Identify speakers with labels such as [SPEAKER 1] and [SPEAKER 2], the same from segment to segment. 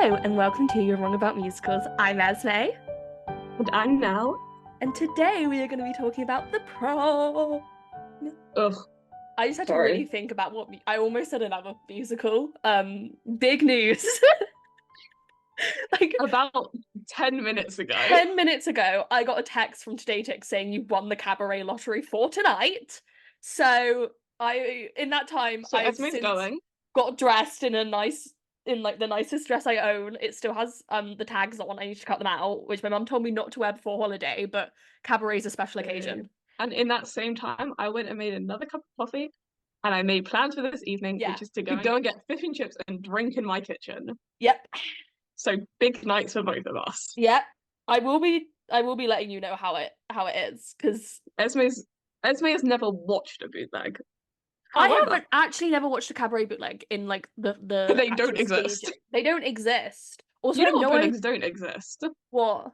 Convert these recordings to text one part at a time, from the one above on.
[SPEAKER 1] Hello and welcome to You're Wrong About Musicals. I'm Esme,
[SPEAKER 2] And I'm Nell.
[SPEAKER 1] and today we are going to be talking about the prom.
[SPEAKER 2] Ugh,
[SPEAKER 1] I just had to
[SPEAKER 2] sorry.
[SPEAKER 1] really think about I almost said another musical. Big news. Like
[SPEAKER 2] About 10 minutes ago.
[SPEAKER 1] 10 minutes ago, I got a text from Today Tick saying you won the cabaret lottery for tonight. So in that time,
[SPEAKER 2] So
[SPEAKER 1] I've
[SPEAKER 2] Esme's
[SPEAKER 1] since
[SPEAKER 2] going.
[SPEAKER 1] got dressed in like the nicest dress I own. It still has the tags on. I need to cut them out, which my mum told me not to wear before holiday, but cabaret is a special occasion.
[SPEAKER 2] And in that same time, I went and made another cup of coffee. And I made plans for this evening,
[SPEAKER 1] Yeah.
[SPEAKER 2] which is to go and get fish and chips and drink in my kitchen.
[SPEAKER 1] Yep.
[SPEAKER 2] So big nights for both of us.
[SPEAKER 1] Yep. I will be letting you know how it is, because
[SPEAKER 2] Esme has never watched a bootleg.
[SPEAKER 1] I
[SPEAKER 2] However,
[SPEAKER 1] haven't actually never watched a cabaret bootleg in like the
[SPEAKER 2] they don't
[SPEAKER 1] actual
[SPEAKER 2] exist.
[SPEAKER 1] stage. They don't exist. Also,
[SPEAKER 2] You
[SPEAKER 1] I
[SPEAKER 2] know
[SPEAKER 1] have
[SPEAKER 2] what
[SPEAKER 1] no idea
[SPEAKER 2] bootlegs don't exist?
[SPEAKER 1] what.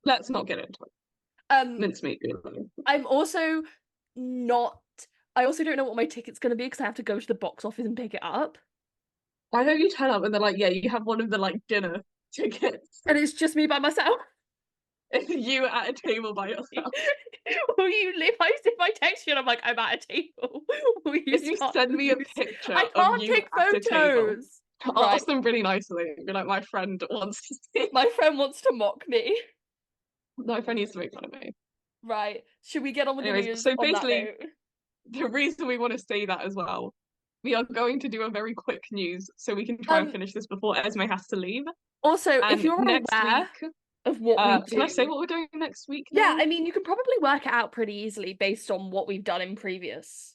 [SPEAKER 2] Let's not get into it.
[SPEAKER 1] Um,
[SPEAKER 2] Mincemeat bootleg.
[SPEAKER 1] I'm also not. I also don't know what my ticket's gonna be because I have to go to the box office and pick it up,
[SPEAKER 2] I hope you turn up and they're like, yeah, you have one of the like dinner tickets.
[SPEAKER 1] and it's just me by myself.
[SPEAKER 2] You at a table by yourself.
[SPEAKER 1] Will you if I text you and I'm like, I'm at a table, will you
[SPEAKER 2] If you
[SPEAKER 1] start
[SPEAKER 2] send me a
[SPEAKER 1] losing?
[SPEAKER 2] picture
[SPEAKER 1] I
[SPEAKER 2] of
[SPEAKER 1] can't
[SPEAKER 2] you
[SPEAKER 1] take
[SPEAKER 2] at a table,
[SPEAKER 1] photos. Right.
[SPEAKER 2] ask them really nicely. Be like, my friend wants to see.
[SPEAKER 1] My friend wants to mock me.
[SPEAKER 2] My friend needs to make fun of me.
[SPEAKER 1] Right. Should we get on with the
[SPEAKER 2] Anyways,
[SPEAKER 1] news
[SPEAKER 2] so
[SPEAKER 1] on that
[SPEAKER 2] basically,
[SPEAKER 1] note?
[SPEAKER 2] the reason we want to say that as well, we are going to do a very quick news so we can try and finish this before Esme has to leave.
[SPEAKER 1] Also, if
[SPEAKER 2] And
[SPEAKER 1] you're
[SPEAKER 2] next
[SPEAKER 1] aware
[SPEAKER 2] week,
[SPEAKER 1] of what we
[SPEAKER 2] can I say
[SPEAKER 1] do,
[SPEAKER 2] what we're doing next week
[SPEAKER 1] yeah,
[SPEAKER 2] now?
[SPEAKER 1] I mean, you can probably work it out pretty easily based on what we've done in previous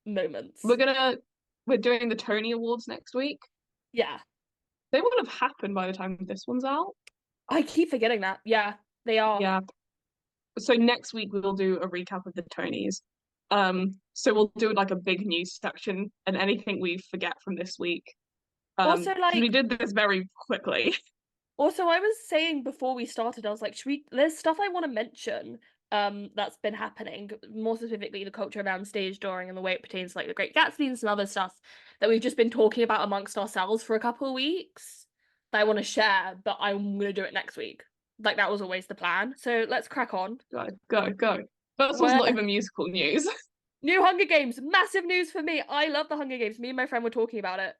[SPEAKER 1] moments.
[SPEAKER 2] We're doing the Tony Awards next week.
[SPEAKER 1] Yeah.
[SPEAKER 2] They would have happened by the time this one's out.
[SPEAKER 1] I keep forgetting that. Yeah, they are.
[SPEAKER 2] Yeah. So next week we'll do a recap of the Tonys. So we'll do like a big news section and anything we forget from this week.
[SPEAKER 1] Also,
[SPEAKER 2] 'Cause we did this very quickly.
[SPEAKER 1] Also, I was saying before we started, I was like, there's stuff I want to mention that's been happening, more specifically the culture around stage drawing and the way it pertains to like the Great Gatsby and some other stuff that we've just been talking about amongst ourselves for a couple of weeks that I want to share, but I'm gonna do it next week. Like that was always the plan. So let's crack on.
[SPEAKER 2] Go. First one's not even musical news.
[SPEAKER 1] New Hunger Games, massive news for me. I love the Hunger Games. Me and my friend were talking about it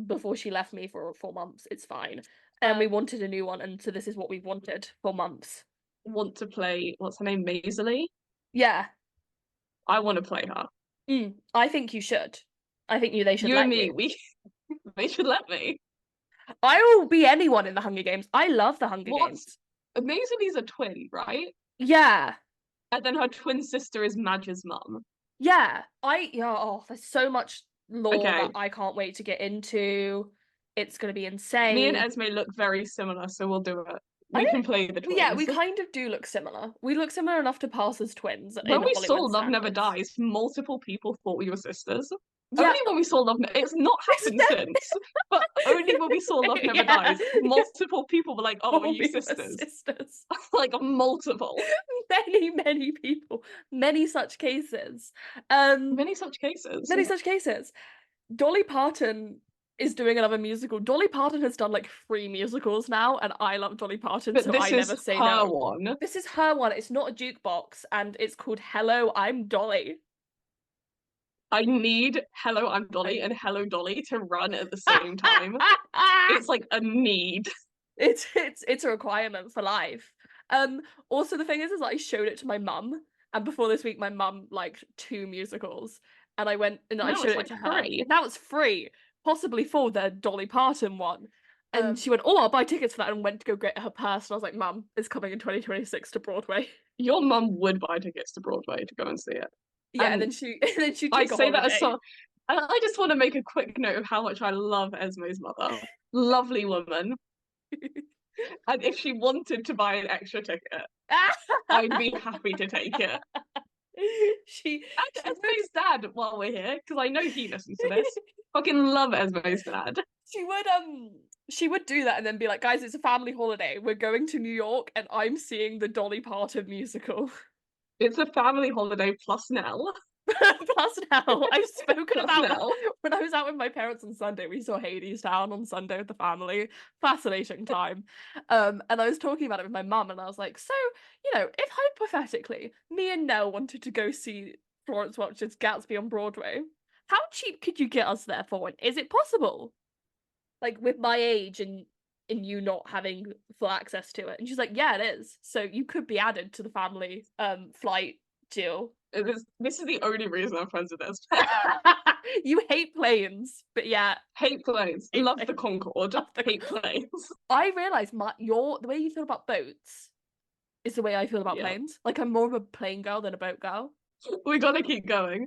[SPEAKER 1] before she left me for 4 months. It's fine. And we wanted a new one, and so this is what we've wanted for months.
[SPEAKER 2] Want to play, what's her name, Maisley?
[SPEAKER 1] Yeah.
[SPEAKER 2] I want to play her.
[SPEAKER 1] I think you should. I think they should
[SPEAKER 2] You
[SPEAKER 1] let
[SPEAKER 2] and me,
[SPEAKER 1] you.
[SPEAKER 2] they should let me.
[SPEAKER 1] I will be anyone in the Hunger Games. I love the Hunger Games.
[SPEAKER 2] Maisley's a twin, right?
[SPEAKER 1] Yeah.
[SPEAKER 2] And then her twin sister is Madge's mum.
[SPEAKER 1] Yeah. There's so much lore
[SPEAKER 2] Okay.
[SPEAKER 1] that I can't wait to get into. It's gonna be insane.
[SPEAKER 2] Me and Esme look very similar, so we'll do it. We can play the twins.
[SPEAKER 1] Yeah, we kind of do look similar. We look similar enough to pass as twins.
[SPEAKER 2] When we saw
[SPEAKER 1] Hollywood
[SPEAKER 2] Love Never
[SPEAKER 1] standards.
[SPEAKER 2] Dies, multiple people thought we were sisters.
[SPEAKER 1] Yeah.
[SPEAKER 2] Only when we saw Love it's not happened since, but only when we saw Love Never Dies, multiple people were like, "Oh, are you sisters?"
[SPEAKER 1] Sisters.
[SPEAKER 2] Like multiple.
[SPEAKER 1] Many people. Many such cases.
[SPEAKER 2] Many such cases.
[SPEAKER 1] Many such cases. Dolly Parton is doing another musical. Dolly Parton has done like 3 musicals now, and I love Dolly Parton,
[SPEAKER 2] But
[SPEAKER 1] so
[SPEAKER 2] this
[SPEAKER 1] I
[SPEAKER 2] is
[SPEAKER 1] never say
[SPEAKER 2] her
[SPEAKER 1] no.
[SPEAKER 2] one.
[SPEAKER 1] This is her one. It's not a jukebox, and it's called Hello, I'm Dolly.
[SPEAKER 2] I need Hello, I'm Dolly and Hello Dolly to run at the same time. It's like a need.
[SPEAKER 1] It's a requirement for life. Also the thing is I showed it to my mum, and before this week my mum liked 2 musicals, and I went and I showed it to her. Now it's free, possibly for the Dolly Parton one. And she went, "Oh, I'll buy tickets for that," and went to go get her purse. And I was like, "Mum, it's coming in 2026 to Broadway."
[SPEAKER 2] Your mum would buy tickets to Broadway to go and see it.
[SPEAKER 1] Yeah, and then she
[SPEAKER 2] I say that as so. And I just want to make a quick note of how much I love Esme's mother. Lovely woman. And if she wanted to buy an extra ticket, I'd be happy to take it. And Esme's dad, while we're here, because I know he listens to this. Fucking love Esme's dad.
[SPEAKER 1] She would do that and then be like, "Guys, it's a family holiday. We're going to New York and I'm seeing the Dolly Parton musical."
[SPEAKER 2] It's a family holiday plus Nell.
[SPEAKER 1] Plus now, I've spoken
[SPEAKER 2] Plus
[SPEAKER 1] about
[SPEAKER 2] now.
[SPEAKER 1] when I was out with my parents on Sunday. We saw Hadestown on Sunday with the family. Fascinating time. And I was talking about it with my mum, and I was like, so, if hypothetically me and Nell wanted to go see Florence Welch's Gatsby on Broadway, how cheap could you get us there for? And is it possible? Like with my age and you not having full access to it. And she's like, yeah, it is. So you could be added to the family flight deal.
[SPEAKER 2] This is the only reason I'm friends with this.
[SPEAKER 1] You hate planes, but yeah.
[SPEAKER 2] Hate planes.
[SPEAKER 1] Hate
[SPEAKER 2] Love
[SPEAKER 1] planes.
[SPEAKER 2] the Concorde.
[SPEAKER 1] Love the
[SPEAKER 2] hate planes.
[SPEAKER 1] I realised the way you feel about boats is the way I feel about planes. Like I'm more of a plane girl than a boat girl.
[SPEAKER 2] We gotta keep going.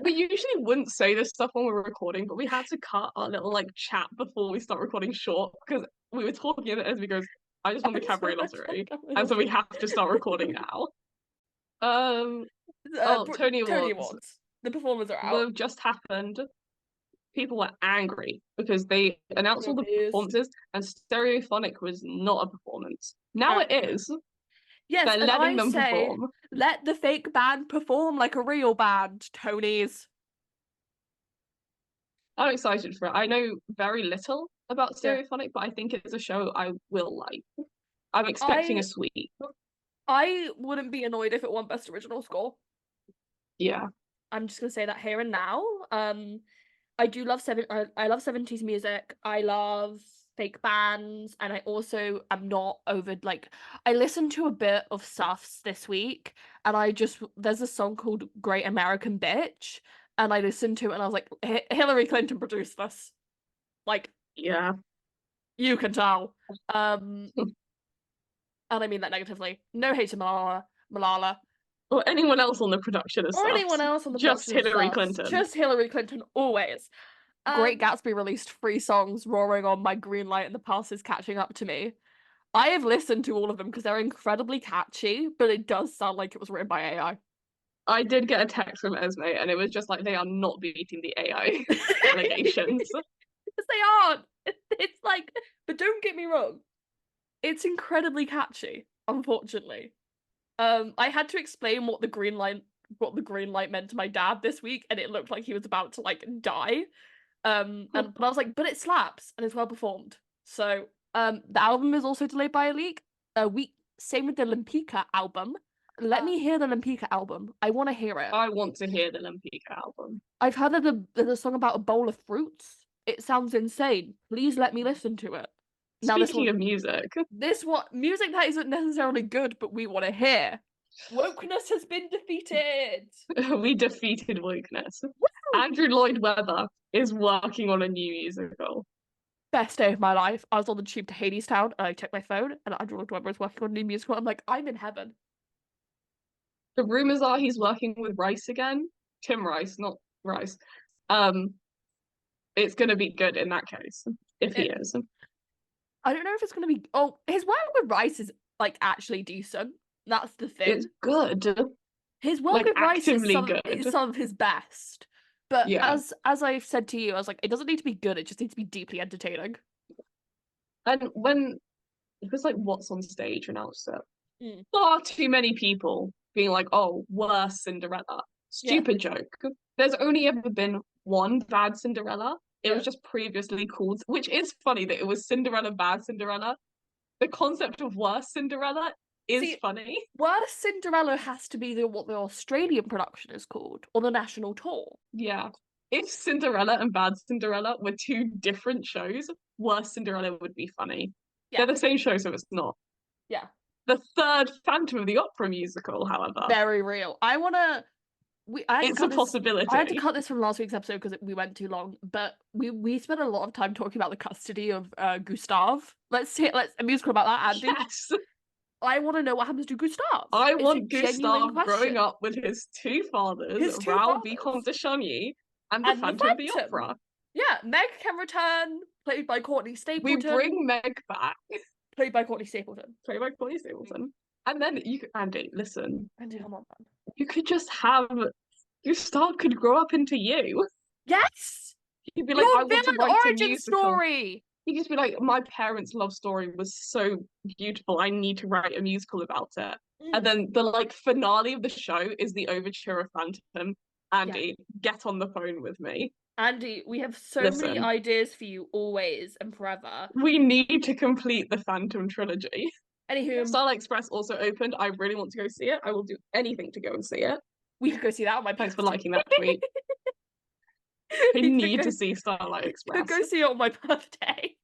[SPEAKER 2] We usually wouldn't say this stuff when we're recording, but we had to cut our little like chat before we start recording short because we were talking and Esme goes, I just won the cabaret lottery. And so we have to start recording now. Tony Awards.
[SPEAKER 1] The performers are out.
[SPEAKER 2] What just happened. People were angry because they announced all the performances and Stereophonic was not a performance. Now it is.
[SPEAKER 1] Yes,
[SPEAKER 2] they're letting them perform.
[SPEAKER 1] Let the fake band perform like a real band, Tonys.
[SPEAKER 2] I'm excited for it. I know very little about Stereophonic, but I think it's a show I will like. I'm expecting a sweep.
[SPEAKER 1] I wouldn't be annoyed if it won Best Original Score.
[SPEAKER 2] Yeah.
[SPEAKER 1] I'm just gonna say that here and now. I do love I love 70s music. I love fake bands, and I also am not over I listened to a bit of Suffs this week, and there's a song called Great American Bitch, and I listened to it and I was like, Hillary Clinton produced this.
[SPEAKER 2] Yeah.
[SPEAKER 1] You can tell. And I mean that negatively. No hate to Malala.
[SPEAKER 2] Or anyone else on the production of
[SPEAKER 1] Or anyone else on the
[SPEAKER 2] Just
[SPEAKER 1] production
[SPEAKER 2] Hillary
[SPEAKER 1] of
[SPEAKER 2] Clinton.
[SPEAKER 1] Just Hillary Clinton, always. Great Gatsby released 3 songs, Roaring On, My Green Light, and The Past Is Catching Up to Me. I have listened to all of them because they're incredibly catchy, but it does sound like it was written by AI.
[SPEAKER 2] I did get a text from Esme, and it was just like, they are not beating the AI allegations.
[SPEAKER 1] Yes, they aren't. It's like, but don't get me wrong, it's incredibly catchy, unfortunately. I had to explain what the green light meant to my dad this week, and it looked like he was about to die. But I was like, but it slaps and it's well performed. So the album is also delayed by a week. Same with the Lempicka album. Let me hear the Lempicka album. I want to hear it.
[SPEAKER 2] I want to hear the Lempicka album.
[SPEAKER 1] I've heard there's a song about a bowl of fruits. It sounds insane. Please let me listen to it.
[SPEAKER 2] Speaking of music.
[SPEAKER 1] Music that isn't necessarily good, but we want to hear. Wokeness has been defeated.
[SPEAKER 2] We defeated wokeness. Woo! Andrew Lloyd Webber is working on a new musical.
[SPEAKER 1] Best day of my life. I was on the tube to Hadestown and I checked my phone and Andrew Lloyd Webber is working on a new musical. I'm like, I'm in heaven.
[SPEAKER 2] The rumors are he's working with Rice again. Tim Rice, not Rice. It's gonna be good in that case, if he is.
[SPEAKER 1] I don't know if it's gonna be his work with Rice is actually decent. That's the thing.
[SPEAKER 2] It's good.
[SPEAKER 1] His work with Rice is some of his best. But as I've said to you, I was like, it doesn't need to be good, it just needs to be deeply entertaining.
[SPEAKER 2] And when it was What's on Stage announced it, far too many people being like, oh, worse Cinderella. Stupid joke. There's only ever been one bad Cinderella. It was just previously called, which is funny that it was Cinderella, bad Cinderella. The concept of worse Cinderella is funny.
[SPEAKER 1] Worse Cinderella has to be what the Australian production is called, or the national tour.
[SPEAKER 2] Yeah. If Cinderella and Bad Cinderella were 2 different shows, Worse Cinderella would be funny. Yeah. They're the same show, so it's not.
[SPEAKER 1] Yeah.
[SPEAKER 2] The third Phantom of the Opera musical, however.
[SPEAKER 1] Very real.
[SPEAKER 2] It's a possibility.
[SPEAKER 1] I had to cut this from last week's episode because we went too long, but we spent a lot of time talking about the custody of Gustav. Let's a musical about that, Andy.
[SPEAKER 2] Yes.
[SPEAKER 1] I want to know what happens to Gustav.
[SPEAKER 2] I want Gustav growing up with his 2 fathers, Raoul Vicomte de Chagny and the Phantom of the Opera.
[SPEAKER 1] Yeah, Meg can return, played by Courtney Stapleton.
[SPEAKER 2] We bring Meg back.
[SPEAKER 1] Played by Courtney Stapleton.
[SPEAKER 2] And then Andy, listen.
[SPEAKER 1] Andy, come on, man.
[SPEAKER 2] You could just have Gustav could grow up into you.
[SPEAKER 1] Yes.
[SPEAKER 2] You'd be like, I want to write a musical.
[SPEAKER 1] Story.
[SPEAKER 2] He'd just be like, my parents' love story was so beautiful. I need to write a musical about it. And
[SPEAKER 1] Mm.
[SPEAKER 2] then the like finale of the show is the overture of Phantom.
[SPEAKER 1] Yeah.
[SPEAKER 2] Andy, get on the phone with me.
[SPEAKER 1] Andy, we have so many
[SPEAKER 2] Listen,
[SPEAKER 1] ideas for you always and forever.
[SPEAKER 2] we need to complete the Phantom trilogy.
[SPEAKER 1] Anywho,
[SPEAKER 2] Starlight Express also opened. I really want to go see it. I will do anything to go and see it.
[SPEAKER 1] we could go see that on my
[SPEAKER 2] Thanks for
[SPEAKER 1] birthday.
[SPEAKER 2] liking that tweet. I
[SPEAKER 1] We could
[SPEAKER 2] need
[SPEAKER 1] go,
[SPEAKER 2] to see Starlight
[SPEAKER 1] could
[SPEAKER 2] Express.
[SPEAKER 1] go see it on my birthday.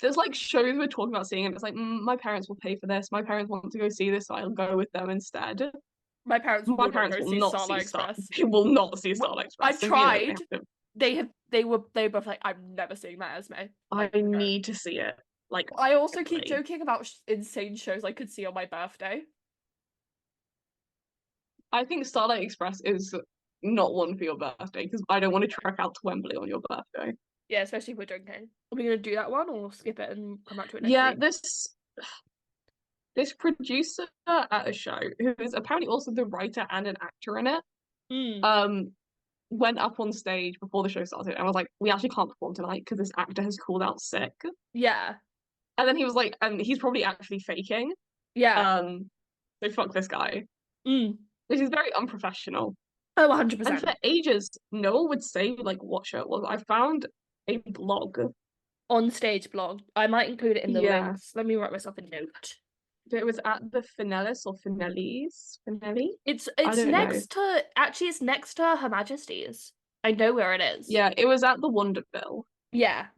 [SPEAKER 2] There's like shows we're talking about seeing, and it's like, my parents will pay for this. My parents want to go see this, so I'll go with them instead.
[SPEAKER 1] My parents
[SPEAKER 2] My
[SPEAKER 1] will not
[SPEAKER 2] parents
[SPEAKER 1] go
[SPEAKER 2] will
[SPEAKER 1] see
[SPEAKER 2] not
[SPEAKER 1] Starlight
[SPEAKER 2] see Star.
[SPEAKER 1] Express.
[SPEAKER 2] They will not see
[SPEAKER 1] Well,
[SPEAKER 2] Starlight
[SPEAKER 1] I've
[SPEAKER 2] Express. So, you know,
[SPEAKER 1] tried. They were both like, I'm never seeing that, Esme.
[SPEAKER 2] I
[SPEAKER 1] Like, no.
[SPEAKER 2] need to see it. Like,
[SPEAKER 1] I also keep
[SPEAKER 2] quickly.
[SPEAKER 1] joking about insane shows I could see on my birthday.
[SPEAKER 2] I think Starlight Express is not one for your birthday because I don't want to trek out to Wembley on your birthday.
[SPEAKER 1] Yeah, especially if we're drinking. Are we gonna do that one or skip it and come back to it next
[SPEAKER 2] Yeah,
[SPEAKER 1] week?
[SPEAKER 2] this producer at a show who is apparently also the writer and an actor in it,
[SPEAKER 1] Mm.
[SPEAKER 2] um, went up on stage before the show started and was like, "We actually can't perform tonight because this actor has called out sick."
[SPEAKER 1] Yeah.
[SPEAKER 2] And then he was like, and he's probably actually faking.
[SPEAKER 1] Yeah.
[SPEAKER 2] So fuck this guy.
[SPEAKER 1] Mm.
[SPEAKER 2] Which is very unprofessional.
[SPEAKER 1] Oh,
[SPEAKER 2] And for
[SPEAKER 1] 100%.
[SPEAKER 2] ages, no one would say like what show it was. I found a blog.
[SPEAKER 1] On stage blog. I might include it in the
[SPEAKER 2] Yeah.
[SPEAKER 1] links. Let me write myself a note.
[SPEAKER 2] It was at the Finellis or Finellis. Finelli?
[SPEAKER 1] It's
[SPEAKER 2] I
[SPEAKER 1] it's
[SPEAKER 2] don't know.
[SPEAKER 1] next to actually it's next to Her Majesty's. I know where it is.
[SPEAKER 2] Yeah, it was at the Wonderville.
[SPEAKER 1] Yeah.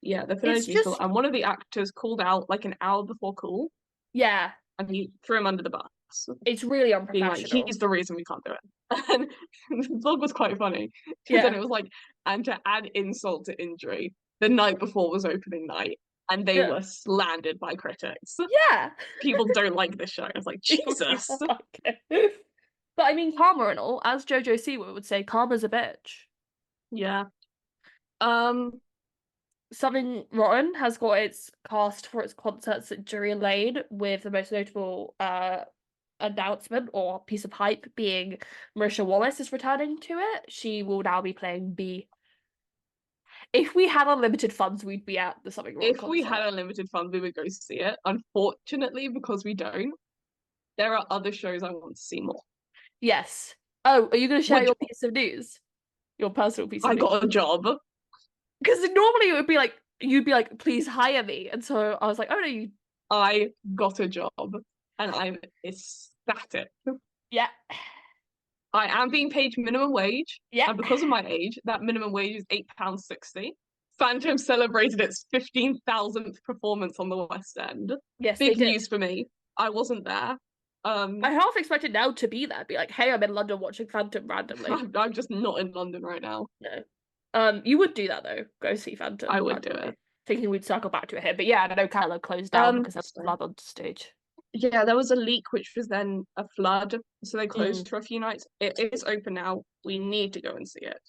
[SPEAKER 2] Yeah, the
[SPEAKER 1] It's
[SPEAKER 2] Finellis musical.
[SPEAKER 1] just
[SPEAKER 2] And one of the actors called out like an hour before call
[SPEAKER 1] yeah.
[SPEAKER 2] and he threw him under the bus,
[SPEAKER 1] It's really
[SPEAKER 2] being like,
[SPEAKER 1] unprofessional.
[SPEAKER 2] he's the reason we can't do it. And the blog was quite funny. Because then
[SPEAKER 1] Yeah.
[SPEAKER 2] it was like, and to add insult to injury, the night before was opening night and they
[SPEAKER 1] Yeah.
[SPEAKER 2] were slandered by critics.
[SPEAKER 1] Yeah.
[SPEAKER 2] People don't like this show. It's like,
[SPEAKER 1] People do
[SPEAKER 2] Jesus.
[SPEAKER 1] not like it. But I mean Karma and all, as Jojo Siwa would say, Karma's a bitch.
[SPEAKER 2] Yeah. Um,
[SPEAKER 1] Something Rotten has got its cast for its concerts at Drury Lane, with the most notable announcement or piece of hype being Marisha Wallace is returning to it. She will now be playing B. If we had unlimited funds, we'd be at the Something Rotten
[SPEAKER 2] if we had
[SPEAKER 1] concert.
[SPEAKER 2] unlimited funds, we would go see it. Unfortunately, because we don't, there are other shows I want to see more.
[SPEAKER 1] Yes. Oh, are you going to share
[SPEAKER 2] Which
[SPEAKER 1] your piece of news? Your personal piece of
[SPEAKER 2] I
[SPEAKER 1] news?
[SPEAKER 2] got a job.
[SPEAKER 1] Because normally it would be like, you'd be like, please hire me. And so I was like, oh no, you.
[SPEAKER 2] I got a job and I'm ecstatic.
[SPEAKER 1] Yeah.
[SPEAKER 2] I am being paid minimum wage,
[SPEAKER 1] Yeah.
[SPEAKER 2] and because of my age, that minimum wage is £8.60. Phantom celebrated its 15,000th performance on the West End.
[SPEAKER 1] Yes,
[SPEAKER 2] Big
[SPEAKER 1] they did.
[SPEAKER 2] news for me. I wasn't there.
[SPEAKER 1] I half expected now to be there, be like, hey, I'm in London watching Phantom randomly.
[SPEAKER 2] I'm just not in London right now.
[SPEAKER 1] No. You would do that though. Go see Phantom.
[SPEAKER 2] I would
[SPEAKER 1] randomly.
[SPEAKER 2] do it.
[SPEAKER 1] Thinking we'd circle back to it here. But yeah, I know Keller closed down because of
[SPEAKER 2] So,
[SPEAKER 1] blood on stage.
[SPEAKER 2] yeah, there was a leak, which was then a flood, so they closed
[SPEAKER 1] Mm.
[SPEAKER 2] for a few nights. It is open now. We need to go and see it.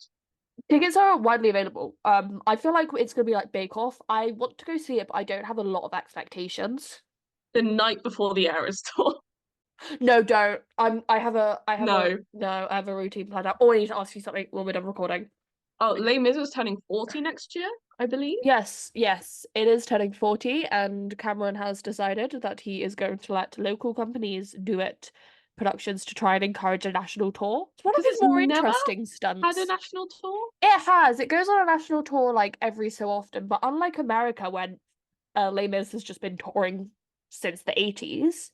[SPEAKER 1] Tickets are widely available. I feel like it's gonna be like Bake Off. I want to go see it, but I don't have a lot of expectations.
[SPEAKER 2] The night before the Eras tour.
[SPEAKER 1] No, don't. I have a
[SPEAKER 2] No.
[SPEAKER 1] I have a routine planned out. Oh, I need to ask you something when we're done recording.
[SPEAKER 2] Oh, Les Mis is turning 40 next year, I believe.
[SPEAKER 1] Yes, it is turning 40, and Cameron has decided that he is going to let local companies do it productions to try and encourage a national tour. It's one of
[SPEAKER 2] Because
[SPEAKER 1] his
[SPEAKER 2] it's
[SPEAKER 1] more
[SPEAKER 2] never
[SPEAKER 1] interesting
[SPEAKER 2] had a
[SPEAKER 1] stunts.
[SPEAKER 2] national tour.
[SPEAKER 1] It has. It goes on a national tour like every so often, but unlike America, when Les Mis has just been touring since the 80s,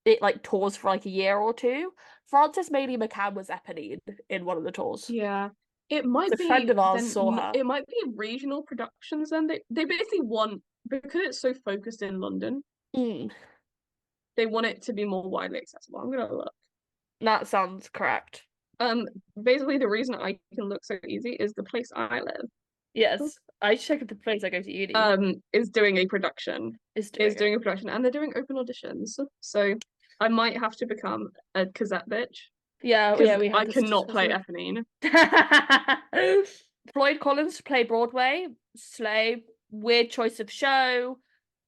[SPEAKER 1] it like tours for like a year or two. Frances Mailey McCann was Eponine in one of the tours.
[SPEAKER 2] Yeah. It might
[SPEAKER 1] A friend
[SPEAKER 2] be
[SPEAKER 1] of ours
[SPEAKER 2] then
[SPEAKER 1] saw her.
[SPEAKER 2] it might be regional productions then. They basically want, because it's so focused in London,
[SPEAKER 1] Mm,
[SPEAKER 2] they want it to be more widely accessible. I'm gonna look.
[SPEAKER 1] that sounds correct.
[SPEAKER 2] Basically the reason I can look so easy is the place I live.
[SPEAKER 1] Yes, I check the place I go to uni.
[SPEAKER 2] Is doing a production.
[SPEAKER 1] Is
[SPEAKER 2] Is
[SPEAKER 1] doing
[SPEAKER 2] doing a production and they're doing open auditions. So I might have to become a Cosette bitch.
[SPEAKER 1] Yeah,
[SPEAKER 2] Because
[SPEAKER 1] we had
[SPEAKER 2] I
[SPEAKER 1] this
[SPEAKER 2] cannot play
[SPEAKER 1] discussion.
[SPEAKER 2] Eponine.
[SPEAKER 1] Floyd Collins to play Broadway. Slay. Weird choice of show.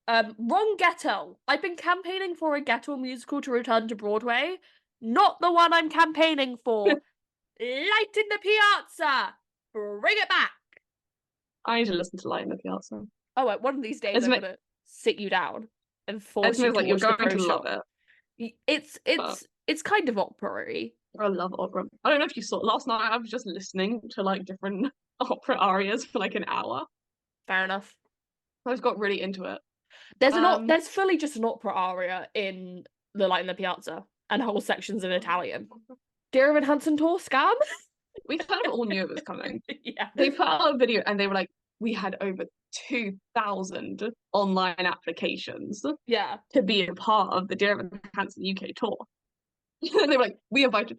[SPEAKER 1] Wrong Ghetto. I've been campaigning for a ghetto musical to return to Broadway. Not the one I'm campaigning for. Light in the Piazza. Bring it back.
[SPEAKER 2] I need to listen to Light in the Piazza.
[SPEAKER 1] Oh, one of these days I'm
[SPEAKER 2] Esme,
[SPEAKER 1] gonna sit you down and force you
[SPEAKER 2] Esme's
[SPEAKER 1] to
[SPEAKER 2] like, you're
[SPEAKER 1] watch the
[SPEAKER 2] going
[SPEAKER 1] pro
[SPEAKER 2] to love
[SPEAKER 1] shop.
[SPEAKER 2] it.
[SPEAKER 1] It's
[SPEAKER 2] But
[SPEAKER 1] it's it's kind of opera-y.
[SPEAKER 2] I love opera. I don't know if you saw last night. I was just listening to like different opera arias for like an hour.
[SPEAKER 1] Fair enough.
[SPEAKER 2] I just got really into it.
[SPEAKER 1] There's fully just an opera aria in the Light in the Piazza and whole sections in Italian. Dear Evan Hansen tour scam?
[SPEAKER 2] We kind of all knew it was coming.
[SPEAKER 1] Yeah.
[SPEAKER 2] They put out a video and they were like, we had over 2,000 online applications
[SPEAKER 1] Yeah.
[SPEAKER 2] to be a part of the Dear Evan Hansen UK tour. And they were like, we invited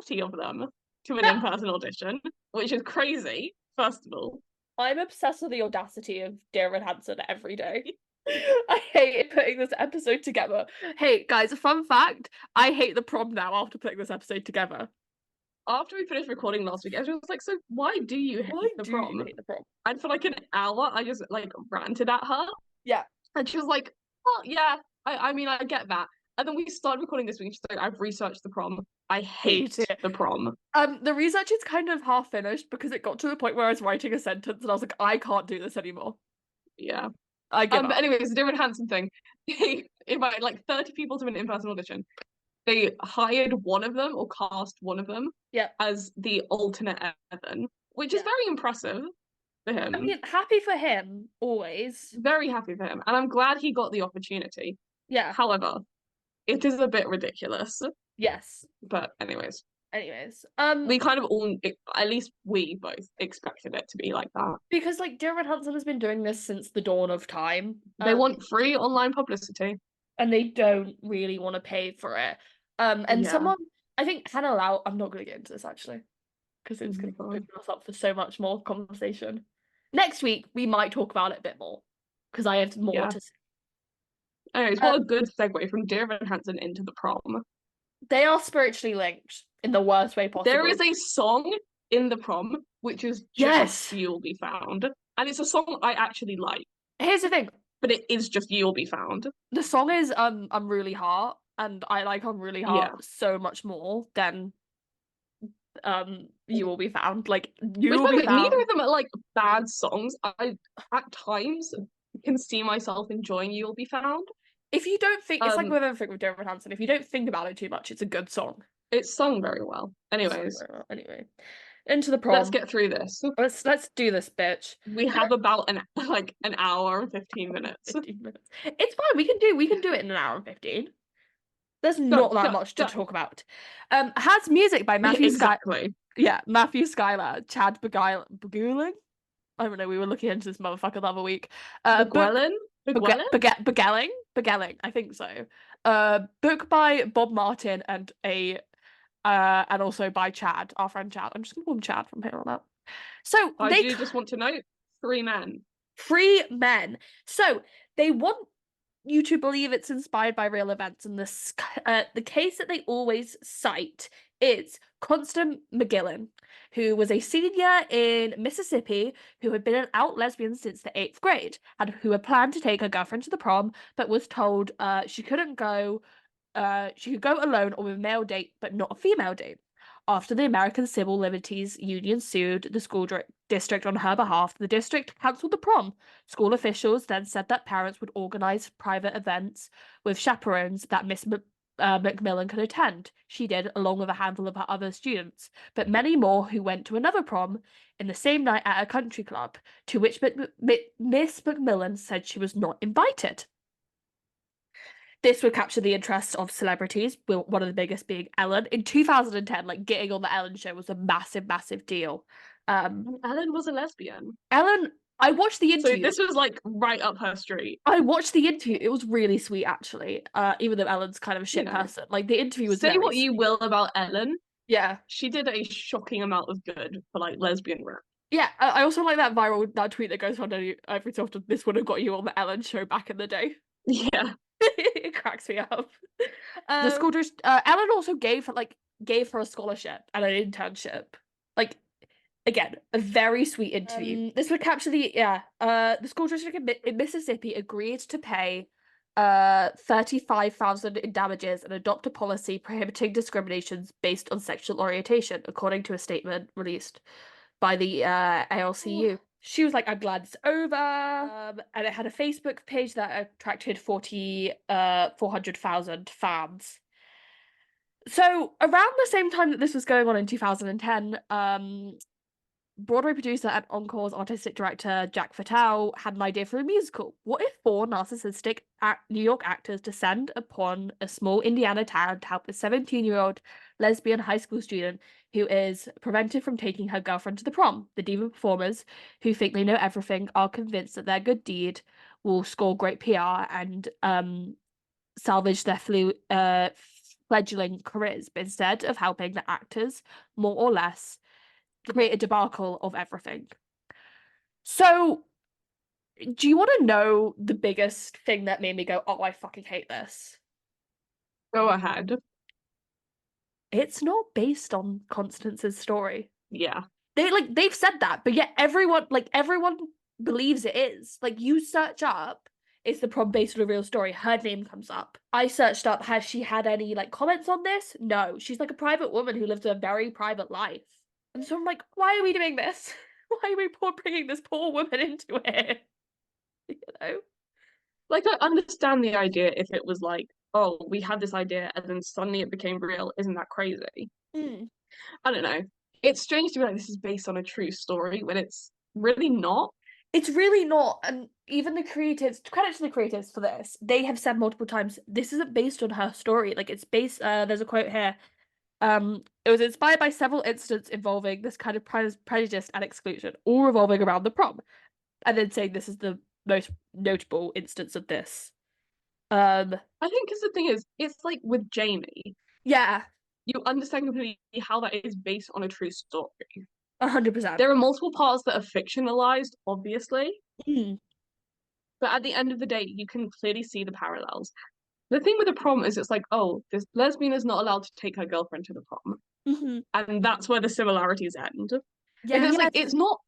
[SPEAKER 2] 30 of them to an in-person audition, which is crazy, first of all.
[SPEAKER 1] I'm obsessed with the audacity of Dear Evan Hansen every day. I hate putting this episode together. Hey, guys, a fun fact, I hate the prom now after putting this episode together.
[SPEAKER 2] After we finished recording last week, I was like, so why do you hate the prom?
[SPEAKER 1] You hate the prom?
[SPEAKER 2] And for like an hour, I just like ranted at her.
[SPEAKER 1] Yeah.
[SPEAKER 2] And she was like, oh, yeah, I mean, I get that. And then we started recording this week. She's like, I've researched the prom. I hate
[SPEAKER 1] it.
[SPEAKER 2] the prom.
[SPEAKER 1] The research is kind of half finished because it got to the point where I was writing a sentence and I was like, I can't do this anymore.
[SPEAKER 2] Yeah.
[SPEAKER 1] I give up.
[SPEAKER 2] But anyways, the different Hansen thing. They invited like 30 people to an in-person audition. They hired one of them or cast one of them as the alternate Evan, which is very impressive for him.
[SPEAKER 1] I mean, happy for him, always.
[SPEAKER 2] Very happy for him. And I'm glad he got the opportunity.
[SPEAKER 1] Yeah.
[SPEAKER 2] However, it is a bit ridiculous.
[SPEAKER 1] Yes.
[SPEAKER 2] But anyways. We kind of all, at least we both, expected it to be like that.
[SPEAKER 1] Because like Dear Evan Hansen has been doing this since the dawn of time.
[SPEAKER 2] They want free online publicity.
[SPEAKER 1] And they don't really want to pay for it. And someone, I think Hannah Lau, I'm not going to get into this actually, because it's going to open us up for so much more conversation. Next week, we might talk about it a bit more, because I have more to say.
[SPEAKER 2] Anyways, what a good segue from Dear Evan Hansen into the prom.
[SPEAKER 1] They are spiritually linked in the worst way possible.
[SPEAKER 2] There is a song in the prom, which is just You'll Be Found. And it's a song I actually like.
[SPEAKER 1] Here's the thing.
[SPEAKER 2] But it is just You'll Be Found.
[SPEAKER 1] The song is Unruly Heart, and I like Unruly Heart so much more than You Will Be Found. Like You Will Be Found.
[SPEAKER 2] Neither of them are like bad songs. I at times can see myself enjoying You'll Be Found.
[SPEAKER 1] If you don't think it's like with everything with Dear Evan Hansen, if you don't think about it too much, it's a good song.
[SPEAKER 2] It's sung very well. Anyways.
[SPEAKER 1] Anyway. Into the prom.
[SPEAKER 2] Let's get through this.
[SPEAKER 1] Let's do this, bitch.
[SPEAKER 2] We have about an hour and 15 minutes.
[SPEAKER 1] 15 minutes. It's fine. We can do it in an hour and 15. There's not that much to talk about. Has music by Matthew Matthew Schuyler, Chad Beguiling. I don't know. We were looking into this motherfucker the other week.
[SPEAKER 2] Beguelin?
[SPEAKER 1] Begueling, I think so. Book by Bob Martin and also by Chad, our friend Chad. I'm just gonna call him Chad from here on out. So
[SPEAKER 2] I do just want to note 3 men.
[SPEAKER 1] 3 men. So they want you to believe it's inspired by real events, and the case that they always cite is Constance McGillen, who was a senior in Mississippi who had been an out lesbian since the 8th grade, and who had planned to take her girlfriend to the prom, but was told she couldn't go. She could go alone or with a male date, but not a female date. After the American Civil Liberties Union sued the school district on her behalf, the district cancelled the prom. School officials then said that parents would organise private events with chaperones that Miss Macmillan could attend. She did, along with a handful of her other students, but many more who went to another prom in the same night at a country club, to which Miss Macmillan said she was not invited. This would capture the interest of celebrities, one of the biggest being Ellen. In 2010, like getting on the Ellen show was a massive, massive deal.
[SPEAKER 2] Ellen was a lesbian.
[SPEAKER 1] Ellen, I watched the interview.
[SPEAKER 2] So this was like right up her street.
[SPEAKER 1] I watched the interview. It was really sweet, actually. Even though Ellen's kind of a shit person, like the interview was.
[SPEAKER 2] Say what you will about Ellen.
[SPEAKER 1] Yeah,
[SPEAKER 2] she did a shocking amount of good for like lesbian rap.
[SPEAKER 1] Yeah, I also like that tweet that goes on every so often. This would have got you on the Ellen show back in the day.
[SPEAKER 2] Yeah.
[SPEAKER 1] It cracks me up. The school Ellen also gave her a scholarship and an internship. Like, again, a very sweet interview. This would capture the school district in Mississippi agreed to pay $35,000 in damages and adopt a policy prohibiting discriminations based on sexual orientation, according to a statement released by the ALCU. She was like, I'm glad it's over. And it had a Facebook page that attracted 400,000 fans. So around the same time that this was going on in 2010, Broadway producer and Encore's artistic director Jack Fatale had an idea for a musical. What if four narcissistic New York actors descend upon a small Indiana town to help a 17-year-old lesbian high school student who is prevented from taking her girlfriend to the prom? The diva performers, who think they know everything, are convinced that their good deed will score great PR and salvage their fledgling careers, but instead of helping the actors, more or less, create a debacle of everything. So, do you want to know the biggest thing that made me go, oh, I fucking hate this?
[SPEAKER 2] Go ahead.
[SPEAKER 1] It's not based on Constance's story.
[SPEAKER 2] Yeah.
[SPEAKER 1] They've said that, but yet everyone believes it is. Like, you search up, is the prom based on a real story? Her name comes up. I searched up, has she had any like comments on this? No. She's like a private woman who lives a very private life. And so I'm like, why are we doing this? Why are we bringing this poor woman into it? You know?
[SPEAKER 2] Like, I understand the idea if it was like, oh, we had this idea and then suddenly it became real. Isn't that crazy?
[SPEAKER 1] Mm.
[SPEAKER 2] I don't know. It's strange to be like, this is based on a true story when it's really not.
[SPEAKER 1] It's really not. And even the creatives, credit to the creatives for this, they have said multiple times, this isn't based on her story. Like, it's based, there's a quote here. It was inspired by several incidents involving this kind of prejudice and exclusion, all revolving around the prom. And then saying this is the most notable instance of this.
[SPEAKER 2] I think because the thing is, it's like with Jamie,
[SPEAKER 1] Yeah,
[SPEAKER 2] you understand completely how that is based on a true story.
[SPEAKER 1] 100%.
[SPEAKER 2] There are multiple parts that are fictionalized, obviously,
[SPEAKER 1] Mm.
[SPEAKER 2] but at the end of the day, you can clearly see the parallels. The thing with the prom is it's like, oh, this lesbian is not allowed to take her girlfriend to the prom.
[SPEAKER 1] Mm-hmm.
[SPEAKER 2] And that's where the similarities end.
[SPEAKER 1] Yeah,
[SPEAKER 2] Because it's like
[SPEAKER 1] yes.
[SPEAKER 2] it's not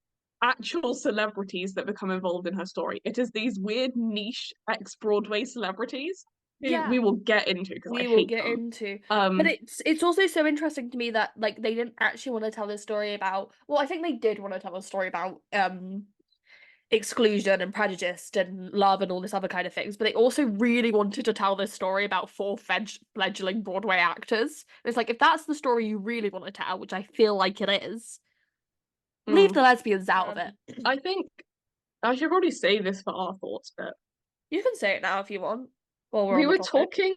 [SPEAKER 2] actual celebrities that become involved in her story. It is these weird niche ex-Broadway celebrities who
[SPEAKER 1] Yeah.
[SPEAKER 2] we will get into because I
[SPEAKER 1] We will
[SPEAKER 2] hate
[SPEAKER 1] get
[SPEAKER 2] them.
[SPEAKER 1] into. But
[SPEAKER 2] Um,
[SPEAKER 1] it's also so interesting to me that like they didn't actually want to tell this story about, well, I think they did want to tell a story about exclusion and prejudice and love and all this other kind of things, but they also really wanted to tell this story about four fledgling Broadway actors. It's like, if that's the story you really want to tell, which I feel like it is, leave the lesbians out of it.
[SPEAKER 2] I think I should probably say this for our thoughts, but
[SPEAKER 1] You can say it now if you want, while we're
[SPEAKER 2] we
[SPEAKER 1] on the
[SPEAKER 2] were
[SPEAKER 1] topic.
[SPEAKER 2] talking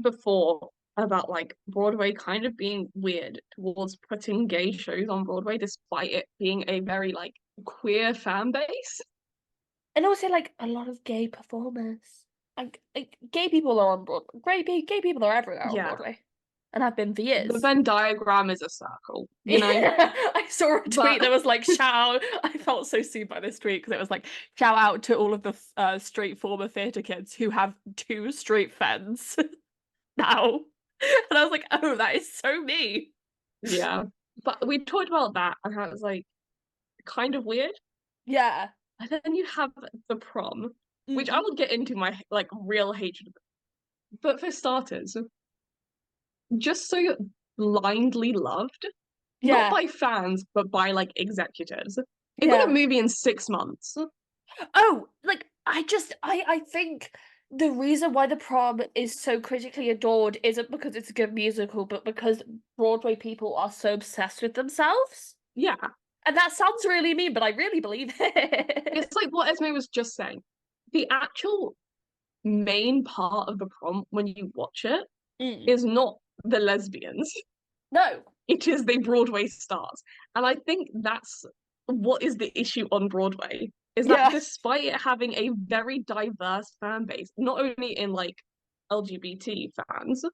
[SPEAKER 2] before about like Broadway kind of being weird towards putting gay shows on Broadway despite it being a very like queer fan base.
[SPEAKER 1] And also, like, a lot of gay performers. Like gay people are on Broadway. Gay people are everywhere on
[SPEAKER 2] Yeah,
[SPEAKER 1] Broadway. And have been for
[SPEAKER 2] the
[SPEAKER 1] years.
[SPEAKER 2] Venn diagram is a circle, you know?
[SPEAKER 1] Yeah, I saw a tweet
[SPEAKER 2] But
[SPEAKER 1] that was like, shout out. I felt so seen by this tweet because it was like, shout out to all of the straight former theatre kids who have two straight friends now. And I was like, oh, that is so me.
[SPEAKER 2] yeah, but we talked about that and how it was like kind of weird.
[SPEAKER 1] Yeah.
[SPEAKER 2] And then you have the prom, which I
[SPEAKER 1] Mm.
[SPEAKER 2] will get into my like real hatred of. But for starters, just so blindly loved, not
[SPEAKER 1] Yeah.
[SPEAKER 2] by fans, but by like executives. It got a
[SPEAKER 1] Yeah.
[SPEAKER 2] movie in 6 months.
[SPEAKER 1] Oh, like I think the reason why the prom is so critically adored isn't because it's a good musical, but because Broadway people are so obsessed with themselves.
[SPEAKER 2] Yeah,
[SPEAKER 1] And that sounds really mean, but I really believe it.
[SPEAKER 2] it's like what Esme was just saying. The actual main part of the prom when you watch it
[SPEAKER 1] Mm.
[SPEAKER 2] is not the lesbians.
[SPEAKER 1] No.
[SPEAKER 2] It is the Broadway stars. And I think that's what is the issue on Broadway is that
[SPEAKER 1] Yeah.
[SPEAKER 2] despite it having a very diverse fan base, not only in like LGBT fans,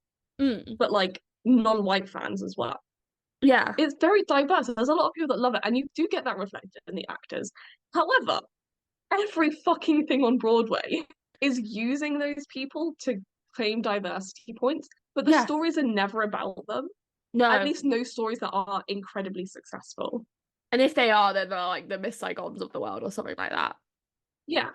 [SPEAKER 1] Mm.
[SPEAKER 2] but like non-white fans as well.
[SPEAKER 1] Yeah.
[SPEAKER 2] It's very diverse. There's a lot of people that love it, and you do get that reflected in the actors. However, every fucking thing on Broadway is using those people to claim diversity points, but the
[SPEAKER 1] Yeah.
[SPEAKER 2] stories are never about them. At
[SPEAKER 1] No.
[SPEAKER 2] least no stories that are incredibly successful.
[SPEAKER 1] And if they are, then they're like the Miss Saigons of the world or something like that.
[SPEAKER 2] Yeah.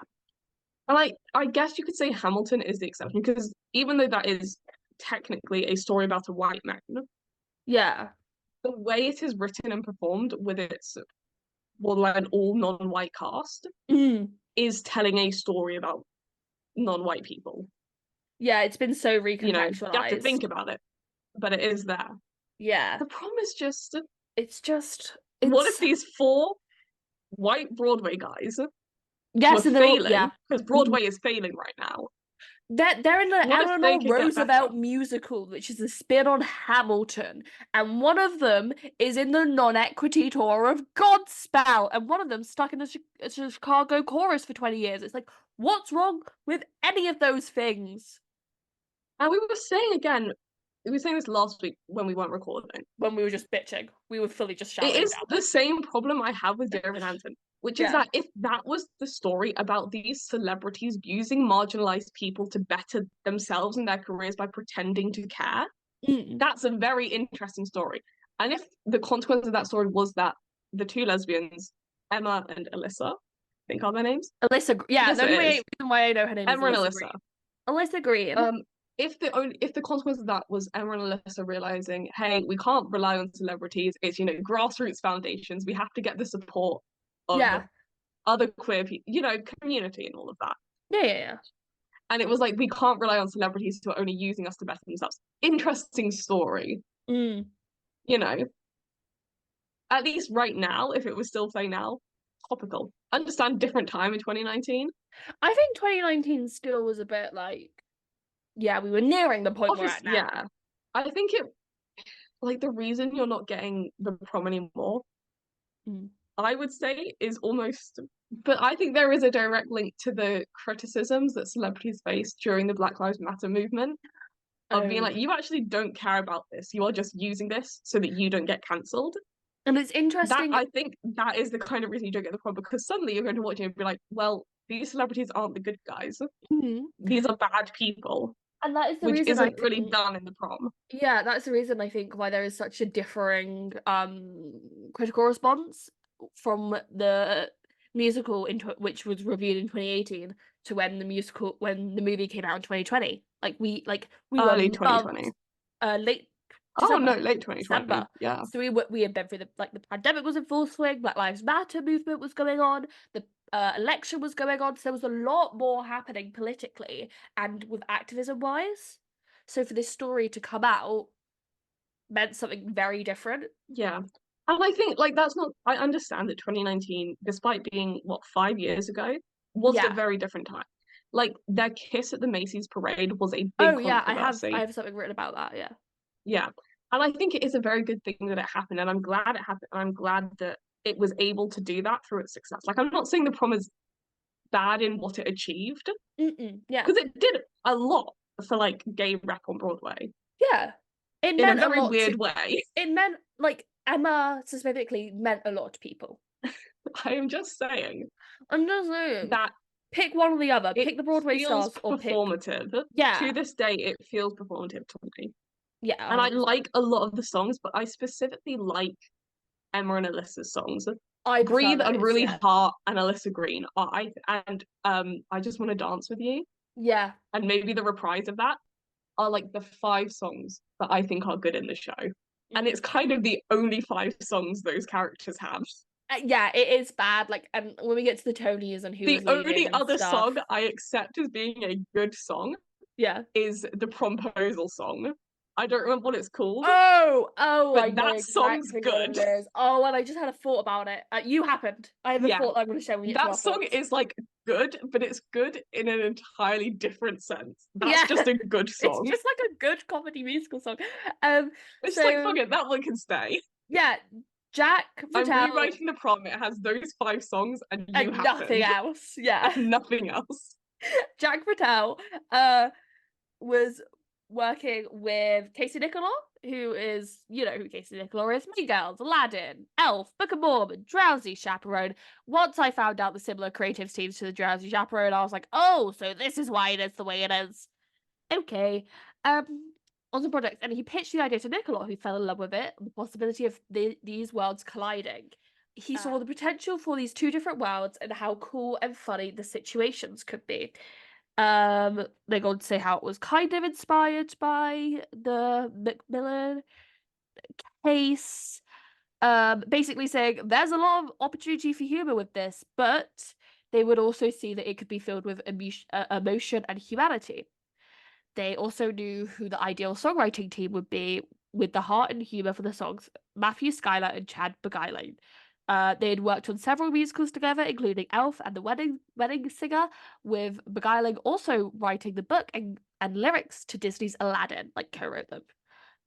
[SPEAKER 2] And I guess you could say Hamilton is the exception because even though that is technically a story about a white man,
[SPEAKER 1] Yeah.
[SPEAKER 2] the way it is written and performed with its borderline all non-white cast is telling a story about non-white people.
[SPEAKER 1] Yeah, it's been so
[SPEAKER 2] You know, you have to
[SPEAKER 1] recontextualized.
[SPEAKER 2] think about it, but it is there.
[SPEAKER 1] Yeah.
[SPEAKER 2] The Prom is just,
[SPEAKER 1] It's just
[SPEAKER 2] what if
[SPEAKER 1] it's
[SPEAKER 2] these four white Broadway guys were
[SPEAKER 1] yes, and they're all
[SPEAKER 2] failing,
[SPEAKER 1] yeah.
[SPEAKER 2] because Broadway is failing right now.
[SPEAKER 1] They're in the
[SPEAKER 2] What if they
[SPEAKER 1] Eleanor
[SPEAKER 2] could get better?
[SPEAKER 1] Roosevelt musical, which is a spin on Hamilton, and one of them is in the non-equity tour of Godspell, and one of them stuck in the Chicago chorus for 20 years. It's like, what's wrong with any of those things?
[SPEAKER 2] And we were saying again, we were saying this last week when we weren't recording.
[SPEAKER 1] When we were just bitching, we were fully just
[SPEAKER 2] It
[SPEAKER 1] shouting
[SPEAKER 2] is
[SPEAKER 1] about
[SPEAKER 2] the
[SPEAKER 1] it.
[SPEAKER 2] same problem I have with Dear Evan Hansen, which is
[SPEAKER 1] Yeah.
[SPEAKER 2] that if that was the story about these celebrities using marginalized people to better themselves in their careers by pretending to care,
[SPEAKER 1] Mm.
[SPEAKER 2] that's a very interesting story. And if the consequence of that story was that the two lesbians, Emma and Alyssa, I think are their names.
[SPEAKER 1] Alyssa, yeah, the
[SPEAKER 2] Alyssa
[SPEAKER 1] only
[SPEAKER 2] is
[SPEAKER 1] reason why I know her name is
[SPEAKER 2] Emma and
[SPEAKER 1] Alyssa
[SPEAKER 2] Alyssa.
[SPEAKER 1] Green. Alyssa Green.
[SPEAKER 2] If the consequence of that was Emma and Alyssa realizing, hey, we can't rely on celebrities, it's grassroots foundations, we have to get the support of
[SPEAKER 1] Yeah.
[SPEAKER 2] other queer people, community and all of that.
[SPEAKER 1] Yeah, yeah, yeah.
[SPEAKER 2] And it was like we can't rely on celebrities who are only using us to better themselves. Interesting story,
[SPEAKER 1] Mm.
[SPEAKER 2] you know. At least right now, if it was still playing now, topical. Understand different time in 2019.
[SPEAKER 1] I think 2019 still was a bit like, yeah, we were nearing the point we're at
[SPEAKER 2] Obviously,
[SPEAKER 1] now.
[SPEAKER 2] yeah. I think it like the reason you're not getting the Prom anymore,
[SPEAKER 1] Mm.
[SPEAKER 2] I would say, is almost, but I think there is a direct link to the criticisms that celebrities faced during the Black Lives Matter movement of being
[SPEAKER 1] Oh,
[SPEAKER 2] like, you actually don't care about this. You are just using this so that you don't get cancelled.
[SPEAKER 1] and it's
[SPEAKER 2] That
[SPEAKER 1] interesting.
[SPEAKER 2] I think that is the kind of reason you don't get the Prom, because suddenly you're going to watch it and be like, well, these celebrities aren't the good guys.
[SPEAKER 1] Mhm.
[SPEAKER 2] These are bad people,
[SPEAKER 1] And that is the
[SPEAKER 2] which
[SPEAKER 1] reason I
[SPEAKER 2] isn't really
[SPEAKER 1] think,
[SPEAKER 2] done in the Prom.
[SPEAKER 1] yeah, that's the reason I think why there is such a differing critical response from the musical into which was reviewed in 2018 to when the movie came out in 2020. We were
[SPEAKER 2] Early
[SPEAKER 1] months
[SPEAKER 2] 2020.
[SPEAKER 1] late
[SPEAKER 2] Oh
[SPEAKER 1] December.
[SPEAKER 2] no, late 2020.
[SPEAKER 1] December.
[SPEAKER 2] Yeah.
[SPEAKER 1] So we had been through the pandemic was in full swing, Black Lives Matter movement was going on, the election was going on, so there was a lot more happening politically and with activism wise. So for this story to come out meant something very different.
[SPEAKER 2] Yeah. And I think like that's not I understand that 2019, despite being what 5 years ago, was a
[SPEAKER 1] Yeah.
[SPEAKER 2] very different time. Like their kiss at the Macy's parade was a big
[SPEAKER 1] Oh yeah, I
[SPEAKER 2] controversy.
[SPEAKER 1] have something written about that, yeah.
[SPEAKER 2] Yeah. And I think it is a very good thing that it happened. And I'm glad it happened. And I'm glad that it was able to do that through its success. Like I'm not saying the Prom is bad in what it achieved,
[SPEAKER 1] Yeah.
[SPEAKER 2] because it did a lot for like gay rap on Broadway
[SPEAKER 1] Yeah. It
[SPEAKER 2] in a
[SPEAKER 1] meant a
[SPEAKER 2] very
[SPEAKER 1] lot
[SPEAKER 2] weird
[SPEAKER 1] to
[SPEAKER 2] way.
[SPEAKER 1] it meant like Emma specifically meant a lot to people.
[SPEAKER 2] I am just saying
[SPEAKER 1] I'm just saying.
[SPEAKER 2] that
[SPEAKER 1] Pick one or the other.
[SPEAKER 2] it
[SPEAKER 1] Pick the Broadway
[SPEAKER 2] feels
[SPEAKER 1] stars or pick
[SPEAKER 2] performative. To
[SPEAKER 1] yeah.
[SPEAKER 2] this day, it feels performative to me.
[SPEAKER 1] Yeah,
[SPEAKER 2] And I
[SPEAKER 1] 100%.
[SPEAKER 2] like a lot of the songs, but I specifically like Emma and Alyssa's songs.
[SPEAKER 1] I prefer
[SPEAKER 2] Breathe and
[SPEAKER 1] those,
[SPEAKER 2] Really
[SPEAKER 1] yeah.
[SPEAKER 2] Heart and Alyssa Green are I Just Want to Dance with You,
[SPEAKER 1] Yeah.
[SPEAKER 2] and maybe the reprise of that are like the five songs that I think are good in the show. And it's kind of the only five songs those characters have.
[SPEAKER 1] Yeah, it is bad. Like, and when we get to the Tonys and who
[SPEAKER 2] The
[SPEAKER 1] was leading
[SPEAKER 2] only
[SPEAKER 1] and
[SPEAKER 2] other
[SPEAKER 1] stuff.
[SPEAKER 2] song I accept as being a good song
[SPEAKER 1] Yeah.
[SPEAKER 2] is the Promposal song. I don't remember what it's called,
[SPEAKER 1] Oh, I
[SPEAKER 2] but
[SPEAKER 1] know
[SPEAKER 2] that song's
[SPEAKER 1] exactly what
[SPEAKER 2] good.
[SPEAKER 1] it is. Oh, and I just had a thought about it. You happened. I have a
[SPEAKER 2] Yeah,
[SPEAKER 1] thought I'm going to share when we get to
[SPEAKER 2] that
[SPEAKER 1] our
[SPEAKER 2] song
[SPEAKER 1] thoughts.
[SPEAKER 2] is like good, but it's good in an entirely different sense. That's
[SPEAKER 1] Yeah,
[SPEAKER 2] just a good
[SPEAKER 1] it's
[SPEAKER 2] song.
[SPEAKER 1] just like a good comedy musical song.
[SPEAKER 2] It's like,
[SPEAKER 1] So
[SPEAKER 2] fuck it, that one can stay.
[SPEAKER 1] yeah, Jack
[SPEAKER 2] I'm
[SPEAKER 1] Patel
[SPEAKER 2] rewriting the Prom. It has those five songs, and you
[SPEAKER 1] and nothing
[SPEAKER 2] happened.
[SPEAKER 1] else. Yeah,
[SPEAKER 2] Nothing else.
[SPEAKER 1] Jack Patel was working with Casey Nicholaw, who is, you know who Casey Nicholaw is, Mean Girls, Aladdin, Elf, Book of Mormon, Drowsy Chaperone. Once I found out the similar creative teams to the Drowsy Chaperone, I was like, oh, so this is why it is the way it is. Okay. On the project, and he pitched the idea to Nicholaw, who fell in love with it, the possibility of these worlds colliding. He saw the potential for these two different worlds and how cool and funny the situations could be. They go on to say how it was kind of inspired by the Macmillan case. Basically saying there's a lot of opportunity for humor with this, but they would also see that it could be filled with emotion and humanity. They also knew who the ideal songwriting team would be with the heart and humor for the songs, Matthew Schuyler and Chad Beguiling. They had worked on several musicals together, including Elf and The Wedding Singer, with Beguiling also writing the book and lyrics to Disney's Aladdin, like co-wrote them.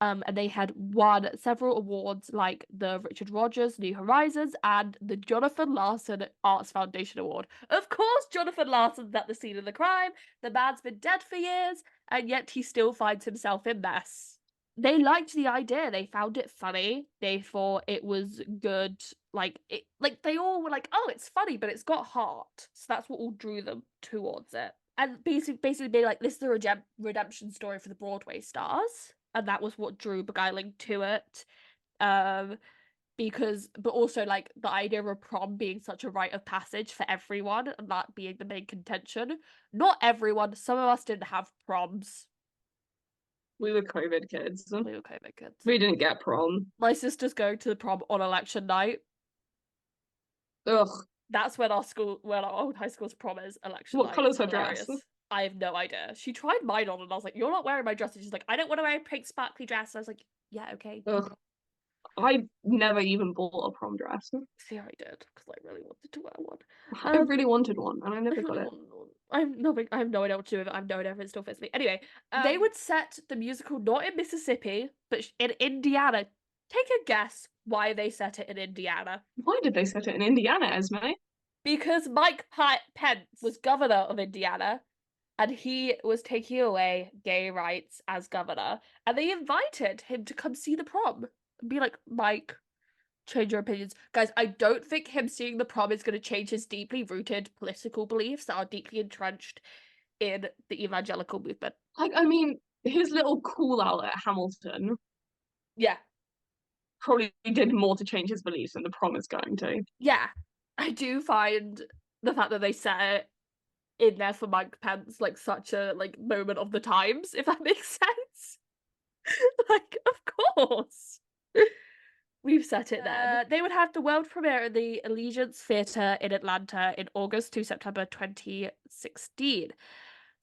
[SPEAKER 1] And they had won several awards like the Richard Rogers New Horizons and the Jonathan Larson Arts Foundation Award. Of course, Jonathan Larson's at the scene of the crime. The man's been dead for years, and yet he still finds himself in mess. They liked the idea. They found it funny. They thought it was good. They all were like, "Oh, it's funny, but it's got heart." So that's what all drew them towards it. And basically being like, "This is a redemption story for the Broadway stars." And that was what drew Beguiling to it. But also like the idea of a prom being such a rite of passage for everyone and that being the main contention. Not everyone, some of us didn't have proms.
[SPEAKER 2] We were COVID kids.
[SPEAKER 1] We were COVID kids.
[SPEAKER 2] We didn't get prom.
[SPEAKER 1] My sister's going to the prom on election night.
[SPEAKER 2] Ugh.
[SPEAKER 1] That's when our old high school's prom is election
[SPEAKER 2] What
[SPEAKER 1] night.
[SPEAKER 2] colour's her
[SPEAKER 1] Hilarious.
[SPEAKER 2] dress?
[SPEAKER 1] I have no idea. She tried mine on and I was like, "You're not wearing my dress." And she's like, "I don't want to wear a pink sparkly dress." And I was like, "Yeah, okay."
[SPEAKER 2] Ugh. I never even bought a prom dress.
[SPEAKER 1] See, I did because I really wanted to wear one.
[SPEAKER 2] I really wanted one and I never got it.
[SPEAKER 1] I have no idea what to do with it. I have no idea if it still fits me. Anyway, they would set the musical not in Mississippi, but in Indiana. Take a guess why they set it in Indiana.
[SPEAKER 2] Why did they set it in Indiana, Esme?
[SPEAKER 1] Because Mike Pence was governor of Indiana, and he was taking away gay rights as governor, and they invited him to come see the prom and be like, "Mike, change your opinions." Guys, I don't think him seeing the prom is going to change his deeply rooted political beliefs that are deeply entrenched in the evangelical movement.
[SPEAKER 2] I mean, his little call out at Hamilton.
[SPEAKER 1] Yeah.
[SPEAKER 2] Probably did more to change his beliefs than the prom is going to.
[SPEAKER 1] Yeah. I do find the fact that they set it in there for Mike Pence like such a moment of the times, if that makes sense. Of course. We've set it there. They would have the world premiere at the Allegiance Theatre in Atlanta in August to September 2016.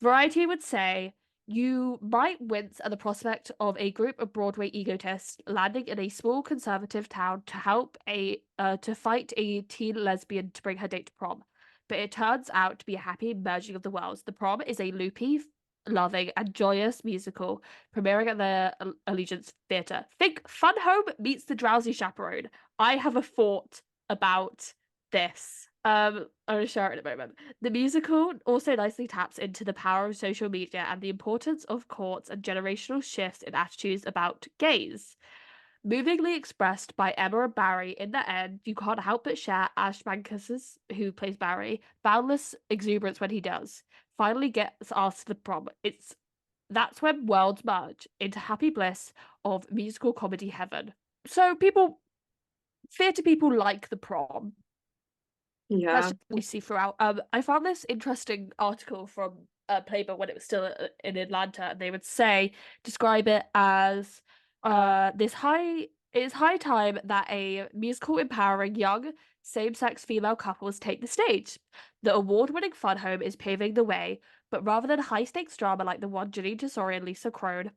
[SPEAKER 1] Variety would say, "You might wince at the prospect of a group of Broadway egotists landing in a small conservative town to fight a teen lesbian to bring her date to prom. But it turns out to be a happy merging of the worlds. The Prom is a loopy, loving, and joyous musical premiering at the Allegiance Theatre. Think Fun Home meets The Drowsy Chaperone. I have a thought about this." I'm going to share it in a moment. The musical also nicely taps into the power of social media and the importance of courts and generational shifts in attitudes about gays. Movingly expressed by Emma and Barry, in the end, you can't help but share Ash Mankus's, who plays Barry, boundless exuberance when he does. Finally gets asked to the prom. That's when worlds merge into happy bliss of musical comedy heaven. So theatre people like the prom.
[SPEAKER 2] Yeah.
[SPEAKER 1] That's what we see throughout. I found this interesting article from Playboy when it was still in Atlanta, and they would describe it as it's high time that a musical empowering young same-sex female couples take the stage. The award-winning Fun Home is paving the way, but rather than high-stakes drama like the one Janine Tesori and Lisa Crone,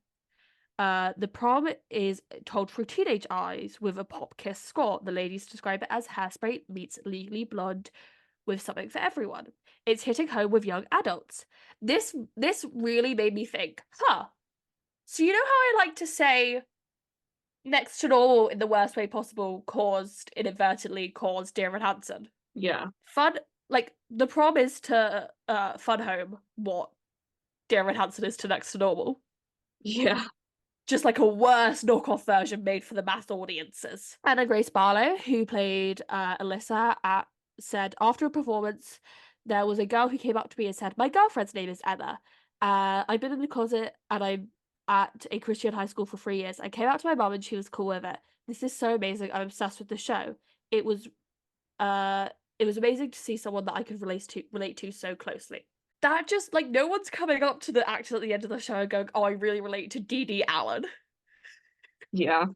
[SPEAKER 1] the prom is told through teenage eyes with a pop kiss score. The ladies describe it as Hairspray meets Legally Blonde with something for everyone. It's hitting home with young adults. This really made me think, so you know how I like to say next to normal in the worst way possible inadvertently caused Dear Evan Hansen?
[SPEAKER 2] Yeah.
[SPEAKER 1] The prom is to Fun Home what Dear Evan Hansen is to Next to Normal.
[SPEAKER 2] Yeah.
[SPEAKER 1] Just like a worse knockoff version made for the mass audiences. Anna Grace Barlow, who played Alyssa, said, "After a performance, there was a girl who came up to me and said, 'My girlfriend's name is Emma. I've been in the closet and I'm at a Christian high school for 3 years. I came out to my mum and she was cool with it. This is so amazing. I'm obsessed with the show. It was amazing to see someone that I could relate to so closely.'" That just, no one's coming up to the actors at the end of the show and going, "Oh, I really relate to Dee Dee Allen."
[SPEAKER 2] Yeah.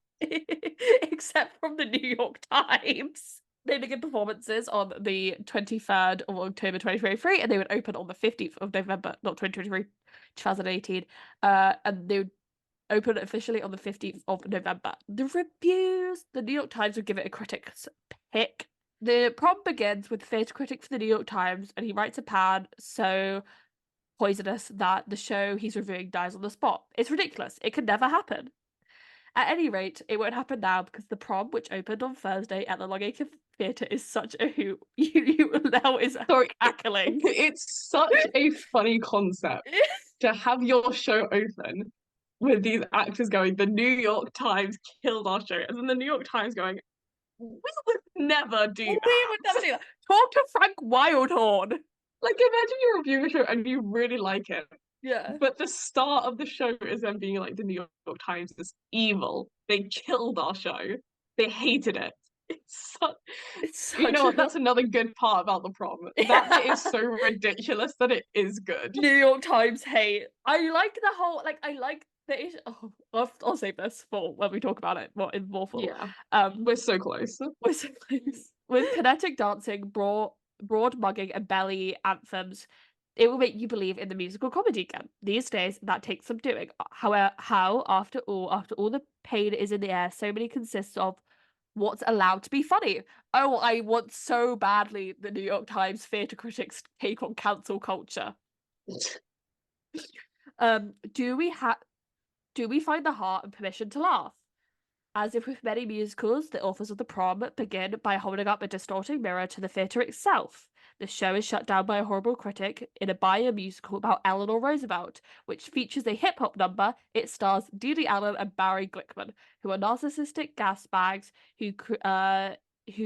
[SPEAKER 1] except from the New York Times. They begin performances on the 23rd of October 2023, and they would open on the 15th of November, not 2023, 2018. And they would open officially on the 15th of November. The reviews, the New York Times would give it a critic's pick. The prom begins with the theatre critic for the New York Times, and he writes a pan so poisonous that the show he's reviewing dies on the spot. It's ridiculous. It could never happen. At any rate, it won't happen now because the prom, which opened on Thursday at the Longacre Theatre, is such a hoot. You now is
[SPEAKER 2] Sorry,
[SPEAKER 1] cackling.
[SPEAKER 2] it's such a funny concept to have your show open with these actors going, the New York Times killed our show, and then the New York Times going, we would never do that.
[SPEAKER 1] We would never do that. Talk to Frank Wildhorn.
[SPEAKER 2] Like, imagine you're reviewing a show and you really like it.
[SPEAKER 1] Yeah.
[SPEAKER 2] But the start of the show is them being like, the New York Times is evil. They killed our show. They hated it. It's such you know what? That's another good part about the prom. That bit is so ridiculous that it is good.
[SPEAKER 1] New York Times hate. I like the whole I like the issue. Oh, I'll save this for when we talk about it more full.
[SPEAKER 2] Yeah. We're so close.
[SPEAKER 1] We're so close. With kinetic dancing, broad mugging, and belly anthems, it will make you believe in the musical comedy again. These days, that takes some doing. However, after all the pain is in the air, so many consists of what's allowed to be funny. Oh, I want so badly the New York Times theatre critics take on cancel culture. Do we find the heart and permission to laugh? As if with many musicals, the authors of the prom begin by holding up a distorting mirror to the theatre itself. The show is shut down by a horrible critic in a musical about Eleanor Roosevelt, which features a hip-hop number. It stars Dee Allen and Barry Glickman, who are narcissistic gas bags who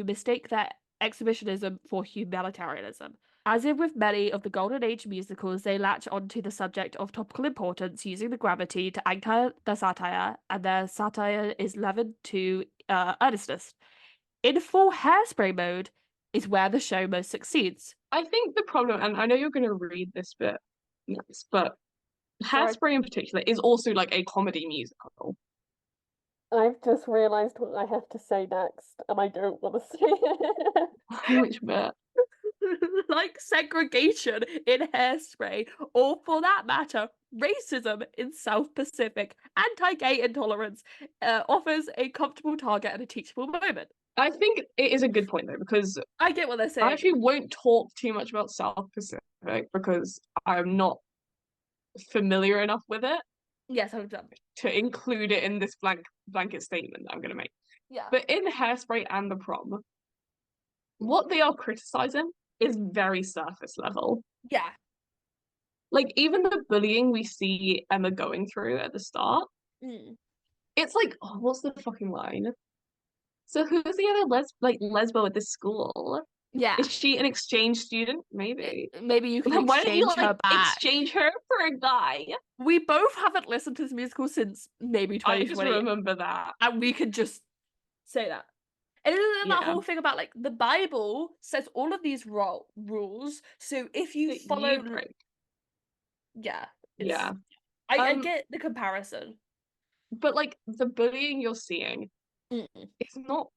[SPEAKER 1] mistake their exhibitionism for humanitarianism. As if with many of the Golden Age musicals, they latch onto the subject of topical importance, using the gravity to anchor their satire, and their satire is leavened to earnestness. In full Hairspray mode is where the show most succeeds.
[SPEAKER 2] I think the problem, and I know you're going to read this bit next, but Hairspray in particular is also like a comedy musical.
[SPEAKER 1] I've just realised what I have to say next, and I don't want to say it.
[SPEAKER 2] Which bit?
[SPEAKER 1] Like segregation in Hairspray, or for that matter, racism in South Pacific, anti-gay intolerance offers a comfortable target and a teachable moment.
[SPEAKER 2] I think it is a good point though, because
[SPEAKER 1] I get what they're saying.
[SPEAKER 2] I actually won't talk too much about South Pacific because I'm not familiar enough with it.
[SPEAKER 1] Yes, I'm done.
[SPEAKER 2] To include it in this blanket statement that I'm going to make.
[SPEAKER 1] Yeah.
[SPEAKER 2] But in Hairspray and the prom, what they are criticizing is very surface level.
[SPEAKER 1] Yeah.
[SPEAKER 2] Like, even the bullying we see Emma going through at the start, it's like, oh, what's the fucking line? So who's the other lesbo at this school?
[SPEAKER 1] Yeah.
[SPEAKER 2] Is she an exchange student? Maybe.
[SPEAKER 1] Maybe you can
[SPEAKER 2] Why don't you
[SPEAKER 1] her back.
[SPEAKER 2] exchange her for a guy?
[SPEAKER 1] We both haven't listened to this musical since maybe 2020.
[SPEAKER 2] I just remember that.
[SPEAKER 1] And we could just say that. And then that whole thing about like the Bible says all of these rules. So if you follow,
[SPEAKER 2] yeah,
[SPEAKER 1] I get the comparison,
[SPEAKER 2] but like the bullying you're seeing, it's not.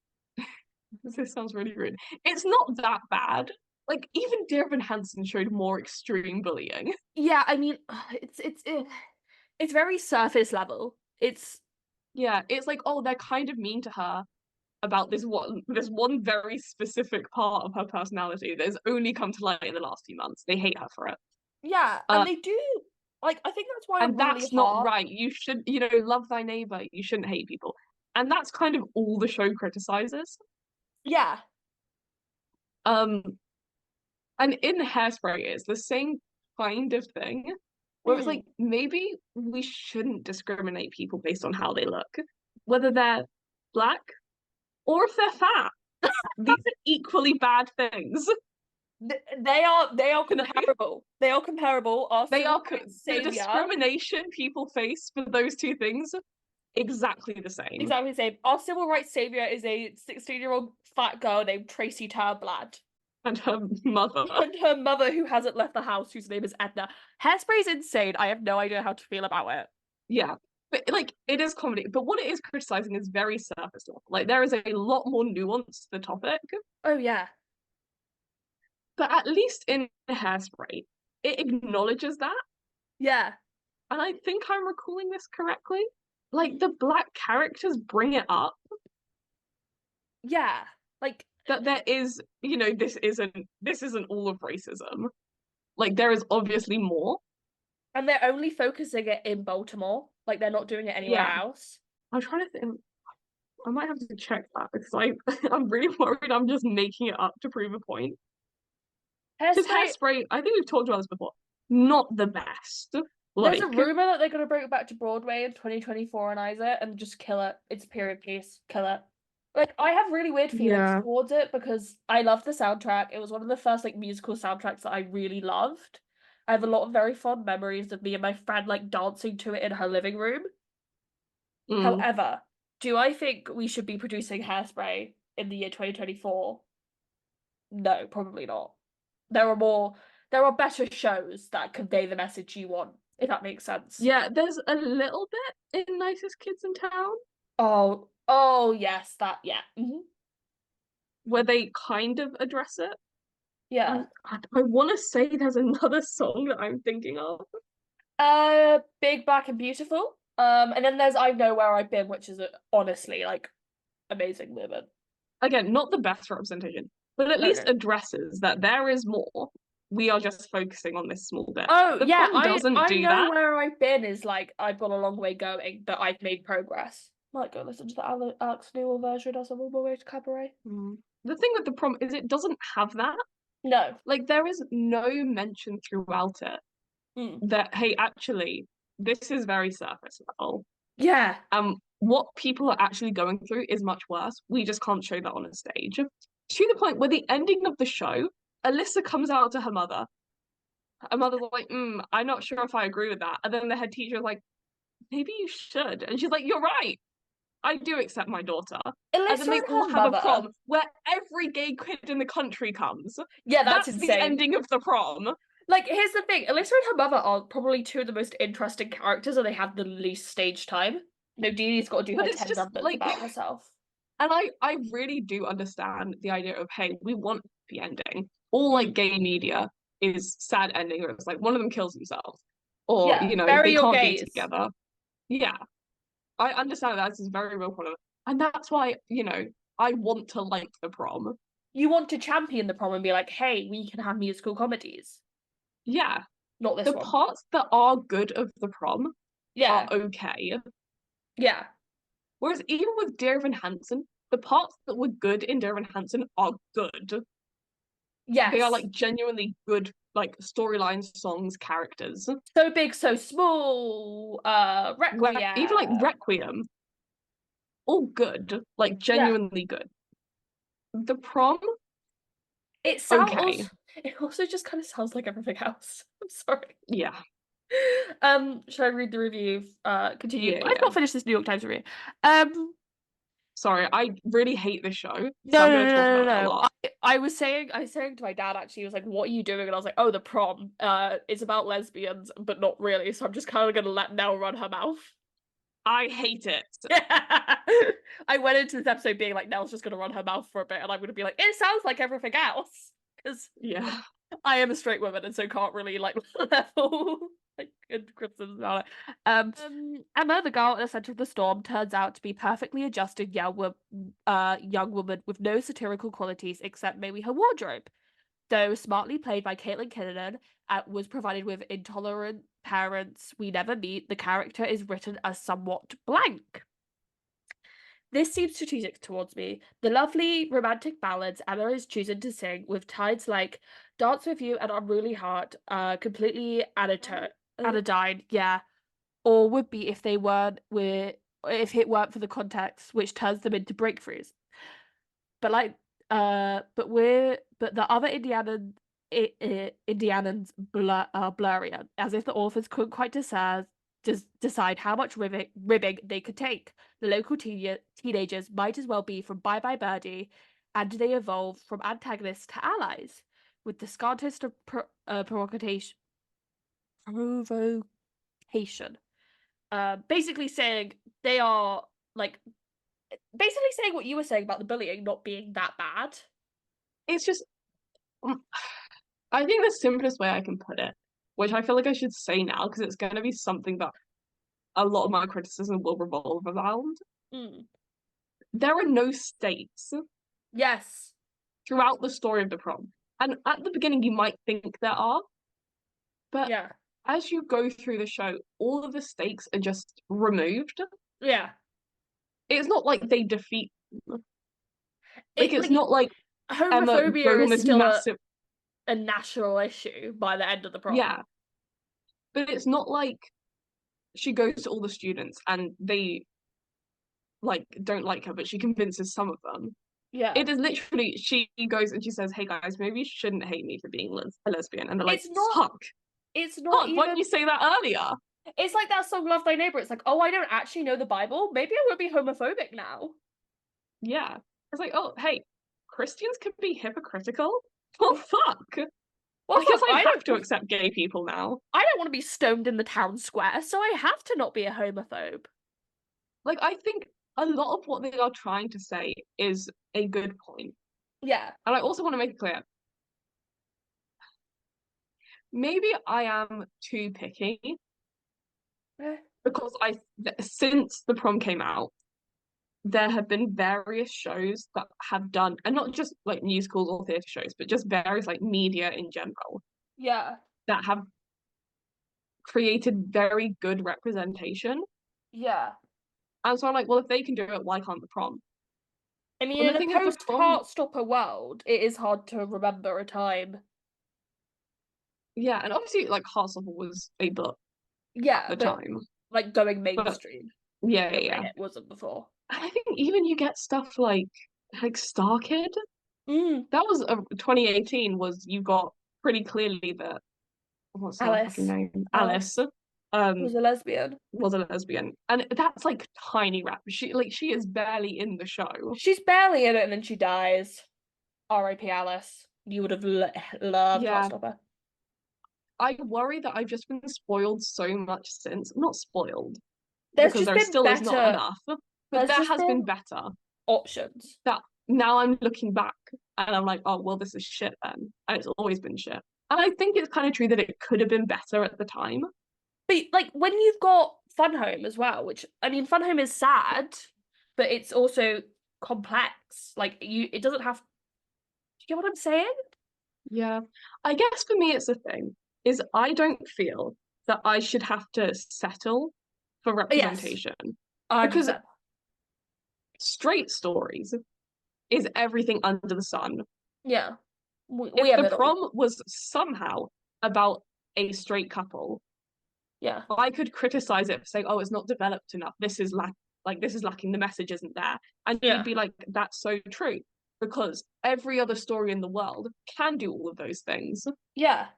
[SPEAKER 2] This sounds really rude. It's not that bad. Like even Dear Evan Hansen showed more extreme bullying.
[SPEAKER 1] Yeah, I mean, it's very surface level. It's
[SPEAKER 2] like, oh, they're kind of mean to her about this one very specific part of her personality that has only come to light in the last few months. They hate her for it.
[SPEAKER 1] Yeah, and they do. Like, I think that's why
[SPEAKER 2] and that's not right. You should, love thy neighbor. You shouldn't hate people. And that's kind of all the show criticizes.
[SPEAKER 1] Yeah.
[SPEAKER 2] And in Hairspray, it's the same kind of thing where it's like, maybe we shouldn't discriminate people based on how they look, whether they're black or if they're fat. These are equally bad things.
[SPEAKER 1] They are comparable. They are comparable.
[SPEAKER 2] The discrimination people face for those two things, exactly the same.
[SPEAKER 1] Exactly the same. Our civil rights savior is a 16-year-old fat girl named Tracy Turnblad.
[SPEAKER 2] And her mother.
[SPEAKER 1] And her mother, who hasn't left the house, whose name is Edna. Hairspray's insane. I have no idea how to feel about it.
[SPEAKER 2] Yeah. but like it is comedy, but what it is criticizing is very surface level. Like there is a lot more nuance to the topic,
[SPEAKER 1] Oh yeah.
[SPEAKER 2] but at least in Hairspray, it acknowledges that.
[SPEAKER 1] Yeah.
[SPEAKER 2] And I think I'm recalling this correctly. Like the black characters bring it up
[SPEAKER 1] Yeah. Like,
[SPEAKER 2] that there is, this isn't all of racism. Like there is obviously more.
[SPEAKER 1] and they're only focusing it in Baltimore. Like they're not doing it anywhere
[SPEAKER 2] Yeah.
[SPEAKER 1] else.
[SPEAKER 2] I'm trying to think. I might have to check that because I'm really worried I'm just making it up to prove a point. Because
[SPEAKER 1] Hairspray,
[SPEAKER 2] Hairspray, I think we've talked about this before, not the best.
[SPEAKER 1] there's a
[SPEAKER 2] Like,
[SPEAKER 1] rumor that they're gonna bring it back to Broadway in 2024 and Isa and just kill it. It's a period piece. Kill it. Like I have really weird feelings
[SPEAKER 2] yeah.
[SPEAKER 1] towards it because I love the soundtrack. It was one of the first like musical soundtracks that I really loved. I have a lot of very fond memories of me and my friend like dancing to it in her living room.
[SPEAKER 2] Mm.
[SPEAKER 1] However, do I think we should be producing Hairspray in the year 2024? No, probably not. There are better shows that convey the message you want, if that makes sense.
[SPEAKER 2] Yeah, there's a little bit in Nicest Kids in Town
[SPEAKER 1] Oh, yes, that, yeah.
[SPEAKER 2] where they kind of address it.
[SPEAKER 1] Yeah.
[SPEAKER 2] I want to say there's another song that I'm thinking of.
[SPEAKER 1] Big Black and Beautiful. And then there's I Know Where I've Been, which is honestly like amazing moment.
[SPEAKER 2] Again, not the best representation, but at
[SPEAKER 1] No,
[SPEAKER 2] least
[SPEAKER 1] no.
[SPEAKER 2] addresses that there is more. We are just focusing on this small bit.
[SPEAKER 1] Oh
[SPEAKER 2] The
[SPEAKER 1] yeah,
[SPEAKER 2] prom doesn't
[SPEAKER 1] I
[SPEAKER 2] do
[SPEAKER 1] know
[SPEAKER 2] that.
[SPEAKER 1] where I've been is like I've got a long way going, but I've made progress. Might go listen to the Alex Newell version as I'm on my way to cabaret.
[SPEAKER 2] Mm. The thing with the prom is it doesn't have that.
[SPEAKER 1] No.
[SPEAKER 2] Like there is no mention throughout it
[SPEAKER 1] Mm.
[SPEAKER 2] that, hey, actually, this is very surface level.
[SPEAKER 1] Yeah.
[SPEAKER 2] What people are actually going through is much worse. We just can't show that on a stage. To the point where the ending of the show, Alyssa comes out to her mother. Her mother's like, I'm not sure if I agree with that. And then the head teacher is like, maybe you should. And she's like, you're right. I do accept my daughter. And
[SPEAKER 1] Alyssa
[SPEAKER 2] then they
[SPEAKER 1] and
[SPEAKER 2] all
[SPEAKER 1] her
[SPEAKER 2] have a
[SPEAKER 1] mother.
[SPEAKER 2] prom where every gay kid in the country comes.
[SPEAKER 1] Yeah, that's
[SPEAKER 2] That's the
[SPEAKER 1] insane.
[SPEAKER 2] ending of the prom.
[SPEAKER 1] Like, here's the thing. Alyssa and her mother are probably two of the most interesting characters, and they have the least stage time. No, Dee Dee's got to do
[SPEAKER 2] But
[SPEAKER 1] her
[SPEAKER 2] it's
[SPEAKER 1] 10
[SPEAKER 2] just
[SPEAKER 1] numbers
[SPEAKER 2] like,
[SPEAKER 1] about herself.
[SPEAKER 2] and I really do understand the idea of, hey, we want the ending. All like
[SPEAKER 1] Mm.
[SPEAKER 2] gay media is sad ending where it's like one of them kills themselves or,
[SPEAKER 1] Yeah,
[SPEAKER 2] they
[SPEAKER 1] bury your
[SPEAKER 2] can't be
[SPEAKER 1] gays.
[SPEAKER 2] together. Yeah, I understand that this is a very real problem. And that's why, I want to like the prom.
[SPEAKER 1] You want to champion the prom and be like, hey, we can have musical comedies.
[SPEAKER 2] Yeah,
[SPEAKER 1] Not this
[SPEAKER 2] the
[SPEAKER 1] one.
[SPEAKER 2] parts that are good of the prom are
[SPEAKER 1] Yeah,
[SPEAKER 2] okay.
[SPEAKER 1] yeah,
[SPEAKER 2] Whereas even with Dear Evan Hansen, the parts that were good in Dear Evan Hansen are good. They are
[SPEAKER 1] yes.
[SPEAKER 2] like genuinely good, like storylines, songs, characters.
[SPEAKER 1] So big, so small.
[SPEAKER 2] Where even like
[SPEAKER 1] Requiem.
[SPEAKER 2] Requiem, all good, like
[SPEAKER 1] Yeah.
[SPEAKER 2] genuinely good. The prom,
[SPEAKER 1] It sounds
[SPEAKER 2] okay.
[SPEAKER 1] also, it also just kind of sounds like everything else. I'm sorry.
[SPEAKER 2] Yeah,
[SPEAKER 1] Should I read the review? Continue.
[SPEAKER 2] yeah,
[SPEAKER 1] I've
[SPEAKER 2] yeah.
[SPEAKER 1] not finished this New York Times review. Um,
[SPEAKER 2] Sorry, I really hate this show, so
[SPEAKER 1] no,
[SPEAKER 2] I'm
[SPEAKER 1] no,
[SPEAKER 2] going to talk
[SPEAKER 1] no, no,
[SPEAKER 2] about it a
[SPEAKER 1] no.
[SPEAKER 2] lot.
[SPEAKER 1] I was saying to my dad actually, he was like, "What are you doing?" And I was like, "Oh, the prom. It's about lesbians, but not really. So I'm just kind of gonna let Nell run her mouth."
[SPEAKER 2] I hate it.
[SPEAKER 1] I went into this episode being like, Nell's just gonna run her mouth for a bit, and I'm gonna be like, "It sounds like everything else," because
[SPEAKER 2] Yeah.
[SPEAKER 1] I am a straight woman and so can't really like level like good criticisms about it. Emma, the girl at the center of the storm, turns out to be perfectly adjusted young woman with no satirical qualities except maybe her wardrobe. Though smartly played by Caitlin Kinnunen, was provided with intolerant parents we never meet, the character is written as somewhat blank. This seems strategic towards me. The lovely romantic ballads Emma is choosing to sing with tides like Dance With You and Unruly Heart, completely anodyne, yeah. Or would be if it weren't for the context, which turns them into breakthroughs. But like but the other Indianans are blurrier, as if the authors couldn't quite decide how much ribbing they could take. The local teenagers might as well be from Bye Bye Birdie, and they evolve from antagonists to allies, with the scarcest of provocation. basically saying they are like basically saying what you were saying about the bullying not being that bad.
[SPEAKER 2] It's just, I think the simplest way I can put it, which I feel like I should say now because it's going to be something that a lot of my criticism will revolve around.
[SPEAKER 1] Mm.
[SPEAKER 2] There are no stakes
[SPEAKER 1] Yes.
[SPEAKER 2] throughout the story of the prom. And at the beginning, you might think there are, but
[SPEAKER 1] Yeah.
[SPEAKER 2] as you go through the show, all of the stakes are just removed.
[SPEAKER 1] Yeah.
[SPEAKER 2] It's not like they defeat them. Like,
[SPEAKER 1] It
[SPEAKER 2] it's
[SPEAKER 1] like
[SPEAKER 2] not like Emma
[SPEAKER 1] homophobia
[SPEAKER 2] goes on
[SPEAKER 1] is
[SPEAKER 2] this
[SPEAKER 1] still
[SPEAKER 2] massive,
[SPEAKER 1] a national issue by the end of the prom.
[SPEAKER 2] yeah, but it's not like she goes to all the students and they like don't like her, but she convinces some of them.
[SPEAKER 1] Yeah.
[SPEAKER 2] It is literally she goes and she says, "Hey guys, maybe you shouldn't hate me for being a lesbian," and they're like,
[SPEAKER 1] It's not
[SPEAKER 2] "Fuck,
[SPEAKER 1] it's not
[SPEAKER 2] fuck, why didn't
[SPEAKER 1] even
[SPEAKER 2] you say that earlier?"
[SPEAKER 1] it's like that song Love Thy Neighbor. It's like, oh, I don't actually know the Bible. Maybe I will be homophobic now.
[SPEAKER 2] Yeah, it's like, oh, hey, Christians can be hypocritical. Well, fuck.
[SPEAKER 1] Well
[SPEAKER 2] I guess
[SPEAKER 1] fuck,
[SPEAKER 2] I have to accept gay people now.
[SPEAKER 1] I don't want to be stoned in the town square, so I have to not be a homophobe.
[SPEAKER 2] Like, I think a lot of what they are trying to say is a good point.
[SPEAKER 1] Yeah.
[SPEAKER 2] And I also want to make it clear, maybe I am too picky
[SPEAKER 1] Eh,
[SPEAKER 2] because since the prom came out, there have been various shows that have done, and not just like musicals or theatre shows, but just various like media in general
[SPEAKER 1] Yeah.
[SPEAKER 2] that have created very good representation.
[SPEAKER 1] Yeah.
[SPEAKER 2] And so I'm like, well, if they can do it, why can't the prom?
[SPEAKER 1] I mean,
[SPEAKER 2] And the
[SPEAKER 1] in a
[SPEAKER 2] thing is, the
[SPEAKER 1] post
[SPEAKER 2] prom,
[SPEAKER 1] Heartstopper world, it is hard to remember a time.
[SPEAKER 2] yeah, and obviously, like Heartstopper was a book at
[SPEAKER 1] Yeah,
[SPEAKER 2] the
[SPEAKER 1] but
[SPEAKER 2] time,
[SPEAKER 1] like going
[SPEAKER 2] but
[SPEAKER 1] mainstream
[SPEAKER 2] yeah,
[SPEAKER 1] in a
[SPEAKER 2] yeah,
[SPEAKER 1] way
[SPEAKER 2] yeah.
[SPEAKER 1] it wasn't before.
[SPEAKER 2] And I think even you get stuff like Star Kid.
[SPEAKER 1] Mm,
[SPEAKER 2] That was 2018. Was you got pretty clearly that what's her fucking
[SPEAKER 1] Alice.
[SPEAKER 2] name? Alice.
[SPEAKER 1] Alice
[SPEAKER 2] Um,
[SPEAKER 1] was a lesbian.
[SPEAKER 2] was a lesbian, and that's like tiny rap. She is barely in the show.
[SPEAKER 1] She's barely in it and then she dies. R.I.P. Alice. You would have loved
[SPEAKER 2] Yeah,
[SPEAKER 1] Heartstopper.
[SPEAKER 2] I worry that I've just been spoiled so much since. Not spoiled
[SPEAKER 1] There's
[SPEAKER 2] because
[SPEAKER 1] just
[SPEAKER 2] there
[SPEAKER 1] been
[SPEAKER 2] still is not
[SPEAKER 1] better.
[SPEAKER 2] enough, but
[SPEAKER 1] There's
[SPEAKER 2] there
[SPEAKER 1] just
[SPEAKER 2] has been
[SPEAKER 1] been
[SPEAKER 2] better.
[SPEAKER 1] options.
[SPEAKER 2] That now I'm looking back and I'm like, oh well, this is shit then, and it's always been shit. And I think it's kind of true that it could have been better at the time.
[SPEAKER 1] But like when you've got Fun Home as well, which I mean, Fun Home is sad, but it's also complex. Like it doesn't have. Do you get what I'm saying?
[SPEAKER 2] Yeah, I guess for me, it's the thing is I don't feel that I should have to settle for
[SPEAKER 1] Yes,
[SPEAKER 2] representation because
[SPEAKER 1] 100%.
[SPEAKER 2] straight stories is everything under the sun.
[SPEAKER 1] Yeah, we
[SPEAKER 2] If
[SPEAKER 1] have
[SPEAKER 2] the
[SPEAKER 1] it all.
[SPEAKER 2] prom was somehow about a straight couple,
[SPEAKER 1] Yeah,
[SPEAKER 2] I could criticize it for saying, "Oh, it's not developed enough. This is lacking. The message isn't there." And you'd
[SPEAKER 1] yeah,
[SPEAKER 2] be like, "That's so true," because every other story in the world can do all of those things.
[SPEAKER 1] yeah,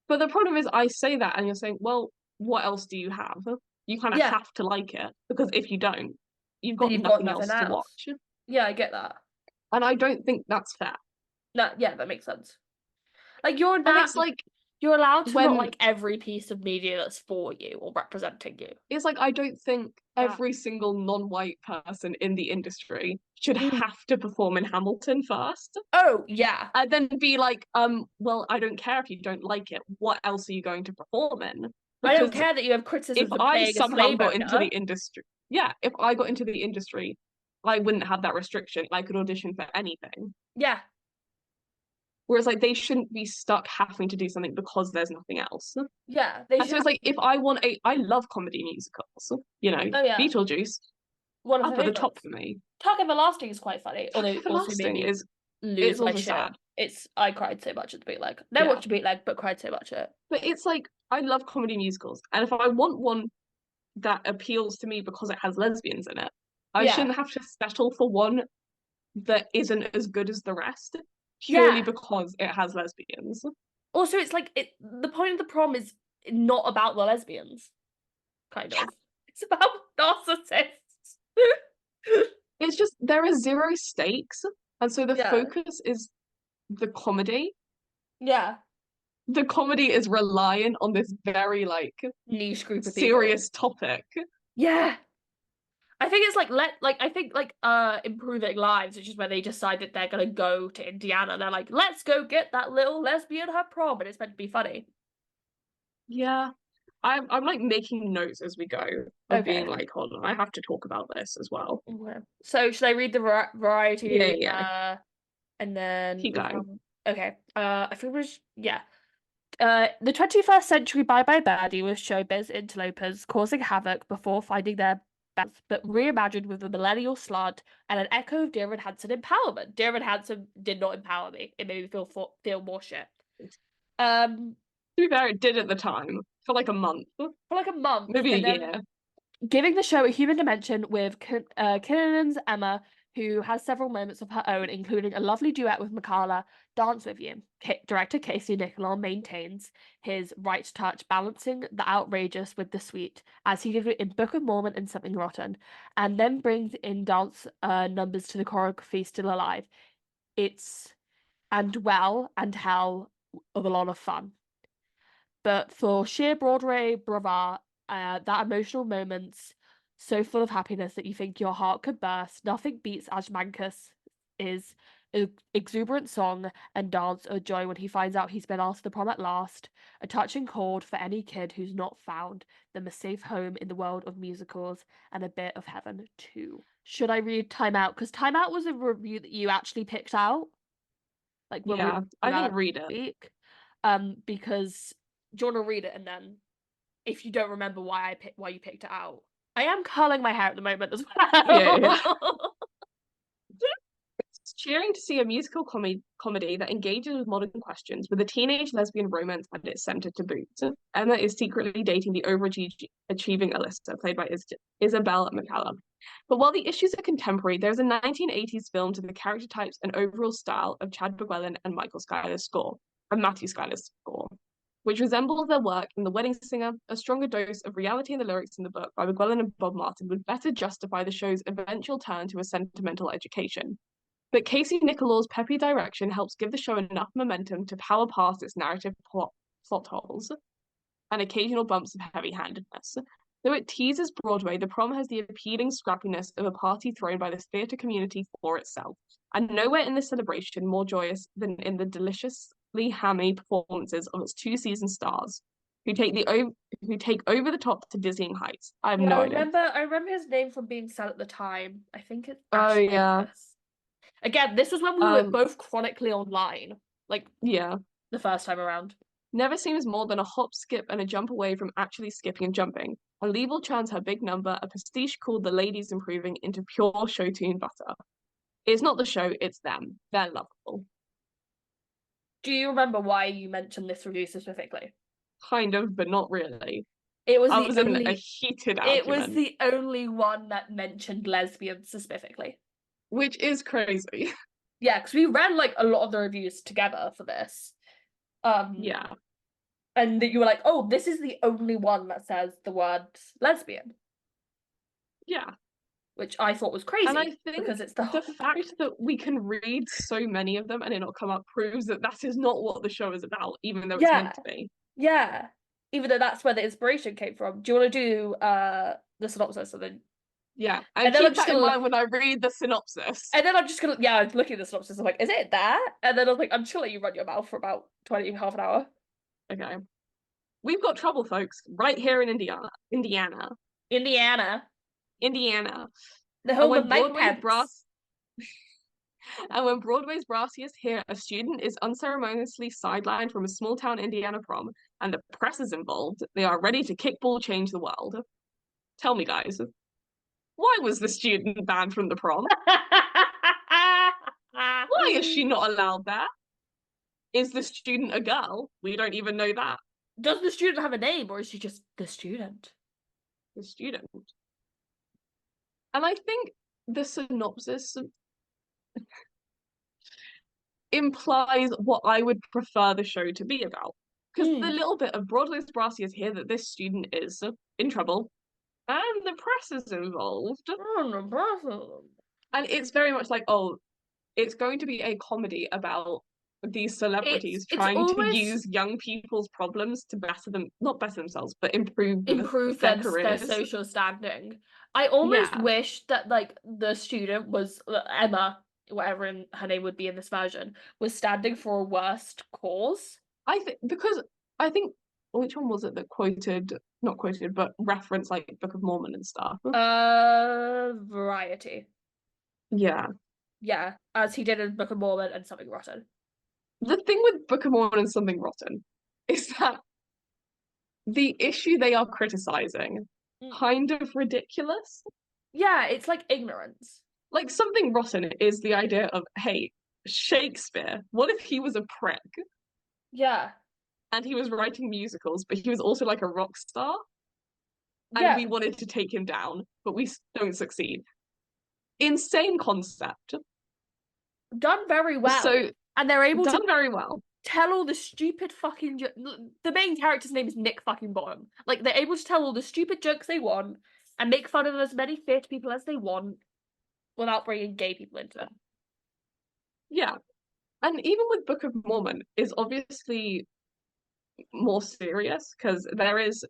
[SPEAKER 2] But the problem is, I say that, and you're saying, "Well, what else do you have?" You kind of
[SPEAKER 1] yeah.
[SPEAKER 2] have to like it because if you don't, you've
[SPEAKER 1] Then
[SPEAKER 2] got
[SPEAKER 1] you've got
[SPEAKER 2] nothing
[SPEAKER 1] nothing
[SPEAKER 2] else to
[SPEAKER 1] else.
[SPEAKER 2] watch.
[SPEAKER 1] Yeah, I get that.
[SPEAKER 2] And I don't think that's fair.
[SPEAKER 1] No, yeah, that makes sense. Like
[SPEAKER 2] And it's like
[SPEAKER 1] you're allowed to not
[SPEAKER 2] when
[SPEAKER 1] like every piece of media that's for you or representing you.
[SPEAKER 2] it's like I don't think
[SPEAKER 1] Yeah.
[SPEAKER 2] every single non-white person in the industry should
[SPEAKER 1] Mm.
[SPEAKER 2] have to perform in Hamilton first.
[SPEAKER 1] Oh, yeah.
[SPEAKER 2] And then be like, well, I don't care if you don't like it. What else are you going to perform in?
[SPEAKER 1] I don't
[SPEAKER 2] Because
[SPEAKER 1] care that you have
[SPEAKER 2] if
[SPEAKER 1] criticisms of
[SPEAKER 2] I
[SPEAKER 1] playing a
[SPEAKER 2] somehow
[SPEAKER 1] slave
[SPEAKER 2] got into the
[SPEAKER 1] owner.
[SPEAKER 2] industry, yeah, if I got into the industry, I wouldn't have that restriction. I could audition for anything.
[SPEAKER 1] Yeah,
[SPEAKER 2] Whereas like they shouldn't be stuck having to do something because there's nothing else.
[SPEAKER 1] yeah. They
[SPEAKER 2] And
[SPEAKER 1] should
[SPEAKER 2] so it's
[SPEAKER 1] have.
[SPEAKER 2] like if I want I love comedy musicals, you know,
[SPEAKER 1] Oh, yeah.
[SPEAKER 2] Beetlejuice
[SPEAKER 1] One of my
[SPEAKER 2] up at the top
[SPEAKER 1] favorites.
[SPEAKER 2] for me.
[SPEAKER 1] Talk Everlasting is quite funny,
[SPEAKER 2] Dark
[SPEAKER 1] although it also made
[SPEAKER 2] Everlasting
[SPEAKER 1] me
[SPEAKER 2] is
[SPEAKER 1] lose
[SPEAKER 2] it's
[SPEAKER 1] my
[SPEAKER 2] also
[SPEAKER 1] shit.
[SPEAKER 2] sad.
[SPEAKER 1] I cried so much at the bootleg. Never
[SPEAKER 2] Yeah.
[SPEAKER 1] watched a bootleg, but cried so much at it.
[SPEAKER 2] But it's like I love comedy musicals. And if I want one that appeals to me because it has lesbians in it, I
[SPEAKER 1] Yeah.
[SPEAKER 2] shouldn't have to settle for one that isn't as good as the rest purely
[SPEAKER 1] Yeah.
[SPEAKER 2] because it has lesbians.
[SPEAKER 1] Also, it's like the point of the prom is not about the lesbians, kind
[SPEAKER 2] Yeah.
[SPEAKER 1] of. It's about narcissists.
[SPEAKER 2] It's just there are zero stakes. And so the
[SPEAKER 1] Yeah.
[SPEAKER 2] focus is the comedy.
[SPEAKER 1] Yeah.
[SPEAKER 2] the comedy is reliant on this very like
[SPEAKER 1] Niche group of people.
[SPEAKER 2] serious topic.
[SPEAKER 1] Yeah. I think it's like Improving Lives, which is where they decide that they're gonna go to Indiana. They're like, let's go get that little lesbian her prom, and it's meant to be funny.
[SPEAKER 2] Yeah. I'm like making notes as we go of being
[SPEAKER 1] Okay.
[SPEAKER 2] like, hold on, I have to talk about this as well.
[SPEAKER 1] Okay. So should I read the
[SPEAKER 2] Yeah,
[SPEAKER 1] variety?
[SPEAKER 2] yeah.
[SPEAKER 1] And then
[SPEAKER 2] Keep
[SPEAKER 1] we
[SPEAKER 2] going.
[SPEAKER 1] can. Okay. I think we should, yeah. The 21st century Bye Bye Birdie was showbiz interlopers causing havoc before finding their best, but reimagined with a millennial slant and an echo of Dear Evan Hansen empowerment. Dear Evan Hansen did not empower me. It made me feel more shit. Um,
[SPEAKER 2] To be fair, it did at the time for like a month,
[SPEAKER 1] for like a month,
[SPEAKER 2] maybe a
[SPEAKER 1] and then
[SPEAKER 2] year.
[SPEAKER 1] giving the show a human dimension with Kinnan's Emma, who has several moments of her own, including a lovely duet with Makala, Dance With You. Director Casey Nicholaw maintains his right touch, balancing the outrageous with the sweet, as he did in Book of Mormon and Something Rotten, and then brings in dance numbers to the choreography still alive. It's and well and hell of a lot of fun. But for sheer Broadway bravado, that emotional moments so full of happiness that you think your heart could burst, nothing beats Ajmankus is exuberant song and dance of joy when he finds out he's been asked to the prom at last, a touching chord for any kid who's not found them a safe home in the world of musicals and a bit of heaven too. Should I read Time Out? Because Time Out was a review that you actually picked out, like when we were
[SPEAKER 2] Yeah,
[SPEAKER 1] talking
[SPEAKER 2] I
[SPEAKER 1] about
[SPEAKER 2] think
[SPEAKER 1] it
[SPEAKER 2] read
[SPEAKER 1] last
[SPEAKER 2] it.
[SPEAKER 1] week. Because do you want to read it and then if you don't remember why you picked it out. I am curling my hair at the moment as
[SPEAKER 2] Yeah, yeah.
[SPEAKER 1] well.
[SPEAKER 2] It's cheering to see a musical comedy that engages with modern questions with a teenage lesbian romance at its center to boot. Emma is secretly dating the overachieving Alyssa, played by Isabel McCallum. But while the issues are contemporary, there's a 1980s film to the character types and overall style of Chad Bogwellin and Matthew Schuyler's score, which resembles their work in The Wedding Singer. A stronger dose of reality in the lyrics in the book by Bogwellin and Bob Martin would better justify the show's eventual turn to a sentimental education. But Casey Nicolau's peppy direction helps give the show enough momentum to power past its narrative plot holes and occasional bumps of heavy-handedness. Though it teases Broadway, the prom has the appealing scrappiness of a party thrown by the theatre community for itself, and nowhere in this celebration more joyous than in the deliciously hammy performances of its two-season stars, who take over the top to dizzying heights. I have
[SPEAKER 1] Yeah,
[SPEAKER 2] no idea.
[SPEAKER 1] I remember his name from being said at the time. I think it's
[SPEAKER 2] Oh
[SPEAKER 1] Ash
[SPEAKER 2] yeah.
[SPEAKER 1] Davis. Again, this was when we were
[SPEAKER 2] Um
[SPEAKER 1] both chronically online, like
[SPEAKER 2] yeah.
[SPEAKER 1] the first time around.
[SPEAKER 2] Never seems more than a hop, skip, and a jump away from actually skipping and jumping. And Liebel churns her big number, a pastiche called The Ladies Improving, into pure show tune butter. It's not the show, it's them. They're lovable.
[SPEAKER 1] Do you remember why you mentioned this review specifically?
[SPEAKER 2] Kind of, but not really.
[SPEAKER 1] It was
[SPEAKER 2] I
[SPEAKER 1] the
[SPEAKER 2] was in a
[SPEAKER 1] only
[SPEAKER 2] heated
[SPEAKER 1] it was
[SPEAKER 2] argument,
[SPEAKER 1] the only one that mentioned lesbians specifically.
[SPEAKER 2] which is crazy.
[SPEAKER 1] Yeah, because we ran like a lot of the reviews together for this. Um,
[SPEAKER 2] Yeah,
[SPEAKER 1] and that you were like, oh, this is the only one that says the word lesbian,
[SPEAKER 2] yeah.
[SPEAKER 1] which I thought was
[SPEAKER 2] And I
[SPEAKER 1] crazy
[SPEAKER 2] think
[SPEAKER 1] because it's the
[SPEAKER 2] the
[SPEAKER 1] whole
[SPEAKER 2] fact that we can read so many of them and it not come up proves that that is not what the show is about, even though it's
[SPEAKER 1] yeah,
[SPEAKER 2] meant to be.
[SPEAKER 1] yeah. Even though that's where the inspiration came from. Do you want to do the synopsis and then
[SPEAKER 2] Yeah,
[SPEAKER 1] and
[SPEAKER 2] and
[SPEAKER 1] then I'm
[SPEAKER 2] keep
[SPEAKER 1] just
[SPEAKER 2] that in
[SPEAKER 1] gonna
[SPEAKER 2] mind when I read the synopsis.
[SPEAKER 1] and then I'm just gonna yeah, I was looking at the synopsis, I'm like, is it there? And then I was like, I'm just gonna let you run your mouth for about 20, half an hour.
[SPEAKER 2] Okay. We've got trouble, folks, right here in
[SPEAKER 1] Indiana,
[SPEAKER 2] Indiana.
[SPEAKER 1] the
[SPEAKER 2] And
[SPEAKER 1] home of
[SPEAKER 2] when
[SPEAKER 1] Mike
[SPEAKER 2] Broadway's
[SPEAKER 1] Pence.
[SPEAKER 2] brass and when Broadway's brassiest hear a student is unceremoniously sidelined from a small town Indiana prom and the press is involved, they are ready to kickball change the world. Tell me, guys, why was the student banned from the prom? Why is she not allowed there? Is the student a girl? We don't even know that.
[SPEAKER 1] Does the student have a name or is she just the student?
[SPEAKER 2] The student. And I think the synopsis implies what I would prefer the show to be about. Because the little bit of Broadway's brassiest here that this student is in trouble and the press is involved. And it's very much like, oh, it's going to be a comedy about these celebrities
[SPEAKER 1] it's
[SPEAKER 2] trying to
[SPEAKER 1] almost
[SPEAKER 2] use young people's problems to not better themselves, but improve
[SPEAKER 1] improve
[SPEAKER 2] their
[SPEAKER 1] their
[SPEAKER 2] careers.
[SPEAKER 1] social standing. I almost
[SPEAKER 2] Yeah,
[SPEAKER 1] wish that like the student was Emma, whatever her name would be in this version, was standing for a worst cause.
[SPEAKER 2] I think because I think which one was it that quoted, not quoted, but referenced like Book of Mormon and stuff?
[SPEAKER 1] Variety.
[SPEAKER 2] Yeah.
[SPEAKER 1] Yeah, as he did in Book of Mormon and Something Rotten.
[SPEAKER 2] The thing with Book of Mormon and Something Rotten is that the issue they are criticizing
[SPEAKER 1] Mm.
[SPEAKER 2] kind of ridiculous.
[SPEAKER 1] Yeah, it's like ignorance.
[SPEAKER 2] Like Something Rotten is the idea of, hey, Shakespeare, what if he was a prick
[SPEAKER 1] Yeah.
[SPEAKER 2] and he was writing musicals, but he was also like a rock star and
[SPEAKER 1] Yeah.
[SPEAKER 2] we wanted to take him down, but we don't succeed. Insane concept.
[SPEAKER 1] Done very well.
[SPEAKER 2] So
[SPEAKER 1] And they're able
[SPEAKER 2] done
[SPEAKER 1] to
[SPEAKER 2] very well.
[SPEAKER 1] tell all the stupid fucking the main character's name is Nick fucking Bottom. Like they're able to tell all the stupid jokes they want and make fun of as many theatre people as they want without bringing gay people into it.
[SPEAKER 2] Yeah. And even with Book of Mormon is obviously more serious because there is,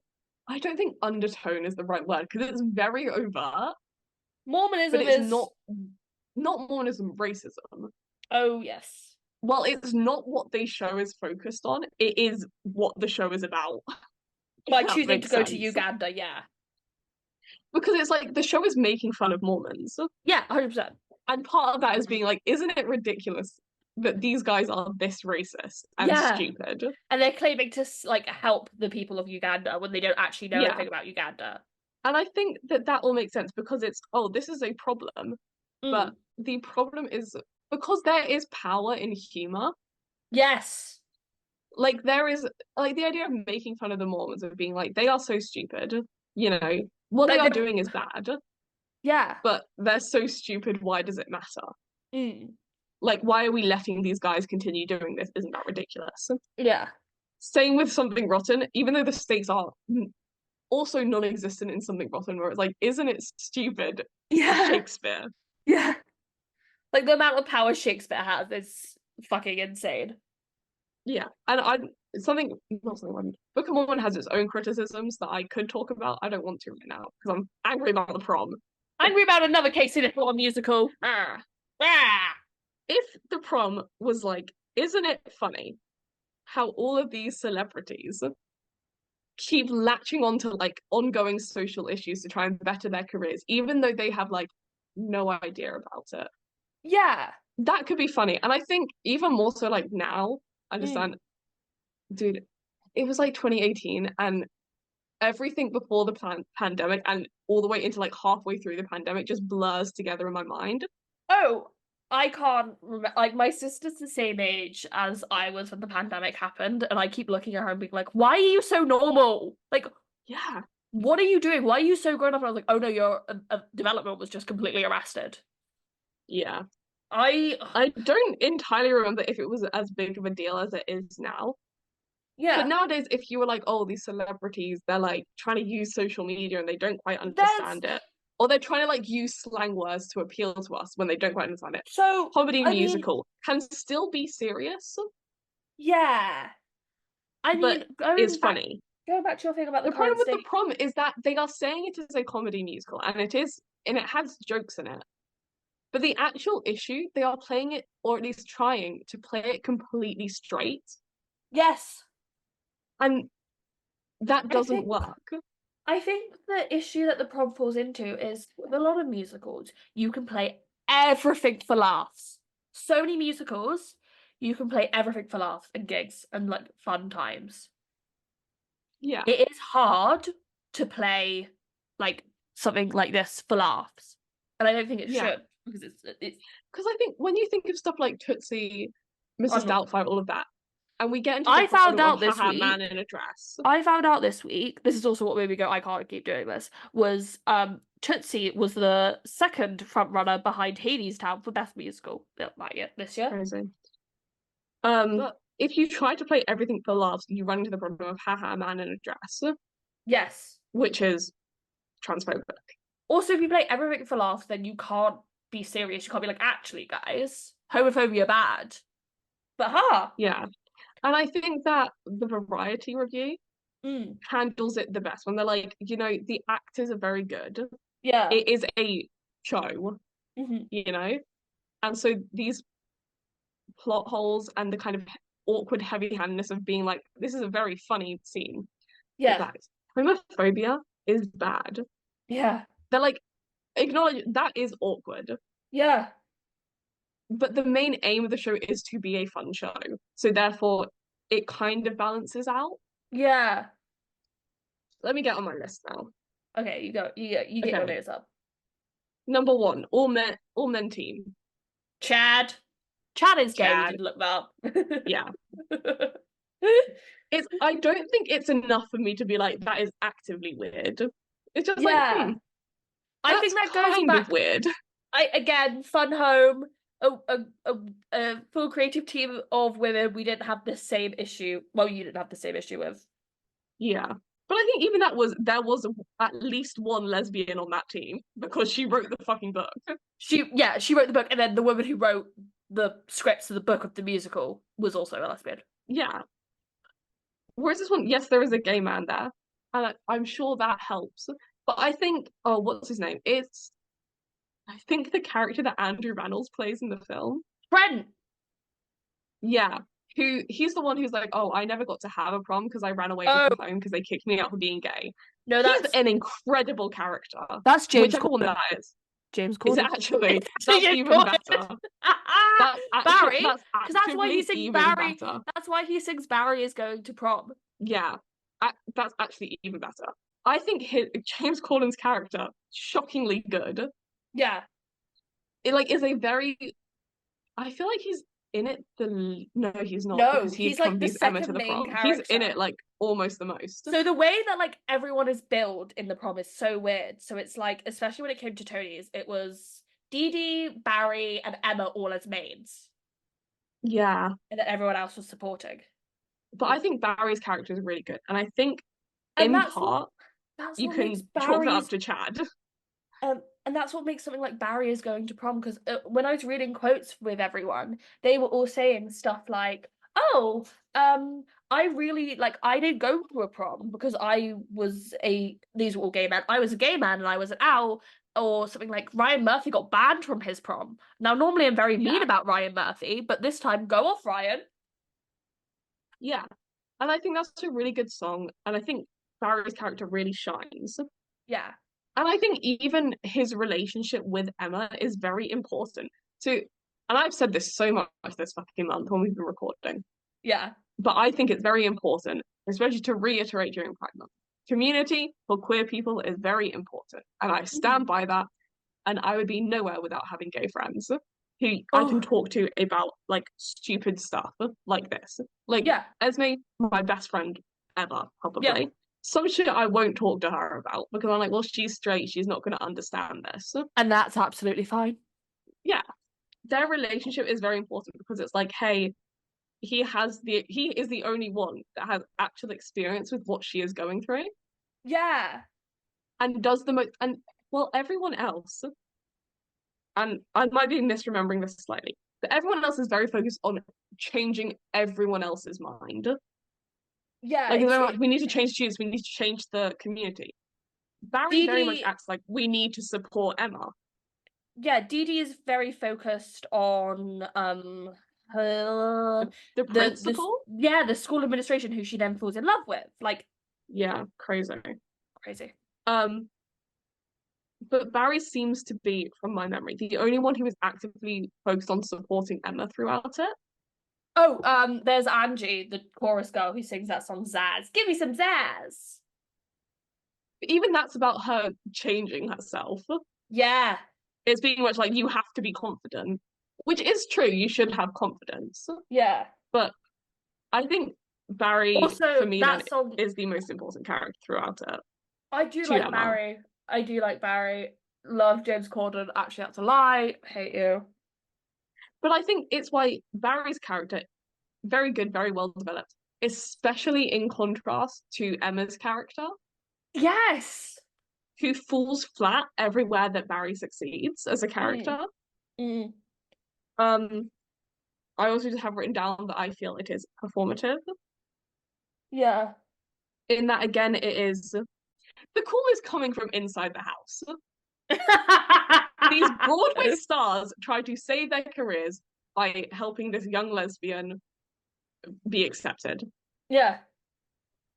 [SPEAKER 2] I don't think undertone is the right word because it's very overt, but
[SPEAKER 1] Mormonism
[SPEAKER 2] it's
[SPEAKER 1] is
[SPEAKER 2] not Mormonism racism.
[SPEAKER 1] oh yes.
[SPEAKER 2] Well, it's not what they show is focused on. It is what the show is about.
[SPEAKER 1] By
[SPEAKER 2] That
[SPEAKER 1] choosing to
[SPEAKER 2] makes
[SPEAKER 1] go to
[SPEAKER 2] sense.
[SPEAKER 1] Uganda, yeah.
[SPEAKER 2] Because it's like the show is making fun of Mormons.
[SPEAKER 1] Yeah, 100%.
[SPEAKER 2] And part of that is being like, isn't it ridiculous that these guys are this racist and
[SPEAKER 1] Yeah.
[SPEAKER 2] stupid?
[SPEAKER 1] And they're claiming to like help the people of Uganda when they don't actually know
[SPEAKER 2] Yeah.
[SPEAKER 1] anything about Uganda.
[SPEAKER 2] And I think that that all makes sense because it's, oh, this is a problem. But
[SPEAKER 1] Mm.
[SPEAKER 2] the problem is because there is power in humor.
[SPEAKER 1] Yes.
[SPEAKER 2] Like there is like the idea of making fun of the Mormons of being like they are so stupid, you know, what they
[SPEAKER 1] Like
[SPEAKER 2] are doing is bad,
[SPEAKER 1] yeah.
[SPEAKER 2] but they're so stupid, why does it matter?
[SPEAKER 1] Mm.
[SPEAKER 2] Like, why are we letting these guys continue doing this? Isn't that ridiculous?
[SPEAKER 1] Yeah.
[SPEAKER 2] Same with Something Rotten, even though the stakes are also non-existent in Something Rotten, where it's like, isn't it stupid? It's
[SPEAKER 1] Yeah.
[SPEAKER 2] Shakespeare.
[SPEAKER 1] Yeah. Like the amount of power Shakespeare has is fucking insane.
[SPEAKER 2] Yeah, and I something not something Book of Mormon has its own criticisms that I could talk about. I don't want to right now because I'm angry about the prom.
[SPEAKER 1] Angry about another case in a musical.
[SPEAKER 2] Ah.
[SPEAKER 1] Ah.
[SPEAKER 2] If the prom was like, isn't it funny how all of these celebrities keep latching onto like ongoing social issues to try and better their careers, even though they have like no idea about it?
[SPEAKER 1] Yeah.
[SPEAKER 2] That could be funny. And I think even more so like now, I
[SPEAKER 1] Mm.
[SPEAKER 2] understand, dude, it was like 2018 and everything before the pandemic and all the way into like halfway through the pandemic just blurs together in my mind.
[SPEAKER 1] Oh, I can't remember. Like, my sister's the same age as I was when the pandemic happened, and I keep looking at her and being like, why are you so normal? Like,
[SPEAKER 2] Yeah.
[SPEAKER 1] what are you doing? Why are you so grown up? And I was like, oh no, your development was just completely arrested.
[SPEAKER 2] Yeah.
[SPEAKER 1] I,
[SPEAKER 2] I don't entirely remember if it was as big of a deal as it is now. But
[SPEAKER 1] yeah,
[SPEAKER 2] nowadays, if you were like, oh, these celebrities, they're like trying to use social media and they don't quite
[SPEAKER 1] there's
[SPEAKER 2] understand it, or they're trying to like use slang words to appeal to us when they don't quite understand it.
[SPEAKER 1] so,
[SPEAKER 2] Comedy
[SPEAKER 1] I mean,
[SPEAKER 2] musical can still be serious,
[SPEAKER 1] yeah. I
[SPEAKER 2] but
[SPEAKER 1] mean,
[SPEAKER 2] is funny.
[SPEAKER 1] going back to your thing about the
[SPEAKER 2] The problem
[SPEAKER 1] current
[SPEAKER 2] with the
[SPEAKER 1] state.
[SPEAKER 2] prom is that they are saying it is a comedy musical, and it is, and it has jokes in it. But the actual issue, they are playing it, or at least trying to play it completely straight,
[SPEAKER 1] Yes,
[SPEAKER 2] and that
[SPEAKER 1] I
[SPEAKER 2] doesn't
[SPEAKER 1] think
[SPEAKER 2] work.
[SPEAKER 1] I think the issue that the prom falls into is with a lot of musicals, you can play everything for laughs. So many musicals, you can play everything for laughs and gigs and like fun times.
[SPEAKER 2] Yeah,
[SPEAKER 1] It is hard to play like something like this for laughs. And I don't think it
[SPEAKER 2] yeah.
[SPEAKER 1] should because it's
[SPEAKER 2] Because I think when you think of stuff like Tootsie, Mrs.
[SPEAKER 1] un-
[SPEAKER 2] Doubtfire, all of that, and we get into the
[SPEAKER 1] I found
[SPEAKER 2] problem of
[SPEAKER 1] out this
[SPEAKER 2] haha man
[SPEAKER 1] week
[SPEAKER 2] in a dress.
[SPEAKER 1] I found out this week, this is also what made me go, I can't keep doing this, was Tootsie was the second front runner behind Hadestown for Best Musical this year.
[SPEAKER 2] Crazy.
[SPEAKER 1] But
[SPEAKER 2] If you try to play everything for laughs, you run into the problem of haha man in a dress,
[SPEAKER 1] yes.
[SPEAKER 2] which is transphobic.
[SPEAKER 1] Also, if you play everything for laughs, then you can't be serious. You can't be like, actually, guys, homophobia bad. But ha!
[SPEAKER 2] Yeah. And I think that the Variety review
[SPEAKER 1] Mm,
[SPEAKER 2] handles it the best when they're like, the actors are very good.
[SPEAKER 1] yeah.
[SPEAKER 2] It is a show,
[SPEAKER 1] Hmm.
[SPEAKER 2] you know? And so these plot holes and the kind of awkward heavy-handedness of being like, this is a very funny scene. But
[SPEAKER 1] Yeah.
[SPEAKER 2] guys, homophobia is bad.
[SPEAKER 1] Yeah.
[SPEAKER 2] They're like, acknowledge that is awkward.
[SPEAKER 1] Yeah.
[SPEAKER 2] But the main aim of the show is to be a fun show. So therefore, it kind of balances out.
[SPEAKER 1] Yeah.
[SPEAKER 2] Let me get on my list now.
[SPEAKER 1] Okay, you go. You get your
[SPEAKER 2] Okay.
[SPEAKER 1] notes up.
[SPEAKER 2] Number one, all men team.
[SPEAKER 1] Chad. Chad is gay. We
[SPEAKER 2] Chad.
[SPEAKER 1] didn't look that
[SPEAKER 2] Yeah.
[SPEAKER 1] up.
[SPEAKER 2] I don't think it's enough for me to be like, that is actively weird. It's just like,
[SPEAKER 1] Yeah. I
[SPEAKER 2] that's
[SPEAKER 1] think that goes
[SPEAKER 2] kind of
[SPEAKER 1] back.
[SPEAKER 2] weird.
[SPEAKER 1] Again, fun home, a full creative team of women. We didn't have the same issue. Well, you didn't have the same issue with.
[SPEAKER 2] Yeah. But I think even there was at least one lesbian on that team because she wrote the fucking book.
[SPEAKER 1] She wrote the book, and then the woman who wrote the scripts to the book of the musical was also a lesbian.
[SPEAKER 2] Yeah. Whereas this one, yes, there is a gay man there, and I'm sure that helps. But I think, oh, what's his name? I think the character that Andrew Rannells plays in the film.
[SPEAKER 1] Trent.
[SPEAKER 2] Yeah, he's the one who's like, oh, I never got to have a prom because I ran away
[SPEAKER 1] Oh
[SPEAKER 2] from home because they kicked me out for being gay.
[SPEAKER 1] no,
[SPEAKER 2] He's an incredible character,
[SPEAKER 1] that's James
[SPEAKER 2] whichever one
[SPEAKER 1] Corden.
[SPEAKER 2] that is.
[SPEAKER 1] James
[SPEAKER 2] Is it
[SPEAKER 1] Corden.
[SPEAKER 2] actually?
[SPEAKER 1] It's
[SPEAKER 2] That's
[SPEAKER 1] James
[SPEAKER 2] even
[SPEAKER 1] Corden.
[SPEAKER 2] better. That's
[SPEAKER 1] Barry, because that's why he
[SPEAKER 2] actively
[SPEAKER 1] sings
[SPEAKER 2] even
[SPEAKER 1] Barry.
[SPEAKER 2] better.
[SPEAKER 1] That's why he sings Barry is going to prom.
[SPEAKER 2] Yeah, that's actually even better. I think James Corden's character shockingly good.
[SPEAKER 1] Yeah.
[SPEAKER 2] It like is a very. I feel like he's in it no, he's not
[SPEAKER 1] No,
[SPEAKER 2] because he
[SPEAKER 1] he's like the
[SPEAKER 2] accompanies Emma to
[SPEAKER 1] second
[SPEAKER 2] the
[SPEAKER 1] main
[SPEAKER 2] prom. He's in
[SPEAKER 1] character.
[SPEAKER 2] it like almost the most.
[SPEAKER 1] So the way that like everyone is billed in the prom is so weird. So it's like, especially when it came to Tony's, it was Dee Dee, Barry, and Emma all as mains,
[SPEAKER 2] Yeah,
[SPEAKER 1] and then everyone else was supporting.
[SPEAKER 2] but I think Barry's character is really good, and I think
[SPEAKER 1] And
[SPEAKER 2] in part
[SPEAKER 1] that's
[SPEAKER 2] you
[SPEAKER 1] what makes
[SPEAKER 2] can chalk that up
[SPEAKER 1] Barry's
[SPEAKER 2] to Chad.
[SPEAKER 1] and that's what makes something like Barry is going to prom, because when I was reading quotes with everyone, they were all saying stuff like, "Oh, I really like I didn't go to a prom because I was a these were all gay men. I was a gay man and I was an owl." Or something like Ryan Murphy got banned from his prom. Now, normally I'm very mean
[SPEAKER 2] Yeah,
[SPEAKER 1] about Ryan Murphy, but this time, go off, Ryan.
[SPEAKER 2] yeah, and I think that's a really good song, and I think Barry's character really shines.
[SPEAKER 1] Yeah,
[SPEAKER 2] And I think even his relationship with Emma is very important. So, and I've said this so much this fucking month when we've been recording,
[SPEAKER 1] yeah.
[SPEAKER 2] but I think it's very important, especially to reiterate during Pride Month. Community for queer people is very important, and I stand
[SPEAKER 1] Mhm.
[SPEAKER 2] by that. And I would be nowhere without having gay friends who I can
[SPEAKER 1] Oh,
[SPEAKER 2] talk to about like stupid stuff like this. Like
[SPEAKER 1] yeah,
[SPEAKER 2] Esme, my best friend ever,
[SPEAKER 1] yeah.
[SPEAKER 2] probably. Some shit I won't talk to her about because I'm like, well, she's straight, she's not going to understand this.
[SPEAKER 1] And that's absolutely fine.
[SPEAKER 2] Yeah, their relationship is very important because it's like, hey, he is the only one that has actual experience with what she is going through
[SPEAKER 1] Yeah.
[SPEAKER 2] and does the most and well, everyone else, and I might be misremembering this slightly, but everyone else is very focused on changing everyone else's mind.
[SPEAKER 1] Yeah,
[SPEAKER 2] Like, very much, we need to change students, we need to change the community. Barry
[SPEAKER 1] Dee
[SPEAKER 2] very much
[SPEAKER 1] Dee,
[SPEAKER 2] acts like we need to support Emma.
[SPEAKER 1] yeah, Dee Dee is very focused on her
[SPEAKER 2] The principal?
[SPEAKER 1] the school administration who she then falls in love with. Like
[SPEAKER 2] Yeah, crazy.
[SPEAKER 1] crazy.
[SPEAKER 2] Um, but Barry seems to be, from my memory, the only one who is actively focused on supporting Emma throughout it.
[SPEAKER 1] Oh, there's Angie, the chorus girl who sings that song Zaz. Give me some Zaz.
[SPEAKER 2] But even that's about her changing herself.
[SPEAKER 1] Yeah.
[SPEAKER 2] It's being much like you have to be confident, which is true. You should have confidence.
[SPEAKER 1] Yeah.
[SPEAKER 2] But I think Barry, for
[SPEAKER 1] Also,
[SPEAKER 2] me, then
[SPEAKER 1] that song
[SPEAKER 2] is the most important character throughout it
[SPEAKER 1] I do
[SPEAKER 2] to
[SPEAKER 1] like
[SPEAKER 2] Emma.
[SPEAKER 1] Barry. I do like Barry. Love James Corden. Actually, that's a lie. Hate you.
[SPEAKER 2] But I think it's why Barry's character, very good, very well developed, especially in contrast to Emma's character,
[SPEAKER 1] Yes.
[SPEAKER 2] who falls flat everywhere that Barry succeeds as a
[SPEAKER 1] Mm,
[SPEAKER 2] character.
[SPEAKER 1] mm.
[SPEAKER 2] Um, I also just have written down that I feel it is performative.
[SPEAKER 1] Yeah.
[SPEAKER 2] In that, again, it is the call is coming from inside the house. These Broadway stars try to save their careers by helping this young lesbian be accepted.
[SPEAKER 1] Yeah.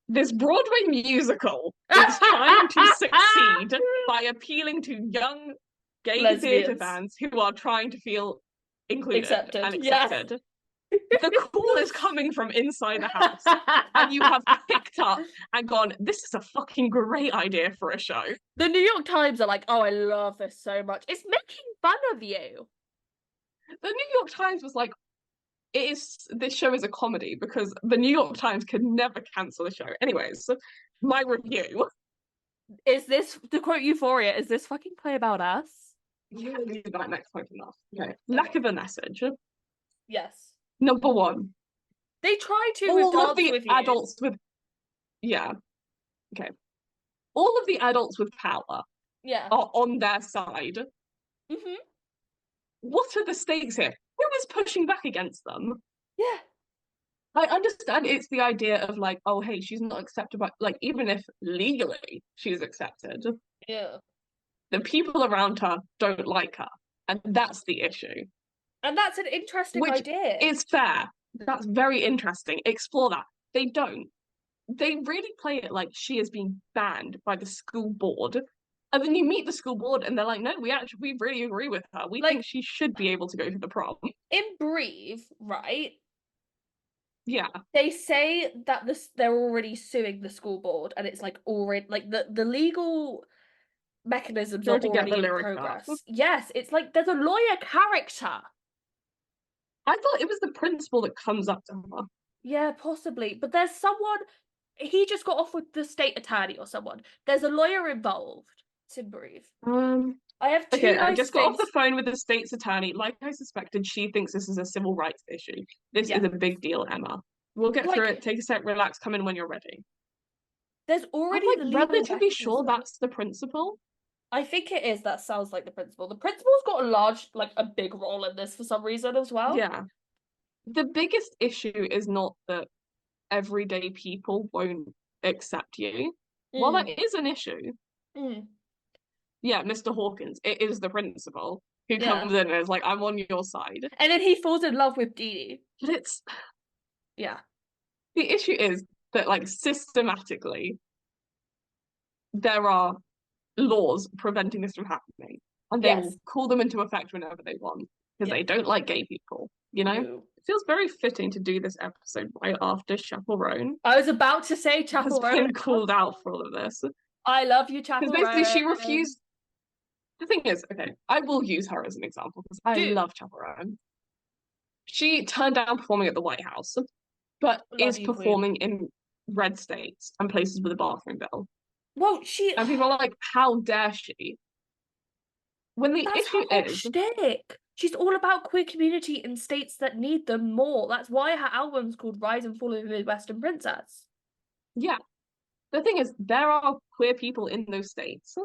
[SPEAKER 2] This Broadway musical is trying to succeed by appealing to young gay theatre
[SPEAKER 1] Lesbians.
[SPEAKER 2] fans who are trying to feel included and
[SPEAKER 1] Yeah.
[SPEAKER 2] accepted. The call is coming from inside the house, and you have picked up and gone, this is a fucking great idea for a show.
[SPEAKER 1] The New York Times are like, oh, I love this so much. It's making fun of you.
[SPEAKER 2] The New York Times was like, this show is a comedy because the New York Times could never cancel a show. Anyways, my review.
[SPEAKER 1] Is this, to quote Euphoria, is this fucking play about us?
[SPEAKER 2] You will use that next point enough. Okay. Lack of a message.
[SPEAKER 1] Yes.
[SPEAKER 2] Number one.
[SPEAKER 1] They try to
[SPEAKER 2] All
[SPEAKER 1] with
[SPEAKER 2] of the
[SPEAKER 1] with
[SPEAKER 2] adults with yeah. Okay. All of the adults with power are on their side.
[SPEAKER 1] Mm-hmm.
[SPEAKER 2] What are the stakes here? Who is pushing back against them?
[SPEAKER 1] Yeah.
[SPEAKER 2] I understand it's the idea of like, oh, hey, she's not accepted by, like, even if legally she's accepted,
[SPEAKER 1] Yeah.
[SPEAKER 2] the people around her don't like her. And that's the issue.
[SPEAKER 1] And that's an interesting idea.
[SPEAKER 2] It's fair. That's very interesting. Explore that. They don't. They really play it like she is being banned by the school board. And then you meet the school board and they're like, no, we really agree with her. We think she should be able to go to the prom.
[SPEAKER 1] In Breathe, right?
[SPEAKER 2] Yeah.
[SPEAKER 1] They say that they're already suing the school board and it's like already like the legal mechanisms are already in progress. Yes, it's like there's a lawyer character.
[SPEAKER 2] I thought it was the principal that comes up to her.
[SPEAKER 1] Yeah, possibly. But there's someone, he just got off with the state attorney or someone. There's a lawyer involved to Breathe. I have two
[SPEAKER 2] okay, I just got off the phone with the state's attorney. Like I suspected, she thinks this is a civil rights issue. This is a big deal, Emma. We'll get through it. Take a sec, relax, come in when you're ready.
[SPEAKER 1] There's already
[SPEAKER 2] I'm like relatively sure that's the principal.
[SPEAKER 1] I think it is. That sounds like the principal. The principal's got a big role in this for some reason as well.
[SPEAKER 2] Yeah. The biggest issue is not that everyday people won't accept you. Well, that is an issue. Yeah, Mr. Hawkins, it is the principal who comes in and is like, I'm on your side.
[SPEAKER 1] And then he falls in love with Dee Dee.
[SPEAKER 2] But it's... Yeah. The issue is that, like, systematically, there are laws preventing this from happening. And they will call them into effect whenever they want. Because they don't like gay people, you know? No. It feels very fitting to do this episode right after Chaperone.
[SPEAKER 1] I was about to say Chaperone
[SPEAKER 2] has been called out for all of this.
[SPEAKER 1] I love you, Chaperone.
[SPEAKER 2] Because basically she refused... The thing is, okay, I will use her as an example because I love Chaperone. She turned down performing at the White House, but is performing in red states and places with a bathroom bill.
[SPEAKER 1] Well,
[SPEAKER 2] and people are like, how dare she? When the issue is,
[SPEAKER 1] shtick. She's all about queer community in states that need them more. That's why her album's called Rise and Fall of the Midwestern Princess.
[SPEAKER 2] Yeah. The thing is, there are queer people in those states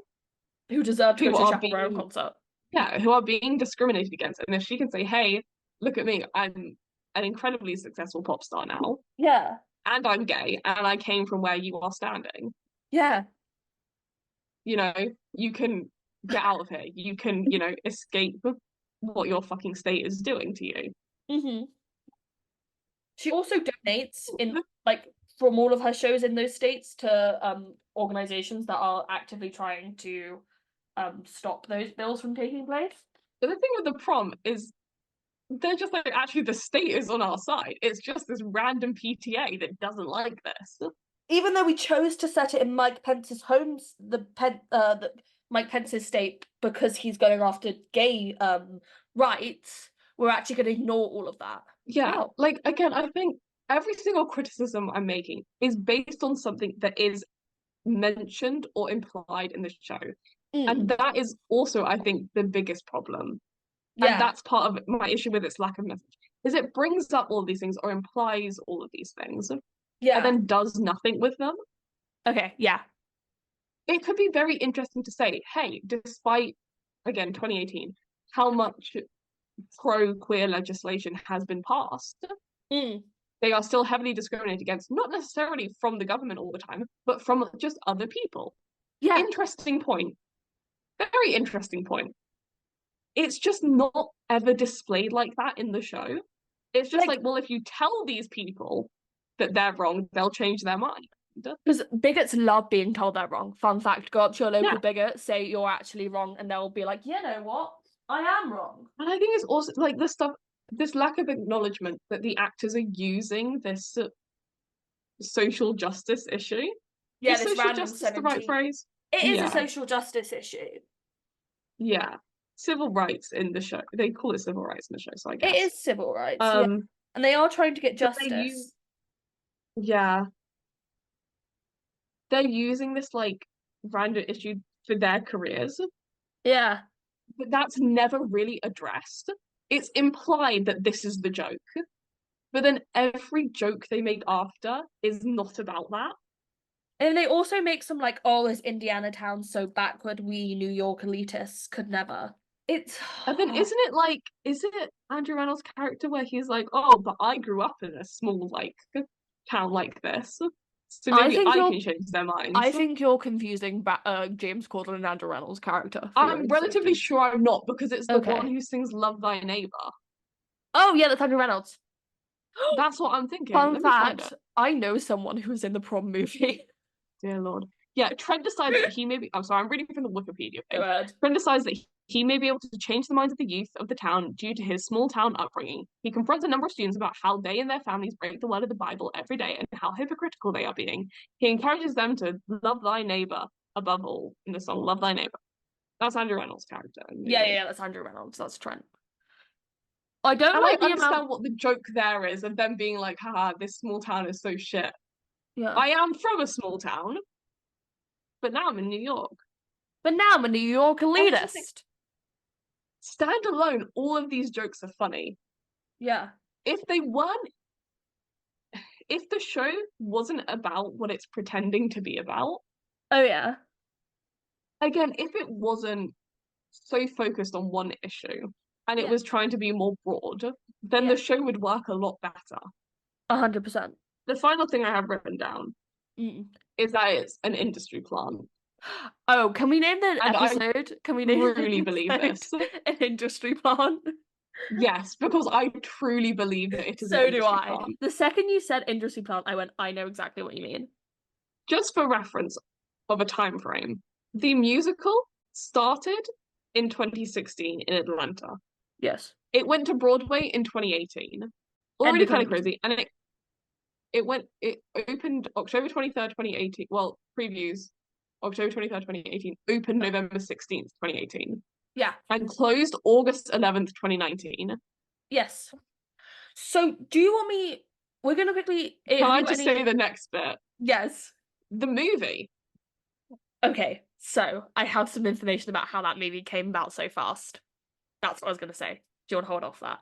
[SPEAKER 1] who deserve to go to a Chaperone concert.
[SPEAKER 2] Yeah, who are being discriminated against. And if she can say, hey, look at me, I'm an incredibly successful pop star now.
[SPEAKER 1] Yeah.
[SPEAKER 2] And I'm gay, and I came from where you are standing.
[SPEAKER 1] Yeah.
[SPEAKER 2] You know, you can get out of here. You can, you know, escape what your fucking state is doing to you.
[SPEAKER 1] Mm-hmm. She also donates in, like, from all of her shows in those states to organizations that are actively trying to stop those bills from taking place.
[SPEAKER 2] But the thing with the prom is they're just like, actually, the state is on our side. It's just this random PTA that doesn't like this.
[SPEAKER 1] Even though we chose to set it in Mike Pence's homes, the Mike Pence's state, because he's going after gay rights, we're actually going to ignore all of that.
[SPEAKER 2] Yeah, wow. Like, again, I think every single criticism I'm making is based on something that is mentioned or implied in the show. And that is also, I think, the biggest problem. Yeah. And that's part of my issue with its lack of message, is it brings up all of these things or implies all of these things. Yeah. And then does nothing with them.
[SPEAKER 1] Okay, yeah.
[SPEAKER 2] It could be very interesting to say, hey, despite, again, 2018, how much pro-queer legislation has been passed,
[SPEAKER 1] Mm.
[SPEAKER 2] they are still heavily discriminated against, not necessarily from the government all the time, but from just other people.
[SPEAKER 1] Yeah.
[SPEAKER 2] Interesting point. Very interesting point. It's just not ever displayed like that in the show. It's just like, well, if you tell these people that they're wrong, they'll change their mind.
[SPEAKER 1] Because bigots love being told they're wrong. Fun fact, go up to your local
[SPEAKER 2] Yeah.
[SPEAKER 1] bigot, say you're actually wrong, and they'll be like, you know what? I am wrong.
[SPEAKER 2] And I think it's also like this lack of acknowledgement that the actors are using this social justice issue.
[SPEAKER 1] Yeah,
[SPEAKER 2] Is
[SPEAKER 1] this
[SPEAKER 2] social
[SPEAKER 1] random
[SPEAKER 2] justice the right
[SPEAKER 1] 17.
[SPEAKER 2] phrase?
[SPEAKER 1] It is a
[SPEAKER 2] Yeah.
[SPEAKER 1] social justice issue.
[SPEAKER 2] Yeah. Civil rights in the show. They call it civil rights in the show, so I
[SPEAKER 1] It
[SPEAKER 2] guess.
[SPEAKER 1] is civil rights, yeah. And they are trying to get
[SPEAKER 2] But they use,
[SPEAKER 1] justice.
[SPEAKER 2] yeah, they're using this like random issue for their careers,
[SPEAKER 1] Yeah.
[SPEAKER 2] but that's never really addressed. It's implied that this is the joke, but then every joke they make after is not about that.
[SPEAKER 1] And they also make some like, oh, is Indiana town so backward? We New York elitists could never. It's
[SPEAKER 2] And then is it Andrew Reynolds' character where he's like, oh, but I grew up in a small like town like this, so
[SPEAKER 1] I
[SPEAKER 2] maybe
[SPEAKER 1] think
[SPEAKER 2] I
[SPEAKER 1] you're
[SPEAKER 2] can change their
[SPEAKER 1] I
[SPEAKER 2] minds.
[SPEAKER 1] think you're confusing James Corden and Andrew Reynolds' character for your
[SPEAKER 2] I'm relatively
[SPEAKER 1] information.
[SPEAKER 2] sure I'm not because it's the one
[SPEAKER 1] Okay.
[SPEAKER 2] who sings "Love Thy Neighbor."
[SPEAKER 1] Oh yeah, that's Andrew Reynolds.
[SPEAKER 2] That's what I'm thinking.
[SPEAKER 1] Fun
[SPEAKER 2] Let me find
[SPEAKER 1] fact,
[SPEAKER 2] it.
[SPEAKER 1] I know someone who was in the Prom movie.
[SPEAKER 2] Dear Lord. Yeah, Trent decides that he may be. I'm sorry, I'm reading from the Wikipedia
[SPEAKER 1] Go
[SPEAKER 2] page.
[SPEAKER 1] ahead.
[SPEAKER 2] Trent decides that he may be able to change the minds of the youth of the town due to his small town upbringing. He confronts a number of students about how they and their families break the word of the Bible every day and how hypocritical they are being. He encourages them to love thy neighbor above all in the song Love Thy Neighbor. That's Andrew Reynolds' character in the movie.
[SPEAKER 1] Yeah, that's Andrew Reynolds. That's Trent. I don't
[SPEAKER 2] And
[SPEAKER 1] like
[SPEAKER 2] I
[SPEAKER 1] the
[SPEAKER 2] understand
[SPEAKER 1] amount.
[SPEAKER 2] what the joke there is of them being like, haha, this small town is so shit.
[SPEAKER 1] Yeah.
[SPEAKER 2] I am from a small town, but now I'm in New York.
[SPEAKER 1] But now I'm a New York
[SPEAKER 2] And it's the thing,
[SPEAKER 1] elitist.
[SPEAKER 2] stand alone, all of these jokes are funny.
[SPEAKER 1] Yeah.
[SPEAKER 2] If they weren't, if the show wasn't about what it's pretending to be about,
[SPEAKER 1] Oh yeah.
[SPEAKER 2] again, if it wasn't so focused on one issue and it
[SPEAKER 1] Yeah.
[SPEAKER 2] was trying to be more broad, then
[SPEAKER 1] Yeah.
[SPEAKER 2] the show would work a lot better.
[SPEAKER 1] 100%.
[SPEAKER 2] The final thing I have written down
[SPEAKER 1] Mm.
[SPEAKER 2] is that it's an industry plant.
[SPEAKER 1] Oh, can we name the
[SPEAKER 2] And I
[SPEAKER 1] episode? Can we name
[SPEAKER 2] truly
[SPEAKER 1] the
[SPEAKER 2] believe
[SPEAKER 1] episode
[SPEAKER 2] this.
[SPEAKER 1] an industry plant?
[SPEAKER 2] Yes, because I truly believe that it is an
[SPEAKER 1] So do
[SPEAKER 2] industry
[SPEAKER 1] I.
[SPEAKER 2] plant.
[SPEAKER 1] The second you said industry plant, I went, I know exactly what you mean.
[SPEAKER 2] Just for reference of a time frame, the musical started in 2016 in Atlanta.
[SPEAKER 1] Yes.
[SPEAKER 2] It went to Broadway in 2018. Already kind of crazy. And it opened October 23rd, 2018. Well, previews October 23rd, 2018, opened November 16th, 2018.
[SPEAKER 1] Yeah.
[SPEAKER 2] And closed August 11th, 2019.
[SPEAKER 1] Yes. So do you want me we're gonna quickly
[SPEAKER 2] Can I just say the next bit?
[SPEAKER 1] Yes.
[SPEAKER 2] The movie.
[SPEAKER 1] Okay, so I have some information about how that movie came about so fast. That's what I was gonna say. Do you want to hold off that?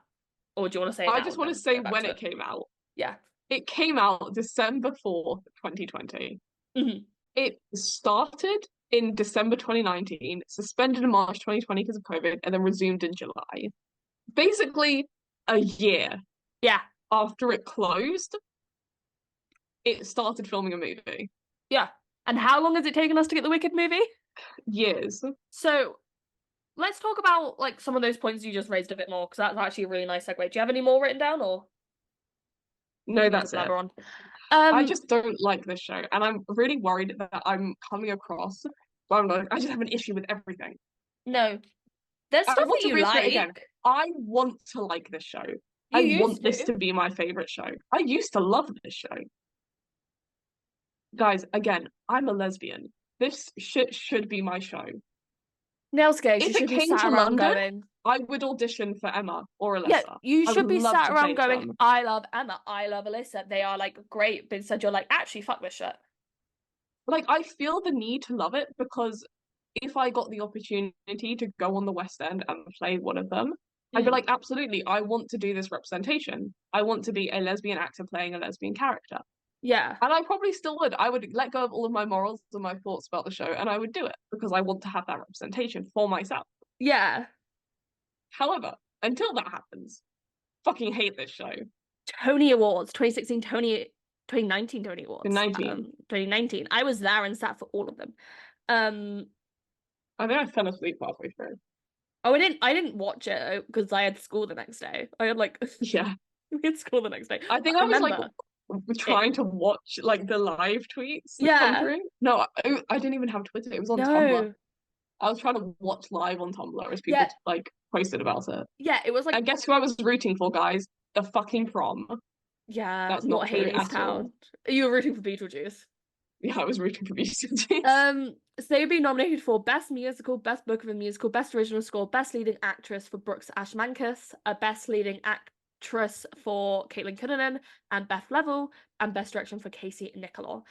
[SPEAKER 1] Or do you want to say it
[SPEAKER 2] I
[SPEAKER 1] now
[SPEAKER 2] just
[SPEAKER 1] and
[SPEAKER 2] want to
[SPEAKER 1] then
[SPEAKER 2] say
[SPEAKER 1] go back
[SPEAKER 2] when
[SPEAKER 1] to
[SPEAKER 2] it came out.
[SPEAKER 1] Yeah.
[SPEAKER 2] It came out December 4th, 2020.
[SPEAKER 1] Mhm.
[SPEAKER 2] It started in December 2019, suspended in March 2020 because of COVID, and then resumed in July. Basically, a year
[SPEAKER 1] Yeah.
[SPEAKER 2] after it closed, it started filming a movie.
[SPEAKER 1] Yeah. And how long has it taken us to get the Wicked movie?
[SPEAKER 2] Years.
[SPEAKER 1] So let's talk about like some of those points you just raised a bit more, because that's actually a really nice segue. Do you have any more written down or
[SPEAKER 2] No, that's it.
[SPEAKER 1] on?
[SPEAKER 2] I just don't like this show, and I'm really worried that I'm coming across. Well, no, I just have an issue with everything.
[SPEAKER 1] No. There's
[SPEAKER 2] I
[SPEAKER 1] stuff
[SPEAKER 2] want
[SPEAKER 1] that
[SPEAKER 2] to
[SPEAKER 1] you
[SPEAKER 2] reiterate
[SPEAKER 1] like.
[SPEAKER 2] again. I want to like this show.
[SPEAKER 1] You
[SPEAKER 2] I
[SPEAKER 1] used
[SPEAKER 2] want this
[SPEAKER 1] to.
[SPEAKER 2] to be my favorite show. I used to love this show. Guys, again, I'm a lesbian. This shit should be my show.
[SPEAKER 1] Nails Gaze, you
[SPEAKER 2] If it
[SPEAKER 1] should be
[SPEAKER 2] came
[SPEAKER 1] sat
[SPEAKER 2] to
[SPEAKER 1] around
[SPEAKER 2] London,
[SPEAKER 1] going.
[SPEAKER 2] I would audition for Emma or
[SPEAKER 1] Yeah,
[SPEAKER 2] Alyssa.
[SPEAKER 1] you
[SPEAKER 2] I
[SPEAKER 1] should
[SPEAKER 2] would
[SPEAKER 1] be
[SPEAKER 2] love
[SPEAKER 1] sat
[SPEAKER 2] to
[SPEAKER 1] around
[SPEAKER 2] play
[SPEAKER 1] going,
[SPEAKER 2] them.
[SPEAKER 1] I love Emma, I love Alyssa. They are like great, but instead you're like, actually, fuck this shit.
[SPEAKER 2] Like, I feel the need to love it because if I got the opportunity to go on the West End and play one of them, I'd be like, absolutely, I want to do this representation. I want to be a lesbian actor playing a lesbian character.
[SPEAKER 1] Yeah.
[SPEAKER 2] And I probably still would. I would let go of all of my morals and my thoughts about the show, and I would do it because I want to have that representation for myself.
[SPEAKER 1] Yeah.
[SPEAKER 2] However, until that happens, fucking hate this show.
[SPEAKER 1] Tony Awards, 2016 2019 Tony
[SPEAKER 2] In
[SPEAKER 1] Awards,
[SPEAKER 2] 19.
[SPEAKER 1] 2019. I was there and sat for all of them. Um,
[SPEAKER 2] I think I fell asleep halfway through.
[SPEAKER 1] oh, I didn't watch it because I had school the next day. I had like
[SPEAKER 2] Yeah.
[SPEAKER 1] we had school the next day.
[SPEAKER 2] I think
[SPEAKER 1] I
[SPEAKER 2] I was like
[SPEAKER 1] remember it.
[SPEAKER 2] trying to watch like the live tweets that come
[SPEAKER 1] Yeah,
[SPEAKER 2] through. No, I didn't even have Twitter. It was on Tumblr.
[SPEAKER 1] no,
[SPEAKER 2] I was trying to watch live on Tumblr as
[SPEAKER 1] yeah,
[SPEAKER 2] people like posted about it.
[SPEAKER 1] yeah. It was like,
[SPEAKER 2] And guess who I was rooting for, guys? The fucking Prom.
[SPEAKER 1] yeah,
[SPEAKER 2] That's not
[SPEAKER 1] not
[SPEAKER 2] true at all.
[SPEAKER 1] Hadestown. You were rooting for Beetlejuice.
[SPEAKER 2] Yeah, I was rooting for Beetlejuice.
[SPEAKER 1] So they've been nominated for Best Musical, Best Book of a Musical, Best Original Score, Best Leading Actress for Brooks Ashmanskas, a Best Leading Actress for Caitlin Kinnunen and Beth Level, and Best Direction for Casey Nicholaw.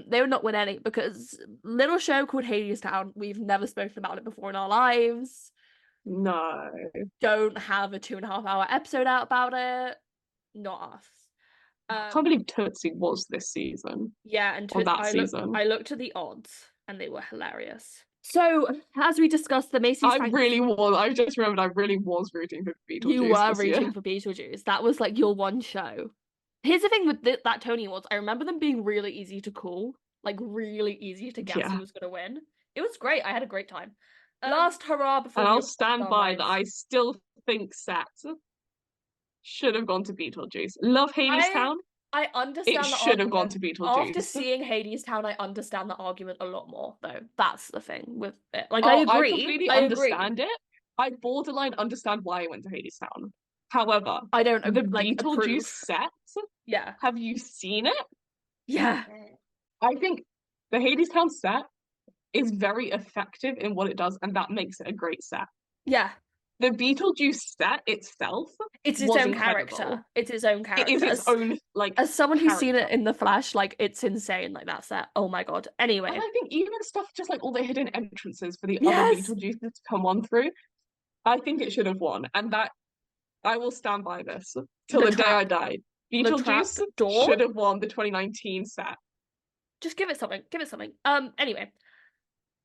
[SPEAKER 1] They would not win any because little show called Hadestown, we've never spoken about it before in our lives.
[SPEAKER 2] No.
[SPEAKER 1] Don't have a 2.5 hour episode out about it. Not us.
[SPEAKER 2] I can't believe Tootsie was this season.
[SPEAKER 1] Yeah, and
[SPEAKER 2] Or that
[SPEAKER 1] I
[SPEAKER 2] season.
[SPEAKER 1] looked at the odds and they were hilarious. So, as we discussed, the Macy's
[SPEAKER 2] I really was. I just remembered I really was rooting for
[SPEAKER 1] you
[SPEAKER 2] Beetlejuice
[SPEAKER 1] were
[SPEAKER 2] this year.
[SPEAKER 1] rooting for Beetlejuice. That was like your one show. Here's the thing with that Tony Awards. I remember them being really easy to call, like really easy to guess who was going to win. It was great. I had a great time. Last hurrah before
[SPEAKER 2] And
[SPEAKER 1] we
[SPEAKER 2] I'll
[SPEAKER 1] all lost
[SPEAKER 2] stand
[SPEAKER 1] our
[SPEAKER 2] by that.
[SPEAKER 1] minds.
[SPEAKER 2] I still think Set should have gone to Beetlejuice. Love Hadestown.
[SPEAKER 1] I
[SPEAKER 2] It
[SPEAKER 1] understand the
[SPEAKER 2] should have gone
[SPEAKER 1] argument.
[SPEAKER 2] to
[SPEAKER 1] After
[SPEAKER 2] Beetlejuice.
[SPEAKER 1] seeing Hadestown, I understand the argument a lot more, though. That's the thing with it. Like,
[SPEAKER 2] Oh, I
[SPEAKER 1] agree.
[SPEAKER 2] completely
[SPEAKER 1] I agree.
[SPEAKER 2] understand it. I borderline understand why I went to Hadestown. However,
[SPEAKER 1] I don't
[SPEAKER 2] the
[SPEAKER 1] like
[SPEAKER 2] Beetlejuice
[SPEAKER 1] approve.
[SPEAKER 2] set,
[SPEAKER 1] Yeah.
[SPEAKER 2] have you seen it?
[SPEAKER 1] Yeah.
[SPEAKER 2] I think the Hadestown set is very effective in what it does, and that makes it a great set.
[SPEAKER 1] Yeah.
[SPEAKER 2] The Beetlejuice set itself
[SPEAKER 1] It's its
[SPEAKER 2] was
[SPEAKER 1] own
[SPEAKER 2] incredible.
[SPEAKER 1] character. It's its own character.
[SPEAKER 2] It is its own like
[SPEAKER 1] as someone who's seen it
[SPEAKER 2] character.
[SPEAKER 1] in the flesh, like it's insane. Like that set. Oh my god. Anyway.
[SPEAKER 2] And I think even stuff just like all the hidden entrances for the other
[SPEAKER 1] Yes.
[SPEAKER 2] Beetlejuices to come on through, I think it should have won. And that I will stand by this till the day I die. Beetlejuice should have won the 2019 set.
[SPEAKER 1] Just give it something. Give it something. Anyway.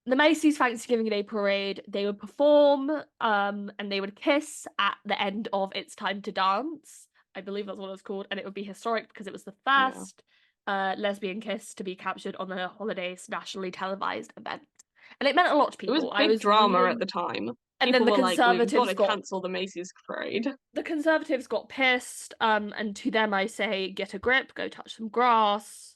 [SPEAKER 1] The Macy's Thanksgiving Day Parade, they would perform, and they would kiss at the end of It's Time to Dance. I believe that's what it was called, and it would be historic because it was the first lesbian kiss to be captured on the holiday's nationally televised event. And it meant a lot to people.
[SPEAKER 2] It was big drama at the time.
[SPEAKER 1] And
[SPEAKER 2] people
[SPEAKER 1] then the
[SPEAKER 2] were
[SPEAKER 1] Conservatives
[SPEAKER 2] like, we've got to cancel the Macy's parade.
[SPEAKER 1] The Conservatives got pissed, and to them I say, get a grip, go touch some grass.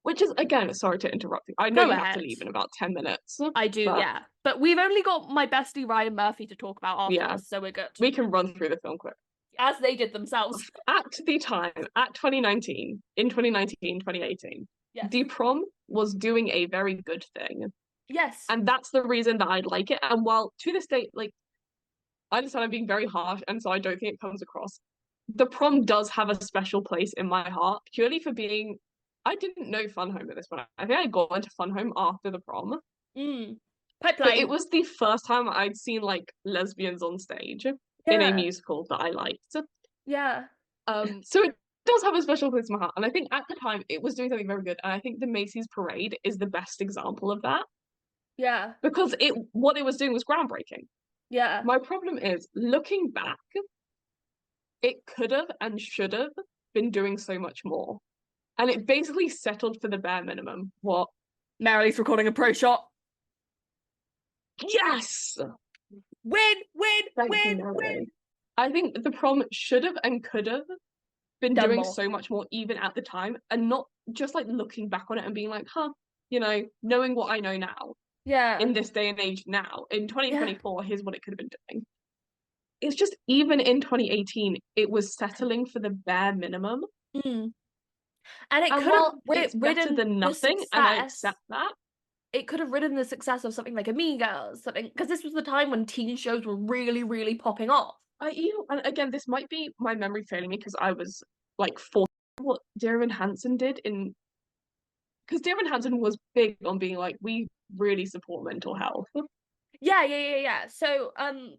[SPEAKER 2] Which is, again, sorry to interrupt you. I know you have to leave in about 10 minutes.
[SPEAKER 1] I do, yeah. But we've only got my bestie Ryan Murphy to talk about afterwards, so we're good.
[SPEAKER 2] We can run through the film quick.
[SPEAKER 1] As they did themselves.
[SPEAKER 2] At the time, at 2019, in 2019, 2018, the Prom was doing a very good thing.
[SPEAKER 1] Yes.
[SPEAKER 2] And that's the reason that I like it. And while to this day, like, I understand I'm being very harsh, and so I don't think it comes across. The Prom does have a special place in my heart, purely for being I didn't know Fun Home at this point. I think I got into Fun Home after the Prom.
[SPEAKER 1] Pipeline.
[SPEAKER 2] But it was the first time I'd seen like lesbians on stage in a musical that I liked.
[SPEAKER 1] Yeah.
[SPEAKER 2] So it does have a special place in my heart. And I think at the time it was doing something very good. And I think the Macy's Parade is the best example of that.
[SPEAKER 1] Yeah.
[SPEAKER 2] Because what it was doing was groundbreaking.
[SPEAKER 1] Yeah.
[SPEAKER 2] My problem is looking back, it could have and should have been doing so much more. And it basically settled for the bare minimum. What?
[SPEAKER 1] Marily's recording a pro shot.
[SPEAKER 2] Yes!
[SPEAKER 1] Win!
[SPEAKER 2] I think the Prom should have and could have been doing so much more even at the time, and not just like looking back on it and being like, knowing what I know now.
[SPEAKER 1] Yeah.
[SPEAKER 2] In this day and age now, in 2024, here's what it could have been doing. It's just even in 2018, it was settling for the bare minimum.
[SPEAKER 1] And it could have
[SPEAKER 2] better than nothing, and I accept that.
[SPEAKER 1] It could have ridden the success of something like Amiga, because this was the time when teen shows were really, really popping off.
[SPEAKER 2] And again, this might be my memory failing me because I was like 4. What Dear Evan Hansen did because Dear Evan Hansen was big on being like, we really support mental health.
[SPEAKER 1] Yeah. So I'm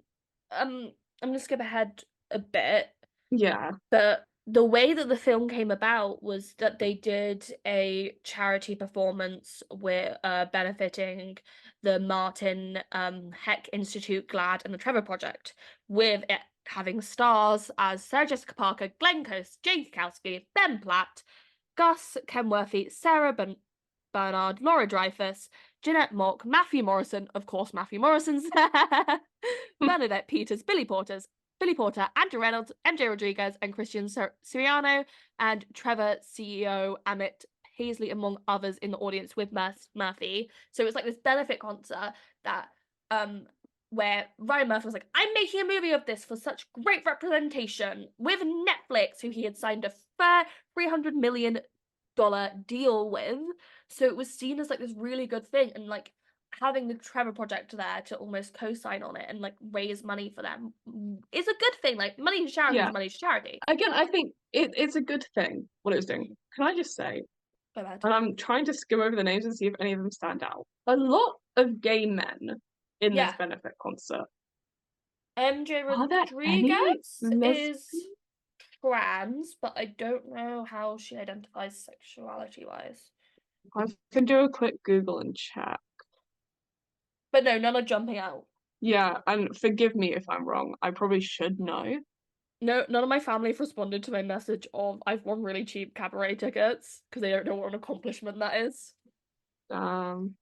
[SPEAKER 1] gonna skip ahead a bit.
[SPEAKER 2] Yeah.
[SPEAKER 1] But the way that the film came about was that they did a charity performance with benefiting the Martin Heck Institute, GLAAD, and the Trevor Project with having stars as Sarah Jessica Parker, Glenn Close, Jane Krakowski, Ben Platt, Gus Kenworthy, Bernard, Laura Dreyfus, Jeanette Mock, Matthew Morrison, of course Matthew Morrison's there, Bernadette Peters, Billy Porter, Andrew Reynolds, MJ Rodriguez, and Christian Siriano, and Trevor CEO Amit Paisley, among others, in the audience with Murphy. So it was like this benefit concert that where Ryan Murphy was like, I'm making a movie of this for such great representation with Netflix, who he had signed a fair $300 million deal with. So it was seen as like this really good thing, and like having the Trevor Project there to almost co-sign on it and like raise money for them is a good thing. Like money to charity is money to charity.
[SPEAKER 2] Again, I think it's a good thing what it was doing. Can I just say, and I'm trying to skim over the names and see if any of them stand out. A lot of gay men in this benefit concert.
[SPEAKER 1] MJ Rodriguez is trans, but I don't know how she identifies sexuality-wise.
[SPEAKER 2] I can do a quick Google and check.
[SPEAKER 1] But no, none are jumping out.
[SPEAKER 2] Yeah, and forgive me if I'm wrong. I probably should know.
[SPEAKER 1] No, none of my family have responded to my message of I've won really cheap cabaret tickets because they don't know what an accomplishment that is.
[SPEAKER 2] They don't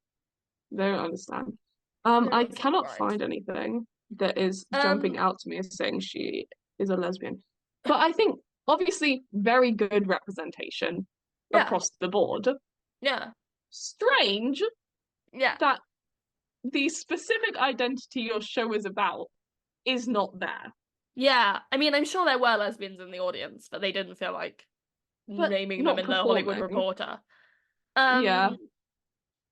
[SPEAKER 2] understand. I cannot find anything that is jumping out to me as saying she is a lesbian. But I think obviously very good representation across the board.
[SPEAKER 1] Yeah.
[SPEAKER 2] Strange.
[SPEAKER 1] Yeah.
[SPEAKER 2] That the specific identity your show is about is not there.
[SPEAKER 1] Yeah. I mean, I'm sure there were lesbians in the audience, but they didn't feel like naming them in the Hollywood Reporter.
[SPEAKER 2] Yeah.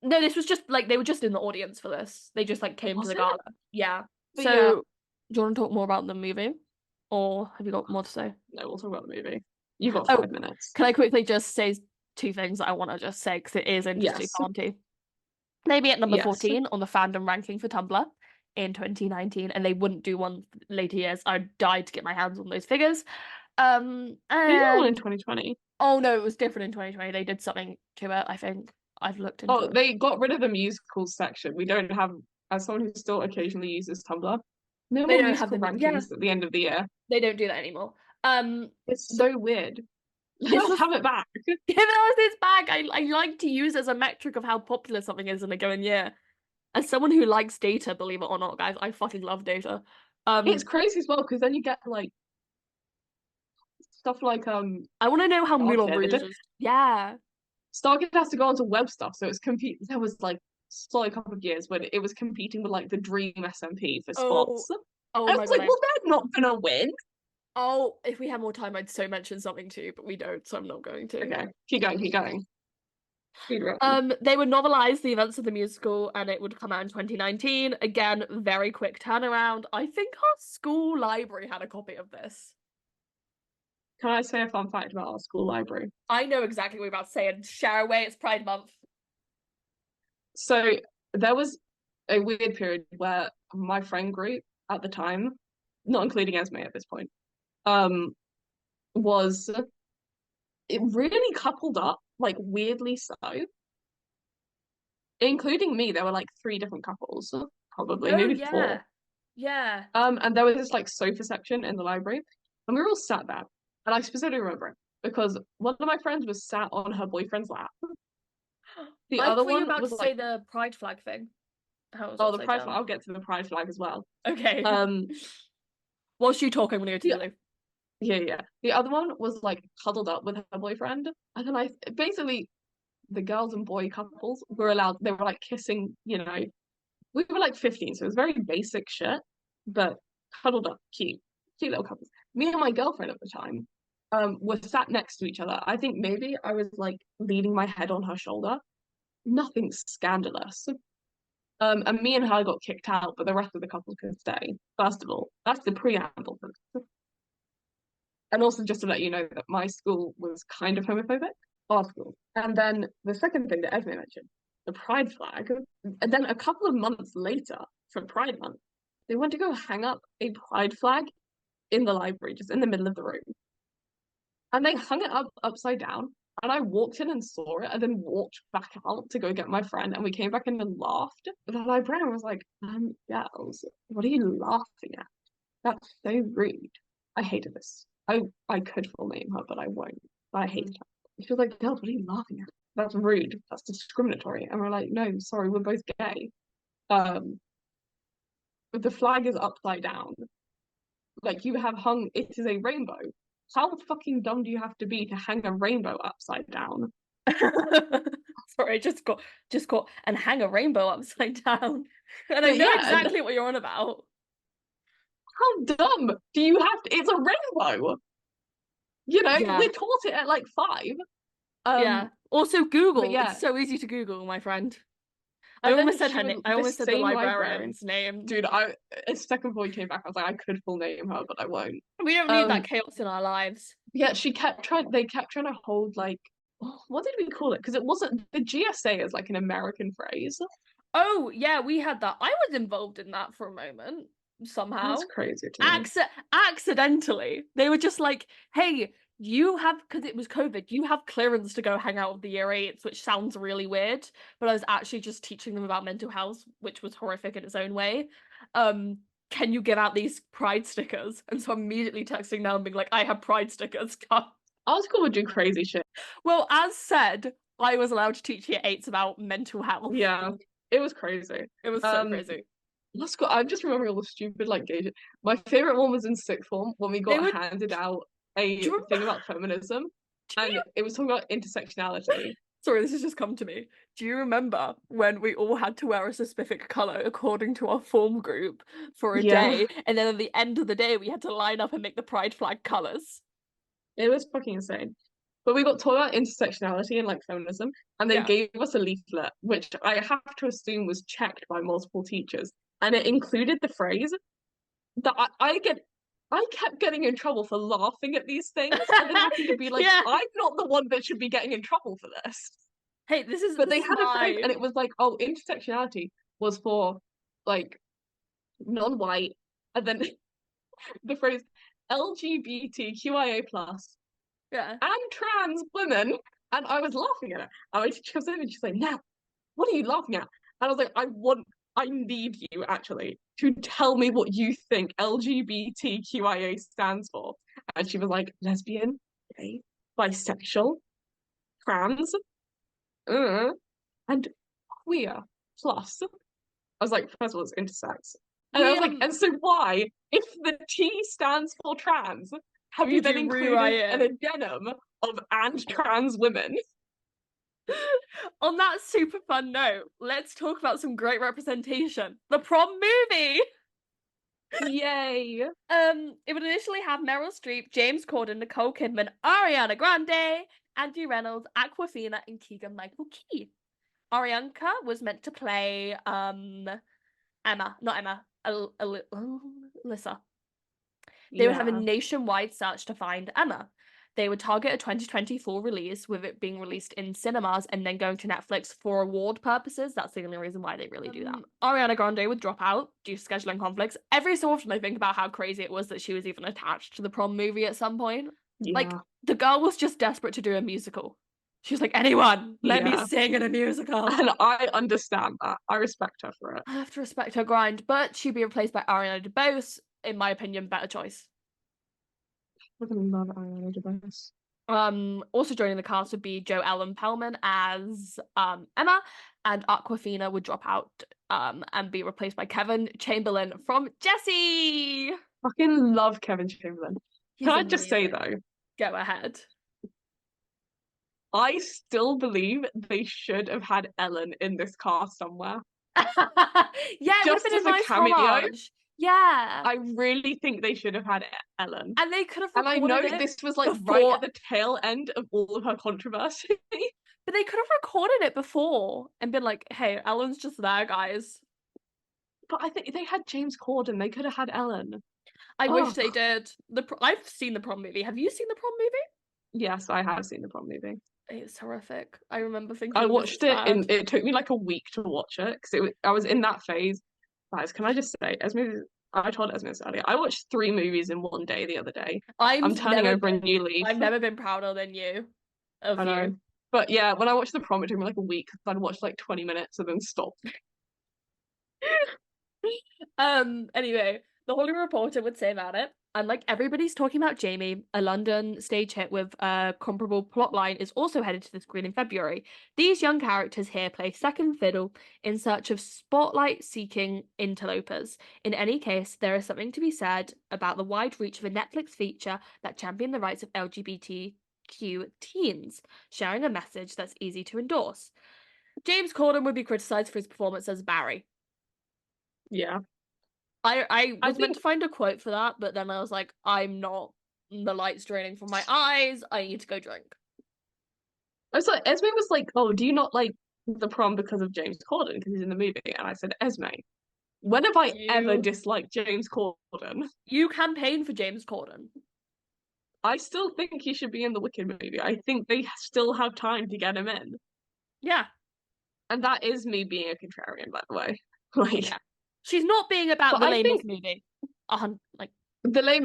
[SPEAKER 1] No, this was just like they were just in the audience for this. They just like came to the gala. Yeah.
[SPEAKER 2] But
[SPEAKER 1] so, do you want to talk more about the movie, or have you got more to say?
[SPEAKER 2] No, we'll talk about the movie. You've got 5 minutes.
[SPEAKER 1] Can I quickly just say 2 things that I want to just say because it is interesting for Auntie. Maybe at number 14 on the fandom ranking for Tumblr in 2019, and they wouldn't do one later years. I died to get my hands on those figures. And
[SPEAKER 2] they did one in 2020.
[SPEAKER 1] Oh no, it was different in 2020. They did something to it, I think. I've looked into it.
[SPEAKER 2] They got rid of the musicals section. We don't have, as someone who still occasionally uses Tumblr, no more musical rankings at the end of the year.
[SPEAKER 1] They don't do that anymore.
[SPEAKER 2] It's so weird. Let's have it back.
[SPEAKER 1] Give us this back. I like to use as a metric of how popular something is in a given year. As someone who likes data, believe it or not, guys, I fucking love data.
[SPEAKER 2] It's crazy as well because then you get like stuff like
[SPEAKER 1] I want to know how Moulin Rouge is. Yeah.
[SPEAKER 2] Stargate has to go on to web stuff, so it's there was like a couple of years when it was competing with like the Dream SMP for spots.
[SPEAKER 1] Oh
[SPEAKER 2] I was like, well, they're not gonna win.
[SPEAKER 1] Oh, if we had more time, I'd so mention something too, but we don't, so I'm not going to.
[SPEAKER 2] Okay, keep going.
[SPEAKER 1] They would novelize the events of the musical, and it would come out in 2019. Again, very quick turnaround. I think our school library had a copy of this.
[SPEAKER 2] Can I say a fun fact about our school library?
[SPEAKER 1] I know exactly what you're about to say, and share away, it's Pride Month.
[SPEAKER 2] So there was a weird period where my friend group at the time, not including Esme at this point, was it really coupled up, like weirdly so. Including me, there were like 3 different couples, probably, maybe 4.
[SPEAKER 1] Yeah.
[SPEAKER 2] And there was this like sofa section in the library, and we were all sat there. And I specifically remember it because one of my friends was sat on her boyfriend's lap. The other one was
[SPEAKER 1] like the pride flag thing.
[SPEAKER 2] The pride flag. I'll get to the pride flag as well.
[SPEAKER 1] Okay. Whilst you talk, I'm gonna go to the
[SPEAKER 2] Yeah. The other one was like cuddled up with her boyfriend, and then basically the girls and boy couples were allowed. They were like kissing. You know, we were like 15, so it was very basic shit, but cuddled up, cute little couples. Me and my girlfriend at the time were sat next to each other. I think maybe I was like leaning my head on her shoulder. Nothing scandalous. And me and her got kicked out, but the rest of the couple could stay. First of all, that's the preamble for this. And also just to let you know that my school was kind of homophobic, our school. And then the second thing that Esme mentioned, the pride flag. And then a couple of months later, for Pride Month, they went to go hang up a pride flag in the library, just in the middle of the room. And they hung it up upside down. And I walked in and saw it and then walked back out to go get my friend. And we came back in and laughed. The librarian was like, girls, what are you laughing at? That's so rude. I hated this. I could full name her, but I won't. But I hated her. She was like, girls, what are you laughing at? That's rude. That's discriminatory. And we're like, no, sorry, we're both gay. Um, but the flag is upside down. Like you have hung, it is a rainbow. How fucking dumb do you have to be to hang a rainbow upside down?
[SPEAKER 1] Sorry, just got and hang a rainbow upside down. And I
[SPEAKER 2] But
[SPEAKER 1] know
[SPEAKER 2] yeah,
[SPEAKER 1] exactly what you're on about.
[SPEAKER 2] how dumb do you have to? It's a rainbow. You know,
[SPEAKER 1] Yeah.
[SPEAKER 2] we taught it at like 5.
[SPEAKER 1] Yeah.
[SPEAKER 2] Um,
[SPEAKER 1] Also
[SPEAKER 2] but
[SPEAKER 1] Google. It's
[SPEAKER 2] yeah,
[SPEAKER 1] so easy to Google, my friend. I
[SPEAKER 2] and
[SPEAKER 1] almost
[SPEAKER 2] then
[SPEAKER 1] said
[SPEAKER 2] she
[SPEAKER 1] her name.
[SPEAKER 2] would
[SPEAKER 1] I
[SPEAKER 2] the
[SPEAKER 1] almost said the
[SPEAKER 2] same librarian.
[SPEAKER 1] librarian's name.
[SPEAKER 2] Dude, I a second before you came back, I was like, I could full name her, but I won't.
[SPEAKER 1] We don't need that
[SPEAKER 2] Um,
[SPEAKER 1] chaos in our lives.
[SPEAKER 2] yeah, she kept trying. They kept trying to hold like, oh, what did we call it? Because it wasn't the GSA is like an American phrase.
[SPEAKER 1] Oh, yeah, we had that. I was involved in that for a moment,
[SPEAKER 2] That's
[SPEAKER 1] somehow.
[SPEAKER 2] crazy to me.
[SPEAKER 1] Accidentally. They were just like, hey, you have, because it was COVID, you have clearance to go hang out with the year eights, which sounds really weird, but I was actually just teaching them about mental health, which was horrific in its own way. Um, can you give out these pride stickers? And so I'm immediately texting now and being like, I have pride stickers. Come.
[SPEAKER 2] Our school would do crazy shit.
[SPEAKER 1] Well, as said, I was allowed to teach year eights about mental health.
[SPEAKER 2] Yeah, it was crazy.
[SPEAKER 1] It was so
[SPEAKER 2] Um,
[SPEAKER 1] crazy.
[SPEAKER 2] let's go. I'm just remembering all the stupid like gauge. My favorite one was in sixth form when we
[SPEAKER 1] They
[SPEAKER 2] got
[SPEAKER 1] were,
[SPEAKER 2] handed out
[SPEAKER 1] do
[SPEAKER 2] a
[SPEAKER 1] you
[SPEAKER 2] thing
[SPEAKER 1] remember?
[SPEAKER 2] about feminism,
[SPEAKER 1] Do
[SPEAKER 2] and
[SPEAKER 1] you
[SPEAKER 2] it was talking about intersectionality.
[SPEAKER 1] Sorry, this has just come to me. Do you remember when we all had to wear a specific colour according to our form group for a
[SPEAKER 2] Yeah,
[SPEAKER 1] day, and then at the end of the day we had to line up and make the pride flag colours?
[SPEAKER 2] it was fucking insane. But we got taught about intersectionality and like feminism, and they
[SPEAKER 1] Yeah.
[SPEAKER 2] gave us a leaflet, which I have to assume was checked by multiple teachers, and it included the phrase that I kept getting in trouble for laughing at these things and then having to be like,
[SPEAKER 1] Yeah.
[SPEAKER 2] I'm not the one that should be getting in trouble for this.
[SPEAKER 1] Hey, this is
[SPEAKER 2] But
[SPEAKER 1] this
[SPEAKER 2] they
[SPEAKER 1] is
[SPEAKER 2] had a phrase
[SPEAKER 1] my
[SPEAKER 2] and it was like, oh, intersectionality was for like non-white, and then the phrase LGBTQIA plus
[SPEAKER 1] yeah.
[SPEAKER 2] and trans women. And I was laughing at it. And my teacher was in and she's like, now, what are you laughing at? And I was like, I need you actually to tell me what you think LGBTQIA stands for. And she was like, lesbian, gay, bisexual, trans, and queer plus. I was like, first of all, it's intersex. And I
[SPEAKER 1] We
[SPEAKER 2] was like, and so why, if the T stands for trans, have you
[SPEAKER 1] did
[SPEAKER 2] then
[SPEAKER 1] you rewrite
[SPEAKER 2] included an
[SPEAKER 1] it?
[SPEAKER 2] addendum of and trans women?
[SPEAKER 1] On that super fun note, let's talk about some great representation. The Prom movie!
[SPEAKER 2] Yay.
[SPEAKER 1] It would initially have Meryl Streep, James Corden, Nicole Kidman, Ariana Grande, Andrew Reynolds, Aquafina, and Keegan-Michael Key. Arianka was meant to play Emma, not Emma, Alyssa. They would have a
[SPEAKER 2] Yeah.
[SPEAKER 1] nationwide search to find Emma. They would target a 2024 release, with it being released in cinemas and then going to Netflix for award purposes. That's the only reason why they really do that. Ariana Grande would drop out due to scheduling conflicts. Every so often, I think about how crazy it was that she was even attached to the Prom movie at some point. Like,
[SPEAKER 2] Yeah.
[SPEAKER 1] the girl was just desperate to do a musical. She was like, anyone, let me
[SPEAKER 2] Yeah.
[SPEAKER 1] sing in a musical.
[SPEAKER 2] And I understand that. I respect her for it.
[SPEAKER 1] I have to respect her grind, but she'd be replaced by Ariana DeBose. In my opinion, better choice.
[SPEAKER 2] I fucking love Ariana DeBose.
[SPEAKER 1] Also joining the cast would be Joe Ellen Pellman as Emma, and Aquafina would drop out and be replaced by Kevin Chamberlain from Jessie.
[SPEAKER 2] Fucking love Kevin Chamberlain.
[SPEAKER 1] He's
[SPEAKER 2] Can I just say
[SPEAKER 1] amazing.
[SPEAKER 2] though,
[SPEAKER 1] Go ahead.
[SPEAKER 2] I still believe they should have had Ellen in this cast somewhere.
[SPEAKER 1] Yeah, it would have
[SPEAKER 2] Just
[SPEAKER 1] been a
[SPEAKER 2] as a
[SPEAKER 1] nice
[SPEAKER 2] cameo.
[SPEAKER 1] homage. Yeah.
[SPEAKER 2] I really think they should have had Ellen.
[SPEAKER 1] And they could have
[SPEAKER 2] And I
[SPEAKER 1] recorded
[SPEAKER 2] know
[SPEAKER 1] it
[SPEAKER 2] this was like right
[SPEAKER 1] before,
[SPEAKER 2] at the tail end of all of her controversy.
[SPEAKER 1] but they could have recorded it before and been like, hey, Ellen's just there, guys.
[SPEAKER 2] But I think they had James Corden. They could have had Ellen.
[SPEAKER 1] I wish
[SPEAKER 2] Oh,
[SPEAKER 1] they did. I've seen the Prom movie. Have you seen the Prom movie?
[SPEAKER 2] yes, I have seen the Prom movie.
[SPEAKER 1] It's horrific. I remember
[SPEAKER 2] I
[SPEAKER 1] thinking this is
[SPEAKER 2] watched it
[SPEAKER 1] bad.
[SPEAKER 2] it took me like a week to watch it because I was in that phase. Guys, can I just say, I told Esme this earlier. I watched 3 movies in one day the other day. I'm turning over a new leaf.
[SPEAKER 1] I've never been prouder than you. Of
[SPEAKER 2] I know.
[SPEAKER 1] you.
[SPEAKER 2] But yeah, when I watched the Prom, it took me like a week because I'd watched like 20 minutes and then stopped.
[SPEAKER 1] Anyway, The Hollywood Reporter would say about it. And like everybody's talking about Jamie, a London stage hit with a comparable plotline is also headed to the screen in February. These young characters here play second fiddle in search of spotlight-seeking interlopers. In any case, there is something to be said about the wide reach of a Netflix feature that championed the rights of LGBTQ teens, sharing a message that's easy to endorse. James Corden would be criticized for his performance as Barry.
[SPEAKER 2] Yeah.
[SPEAKER 1] I
[SPEAKER 2] I
[SPEAKER 1] was meant
[SPEAKER 2] think
[SPEAKER 1] to find a quote for that, but then I was like, I'm not. The light's draining from my eyes. I need to go drink.
[SPEAKER 2] I was like, Esme was like, "Oh, do you not like the prom because of James Corden because he's in the movie?" And I said, "Esme, when have I ever
[SPEAKER 1] You
[SPEAKER 2] disliked James Corden?
[SPEAKER 1] you campaign for James Corden.
[SPEAKER 2] I still think he should be in the Wicked movie. I think they still have time to get him in."
[SPEAKER 1] Yeah,
[SPEAKER 2] And that is me being a contrarian, by the way. Like,
[SPEAKER 1] yeah. She's not being about
[SPEAKER 2] but
[SPEAKER 1] the
[SPEAKER 2] I
[SPEAKER 1] Les Mis
[SPEAKER 2] think
[SPEAKER 1] movie. Like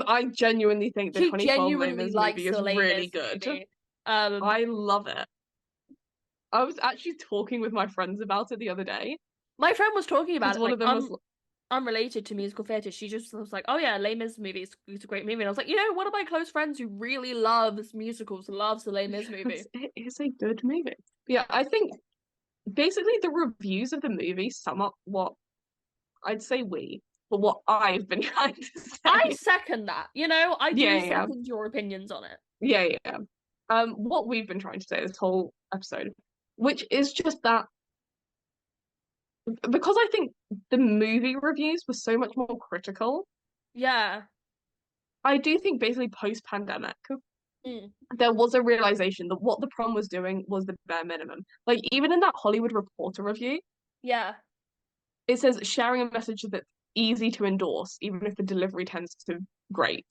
[SPEAKER 2] I genuinely think the
[SPEAKER 1] she
[SPEAKER 2] 2012 Les
[SPEAKER 1] genuinely
[SPEAKER 2] Mis movie
[SPEAKER 1] likes
[SPEAKER 2] is
[SPEAKER 1] the Les
[SPEAKER 2] really
[SPEAKER 1] Mis
[SPEAKER 2] good.
[SPEAKER 1] movie.
[SPEAKER 2] I love it. I was actually talking with my friends about it the other day
[SPEAKER 1] My friend was talking about
[SPEAKER 2] because
[SPEAKER 1] it
[SPEAKER 2] one
[SPEAKER 1] like
[SPEAKER 2] of them was
[SPEAKER 1] unrelated to musical theatre. She just was like, "Oh yeah, Les Mis movie is it's a great movie." And I was like, one of my close friends who really loves musicals loves the Les Mis movie.
[SPEAKER 2] it is a good movie. Yeah, I think basically the reviews of the movie sum up what I'd say but what I've been trying to
[SPEAKER 1] I
[SPEAKER 2] say.
[SPEAKER 1] second that. I
[SPEAKER 2] Yeah,
[SPEAKER 1] do
[SPEAKER 2] yeah,
[SPEAKER 1] second your opinions on it.
[SPEAKER 2] yeah, yeah. What we've been trying to say this whole episode, which is just that because I think the movie reviews were so much more critical.
[SPEAKER 1] Yeah.
[SPEAKER 2] I do think basically post-pandemic,
[SPEAKER 1] Mm.
[SPEAKER 2] there was a realization that what the prom was doing was the bare minimum. Like even in that Hollywood Reporter review,
[SPEAKER 1] Yeah.
[SPEAKER 2] it says sharing a message that's easy to endorse, even if the delivery tends to great.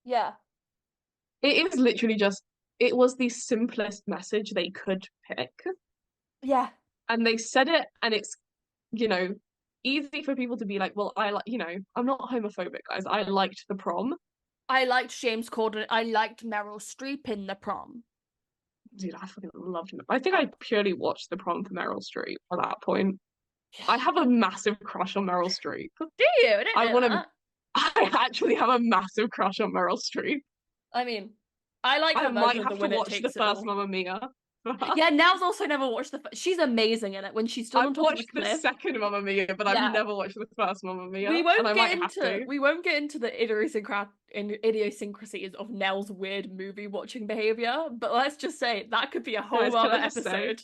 [SPEAKER 1] Yeah.
[SPEAKER 2] It is literally just it was the simplest message they could pick.
[SPEAKER 1] Yeah.
[SPEAKER 2] And they said it and it's, you know, easy for people to be like, well, I like, I'm not homophobic, guys. I liked the prom.
[SPEAKER 1] I liked James Corden. I liked Meryl Streep in the prom.
[SPEAKER 2] Dude, I fucking loved him. I think I purely watched the prom for Meryl Streep at that point. I have a massive crush on Meryl Streep.
[SPEAKER 1] Do you? I didn't
[SPEAKER 2] I
[SPEAKER 1] know
[SPEAKER 2] want to.
[SPEAKER 1] that.
[SPEAKER 2] I actually have a massive crush on Meryl Streep.
[SPEAKER 1] I mean, I like
[SPEAKER 2] I
[SPEAKER 1] her version
[SPEAKER 2] might
[SPEAKER 1] of the
[SPEAKER 2] have to
[SPEAKER 1] winner
[SPEAKER 2] watch the
[SPEAKER 1] takes it
[SPEAKER 2] first
[SPEAKER 1] all.
[SPEAKER 2] Mamma Mia.
[SPEAKER 1] Yeah, Nell's also never watched she's amazing in it when she stood on
[SPEAKER 2] I've
[SPEAKER 1] top of the
[SPEAKER 2] watched the
[SPEAKER 1] cliff.
[SPEAKER 2] second Mamma Mia, but I've
[SPEAKER 1] Yeah.
[SPEAKER 2] never watched the first Mamma
[SPEAKER 1] We
[SPEAKER 2] Mia, and
[SPEAKER 1] won't
[SPEAKER 2] I
[SPEAKER 1] get
[SPEAKER 2] might have
[SPEAKER 1] into
[SPEAKER 2] to.
[SPEAKER 1] we won't get into the idiosyncrasies of Nell's weird movie watching behavior, but let's just say that could be a whole
[SPEAKER 2] Guys, can
[SPEAKER 1] other
[SPEAKER 2] I just say,
[SPEAKER 1] episode.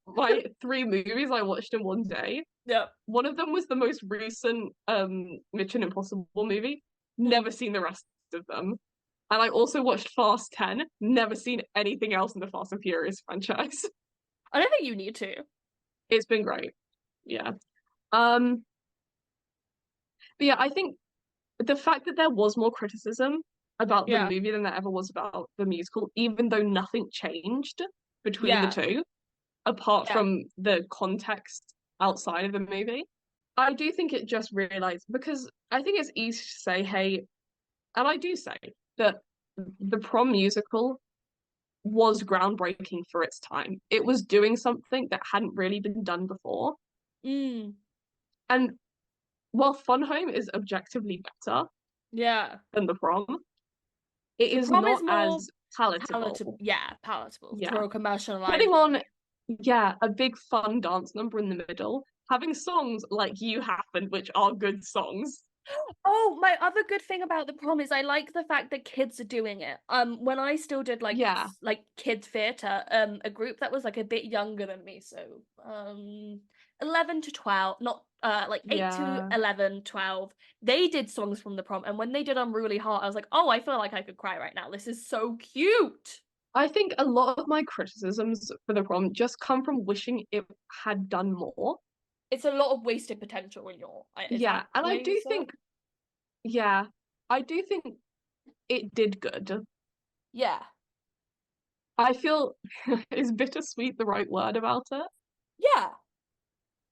[SPEAKER 2] my 3 movies I watched in one day.
[SPEAKER 1] Yep.
[SPEAKER 2] One of them was the most recent Mission Impossible movie.
[SPEAKER 1] Mm.
[SPEAKER 2] Never seen the rest of them. And I also watched Fast 10. Never seen anything else in the Fast and Furious franchise.
[SPEAKER 1] I don't think you need to.
[SPEAKER 2] It's been great. Yeah. Um, but yeah, I think the fact that there was more criticism about the
[SPEAKER 1] Yeah.
[SPEAKER 2] movie than there ever was about the musical, even though nothing changed between the
[SPEAKER 1] Yeah.
[SPEAKER 2] two, apart
[SPEAKER 1] Yeah.
[SPEAKER 2] from the context outside of the movie. I do think it just realized because I think it's easy to say, hey, and I do say that the prom musical was groundbreaking for its time. It was doing something that hadn't really been done before.
[SPEAKER 1] Mm.
[SPEAKER 2] And while Fun Home is objectively better
[SPEAKER 1] Yeah.
[SPEAKER 2] than the prom, it
[SPEAKER 1] The
[SPEAKER 2] is
[SPEAKER 1] prom is
[SPEAKER 2] not
[SPEAKER 1] more
[SPEAKER 2] as palatable.
[SPEAKER 1] palatable. Yeah, palatable
[SPEAKER 2] Yeah.
[SPEAKER 1] for a commercialized
[SPEAKER 2] Putting
[SPEAKER 1] movie.
[SPEAKER 2] on, yeah, a big fun dance number in the middle, having songs like You Happened, which are good songs.
[SPEAKER 1] Oh, my other good thing about the prom is I like the fact that kids are doing it. When I still did
[SPEAKER 2] Yeah,
[SPEAKER 1] like kids theater, a group that was like a bit younger than me, so 11 to 12, not like 8 to
[SPEAKER 2] yeah.
[SPEAKER 1] 11, 12. They did songs from the prom, and when they did Unruly Heart, I was like, "Oh, I feel like I could cry right now. This is so cute."
[SPEAKER 2] I think a lot of my criticisms for the prom just come from wishing it had done more.
[SPEAKER 1] It's a lot of wasted potential in your is
[SPEAKER 2] Yeah,
[SPEAKER 1] that
[SPEAKER 2] and
[SPEAKER 1] the
[SPEAKER 2] I
[SPEAKER 1] way you
[SPEAKER 2] do
[SPEAKER 1] said?
[SPEAKER 2] think, yeah, I do think it did good.
[SPEAKER 1] Yeah.
[SPEAKER 2] I feel is bittersweet the right word about it?
[SPEAKER 1] Yeah.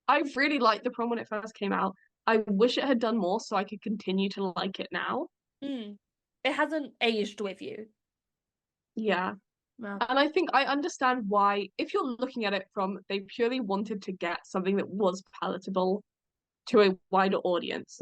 [SPEAKER 2] I really liked the prom when it first came out. I wish it had done more so I could continue to like it now.
[SPEAKER 1] Mm. It hasn't aged with you.
[SPEAKER 2] Yeah.
[SPEAKER 1] No.
[SPEAKER 2] And I think I understand why, if you're looking at it from they purely wanted to get something that was palatable to a wider audience.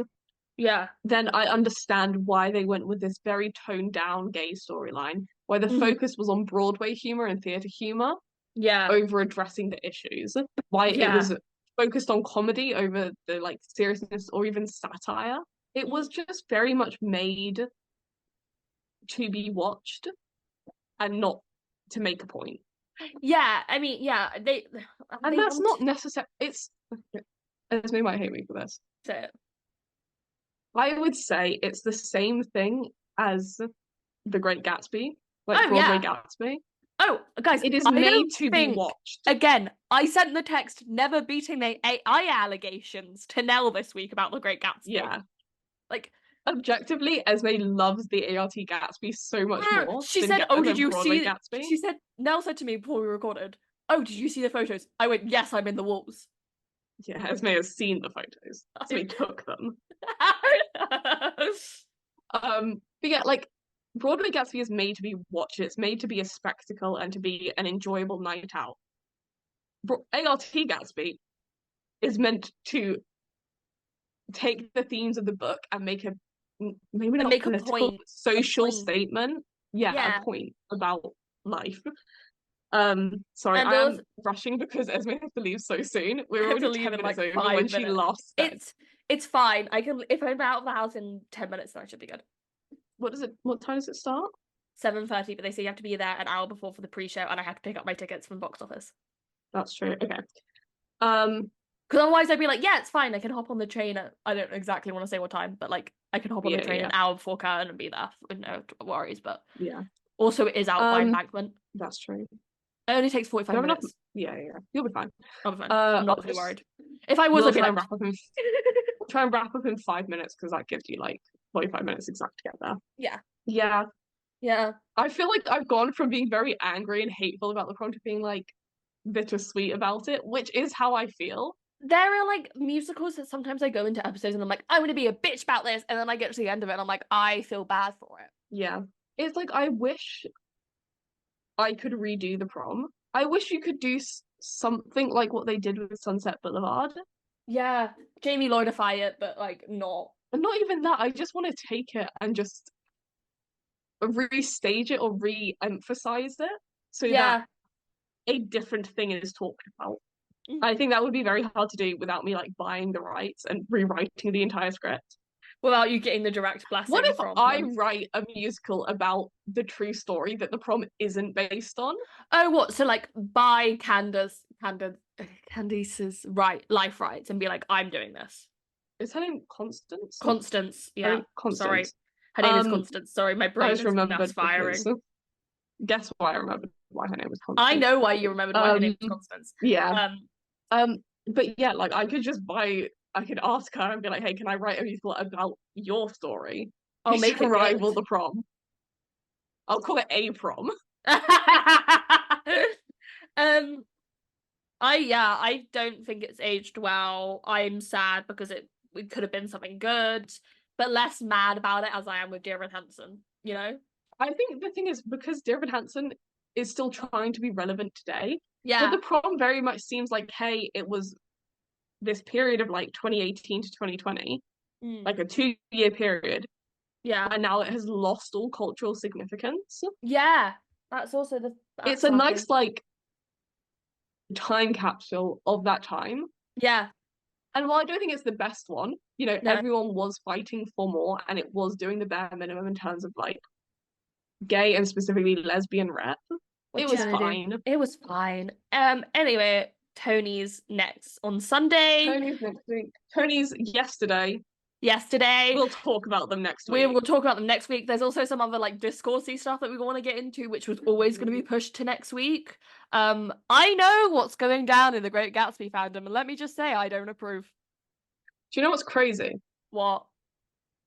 [SPEAKER 1] Yeah.
[SPEAKER 2] then I understand why they went with this very toned down gay storyline, where the
[SPEAKER 1] Mhm.
[SPEAKER 2] focus was on Broadway humor and theatre humor
[SPEAKER 1] Yeah.
[SPEAKER 2] over addressing the issues. Why it
[SPEAKER 1] Yeah.
[SPEAKER 2] was focused on comedy over the like seriousness or even satire. It
[SPEAKER 1] Mhm.
[SPEAKER 2] was just very much made to be watched and not to make a point.
[SPEAKER 1] Yeah, I mean, yeah,
[SPEAKER 2] And
[SPEAKER 1] they
[SPEAKER 2] that's
[SPEAKER 1] want
[SPEAKER 2] not necessary. It's Esme might hate me for this.
[SPEAKER 1] to.
[SPEAKER 2] I would say it's the same thing as The Great Gatsby, like
[SPEAKER 1] Oh
[SPEAKER 2] Broadway
[SPEAKER 1] yeah.
[SPEAKER 2] Gatsby.
[SPEAKER 1] Oh, guys,
[SPEAKER 2] It is
[SPEAKER 1] I
[SPEAKER 2] made
[SPEAKER 1] don't
[SPEAKER 2] to be
[SPEAKER 1] think
[SPEAKER 2] watched.
[SPEAKER 1] again. I sent the text never beating the AI allegations to Nell this week about The Great Gatsby.
[SPEAKER 2] Yeah.
[SPEAKER 1] Like,
[SPEAKER 2] Objectively, Esme loves the ART Gatsby so much more
[SPEAKER 1] she
[SPEAKER 2] than
[SPEAKER 1] said, "Oh, did
[SPEAKER 2] than
[SPEAKER 1] you
[SPEAKER 2] Broadway
[SPEAKER 1] see?"
[SPEAKER 2] Gatsby.
[SPEAKER 1] She said, Nell said to me before we recorded, "Oh, did you see the photos?" I went, "Yes, I'm in the walls."
[SPEAKER 2] Yeah, Esme has seen the photos. Esme took them. But yeah, like Broadway Gatsby is made to be watched. It's made to be a spectacle and to be an enjoyable night out. ART Gatsby is meant to take the themes of the book and make a maybe
[SPEAKER 1] And
[SPEAKER 2] not
[SPEAKER 1] make a
[SPEAKER 2] political
[SPEAKER 1] point. A
[SPEAKER 2] social
[SPEAKER 1] point.
[SPEAKER 2] statement. Yeah, a
[SPEAKER 1] Yeah.
[SPEAKER 2] point about life. Sorry,
[SPEAKER 1] And
[SPEAKER 2] I am
[SPEAKER 1] also,
[SPEAKER 2] rushing because Esme has to leave so soon.
[SPEAKER 1] I
[SPEAKER 2] We're
[SPEAKER 1] have to
[SPEAKER 2] already
[SPEAKER 1] leave
[SPEAKER 2] 10
[SPEAKER 1] in
[SPEAKER 2] minutes
[SPEAKER 1] like
[SPEAKER 2] over when
[SPEAKER 1] 5
[SPEAKER 2] she
[SPEAKER 1] minutes.
[SPEAKER 2] last said.
[SPEAKER 1] It's fine. I can if I'm out of the house in 10 minutes, then I should be good.
[SPEAKER 2] What time does it start?
[SPEAKER 1] 7:30, but they say you have to be there an hour before for the pre-show, and I have to pick up my tickets from box office.
[SPEAKER 2] That's true. Okay. Um,
[SPEAKER 1] Because otherwise, I'd be like, yeah, it's fine. I can hop on the train at I don't exactly want to say what time, but like I can hop on the
[SPEAKER 2] yeah,
[SPEAKER 1] train
[SPEAKER 2] yeah,
[SPEAKER 1] an hour before curtain and be there with no worries. But
[SPEAKER 2] yeah.
[SPEAKER 1] also, it is out by
[SPEAKER 2] Um,
[SPEAKER 1] embankment.
[SPEAKER 2] that's true.
[SPEAKER 1] It only takes
[SPEAKER 2] You
[SPEAKER 1] 45
[SPEAKER 2] have enough?
[SPEAKER 1] minutes.
[SPEAKER 2] Yeah, yeah. You'll be fine.
[SPEAKER 1] I'll be fine. I'm not
[SPEAKER 2] I'll
[SPEAKER 1] too
[SPEAKER 2] just
[SPEAKER 1] worried. If I was,
[SPEAKER 2] we'll
[SPEAKER 1] I'd be
[SPEAKER 2] try
[SPEAKER 1] like,
[SPEAKER 2] and wrap up in we'll try and wrap up in 5 minutes because that gives you like 45 minutes exact to get there.
[SPEAKER 1] yeah,
[SPEAKER 2] Yeah.
[SPEAKER 1] yeah.
[SPEAKER 2] I feel like I've gone from being very angry and hateful about the prom to being like bittersweet about it, which is how I feel.
[SPEAKER 1] There are like musicals that sometimes I go into episodes and I'm like, I'm gonna be a bitch about this, and then I get to the end of it and I'm like, I feel bad for it.
[SPEAKER 2] Yeah. It's like I wish I could redo the prom. I wish you could do something like what they did with Sunset Boulevard.
[SPEAKER 1] Yeah, Jamie Lloydify it, but like not.
[SPEAKER 2] And not even that, I just want to take it and just restage it or re-emphasize it so that
[SPEAKER 1] Yeah.
[SPEAKER 2] a different thing is talked about.
[SPEAKER 1] Mm.
[SPEAKER 2] I think that would be very hard to do without me like buying the rights and rewriting the entire script.
[SPEAKER 1] Without you getting the direct
[SPEAKER 2] What
[SPEAKER 1] blessing
[SPEAKER 2] if
[SPEAKER 1] from
[SPEAKER 2] I
[SPEAKER 1] them.
[SPEAKER 2] write a musical about the true story that the prom isn't based on?
[SPEAKER 1] Oh, what? So like buy Candice's life rights and be like, I'm doing this.
[SPEAKER 2] Is her name Constance?
[SPEAKER 1] Constance,
[SPEAKER 2] Her
[SPEAKER 1] yeah.
[SPEAKER 2] name
[SPEAKER 1] Sorry.
[SPEAKER 2] Constance.
[SPEAKER 1] Her name is
[SPEAKER 2] Um,
[SPEAKER 1] Constance. Sorry, my
[SPEAKER 2] I
[SPEAKER 1] brain
[SPEAKER 2] just
[SPEAKER 1] is
[SPEAKER 2] remembered because
[SPEAKER 1] misfiring.
[SPEAKER 2] guess why I remembered why her name was
[SPEAKER 1] I
[SPEAKER 2] Constance.
[SPEAKER 1] know why you remembered why her name was Constance.
[SPEAKER 2] Yeah.
[SPEAKER 1] Um,
[SPEAKER 2] But yeah, like I could ask her and be like, hey, can I write a musical about your story
[SPEAKER 1] I'll make
[SPEAKER 2] to
[SPEAKER 1] it good.
[SPEAKER 2] rival the prom? I'll call it a prom.
[SPEAKER 1] um, I don't think it's aged well. I'm sad because it could have been something good, but less mad about it as I am with Dear Evan Hansen, you know?
[SPEAKER 2] I think the thing is because David Hansen is still trying to be relevant today. But
[SPEAKER 1] Yeah.
[SPEAKER 2] the prom very much seems like, hey, it was this period of like 2018 to 2020,
[SPEAKER 1] Mm.
[SPEAKER 2] like a 2 year period,
[SPEAKER 1] Yeah.
[SPEAKER 2] and now it has lost all cultural significance.
[SPEAKER 1] Yeah. That's also
[SPEAKER 2] It's
[SPEAKER 1] that's
[SPEAKER 2] a
[SPEAKER 1] something.
[SPEAKER 2] nice like time capsule of that time.
[SPEAKER 1] Yeah.
[SPEAKER 2] And while I don't think it's the best one, you know,
[SPEAKER 1] No.
[SPEAKER 2] everyone was fighting for more and it was doing the bare minimum in terms of like gay and specifically lesbian rep. It
[SPEAKER 1] What you
[SPEAKER 2] was
[SPEAKER 1] gonna do?
[SPEAKER 2] fine.
[SPEAKER 1] It was fine. Anyway, Tony's next on Sunday.
[SPEAKER 2] Tony's next week. Tony's yesterday.
[SPEAKER 1] Yesterday.
[SPEAKER 2] We'll talk about them next
[SPEAKER 1] We
[SPEAKER 2] week.
[SPEAKER 1] will talk about them next week. There's also some other like discoursey stuff that we want to get into, which was always going to be pushed to next week. I know what's going down in the Great Gatsby fandom, and let me just say, I don't approve.
[SPEAKER 2] Do you know what's crazy?
[SPEAKER 1] What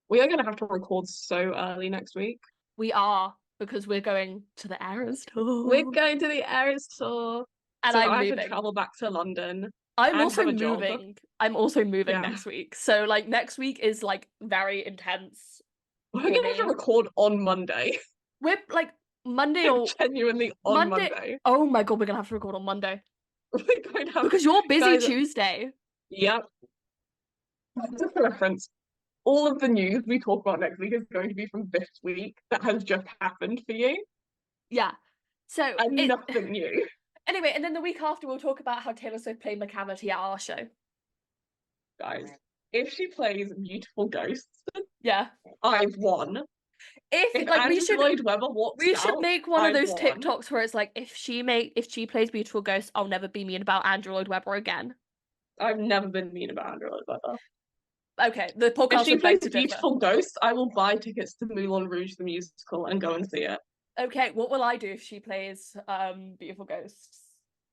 [SPEAKER 2] We are going to have to record so early next week.
[SPEAKER 1] we are because we're going to the Eras tour,
[SPEAKER 2] We're going to the Eras tour.
[SPEAKER 1] and
[SPEAKER 2] So
[SPEAKER 1] I'm
[SPEAKER 2] I have to
[SPEAKER 1] moving.
[SPEAKER 2] travel back to London
[SPEAKER 1] I'm
[SPEAKER 2] and
[SPEAKER 1] also
[SPEAKER 2] have a job.
[SPEAKER 1] moving. I'm also moving
[SPEAKER 2] Yeah.
[SPEAKER 1] next week. So like next week is like very intense.
[SPEAKER 2] We're going to have to record on Monday.
[SPEAKER 1] We're like Monday or
[SPEAKER 2] Genuinely on Monday.
[SPEAKER 1] Oh my god, we're gonna have to record on Monday.
[SPEAKER 2] We're going to have
[SPEAKER 1] Because you're busy
[SPEAKER 2] guys,
[SPEAKER 1] Tuesday.
[SPEAKER 2] yep. Just for reference, all of the news we talk about next week is going to be from this week that has just happened for you.
[SPEAKER 1] Yeah. So
[SPEAKER 2] And nothing new.
[SPEAKER 1] Anyway, and then the week after we'll talk about how Taylor Swift played McCavity at our show.
[SPEAKER 2] Guys, if she plays Beautiful Ghosts,
[SPEAKER 1] yeah,
[SPEAKER 2] I've won.
[SPEAKER 1] If
[SPEAKER 2] like
[SPEAKER 1] Andrew
[SPEAKER 2] Lloyd Webber walks
[SPEAKER 1] we
[SPEAKER 2] out,
[SPEAKER 1] should make one of those
[SPEAKER 2] won.
[SPEAKER 1] TikToks where it's like, if she plays Beautiful Ghost, I'll never be mean about Andrew Lloyd Webber again.
[SPEAKER 2] I've never been mean about Andrew Lloyd Webber.
[SPEAKER 1] Okay, the podcast.
[SPEAKER 2] If she plays Beautiful Ghost, I will buy tickets to Moulin Rouge the musical and go and see it.
[SPEAKER 1] Okay, what will I do if she plays Beautiful Ghosts?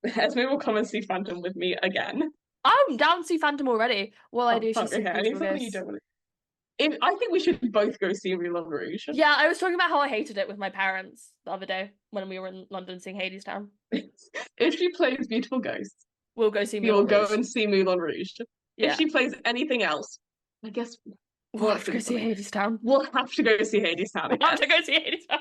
[SPEAKER 2] Esme will come and see Phantom with me again.
[SPEAKER 1] I'm down to see Phantom already. What will I do if she sees Beautiful Ghosts?
[SPEAKER 2] You don't want to... I think we should both go see Moulin Rouge.
[SPEAKER 1] Yeah, I was talking about how I hated it with my parents the other day when we were in London seeing Hadestown.
[SPEAKER 2] If she plays Beautiful Ghosts,
[SPEAKER 1] we'll go see Moulin Rouge.
[SPEAKER 2] You'll go and see Moulin Rouge.
[SPEAKER 1] Yeah.
[SPEAKER 2] If she plays anything else, I guess
[SPEAKER 1] we'll have to go see Hadestown.
[SPEAKER 2] We'll have to go see Hadestown.
[SPEAKER 1] We'll have to go see Hadestown.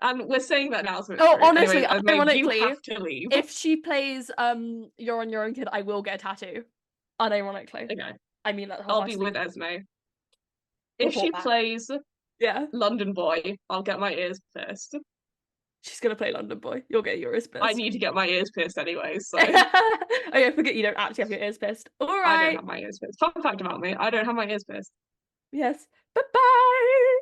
[SPEAKER 2] And we're saying that now, so
[SPEAKER 1] honestly,
[SPEAKER 2] anyway,
[SPEAKER 1] ironically,
[SPEAKER 2] you have to leave.
[SPEAKER 1] If she plays You're on Your Own Kid, I will get a tattoo. Unironically.
[SPEAKER 2] Okay.
[SPEAKER 1] I mean that.
[SPEAKER 2] I'll be with Esme. If she plays London Boy, I'll get my ears pierced.
[SPEAKER 1] She's gonna play London Boy. You'll get your ears pierced.
[SPEAKER 2] I need to get my ears pierced anyway, so
[SPEAKER 1] oh yeah, forget you don't actually have your ears pierced. Alright.
[SPEAKER 2] I don't have my ears pierced. Fun fact about me, I don't have my ears pierced.
[SPEAKER 1] Yes. Bye-bye.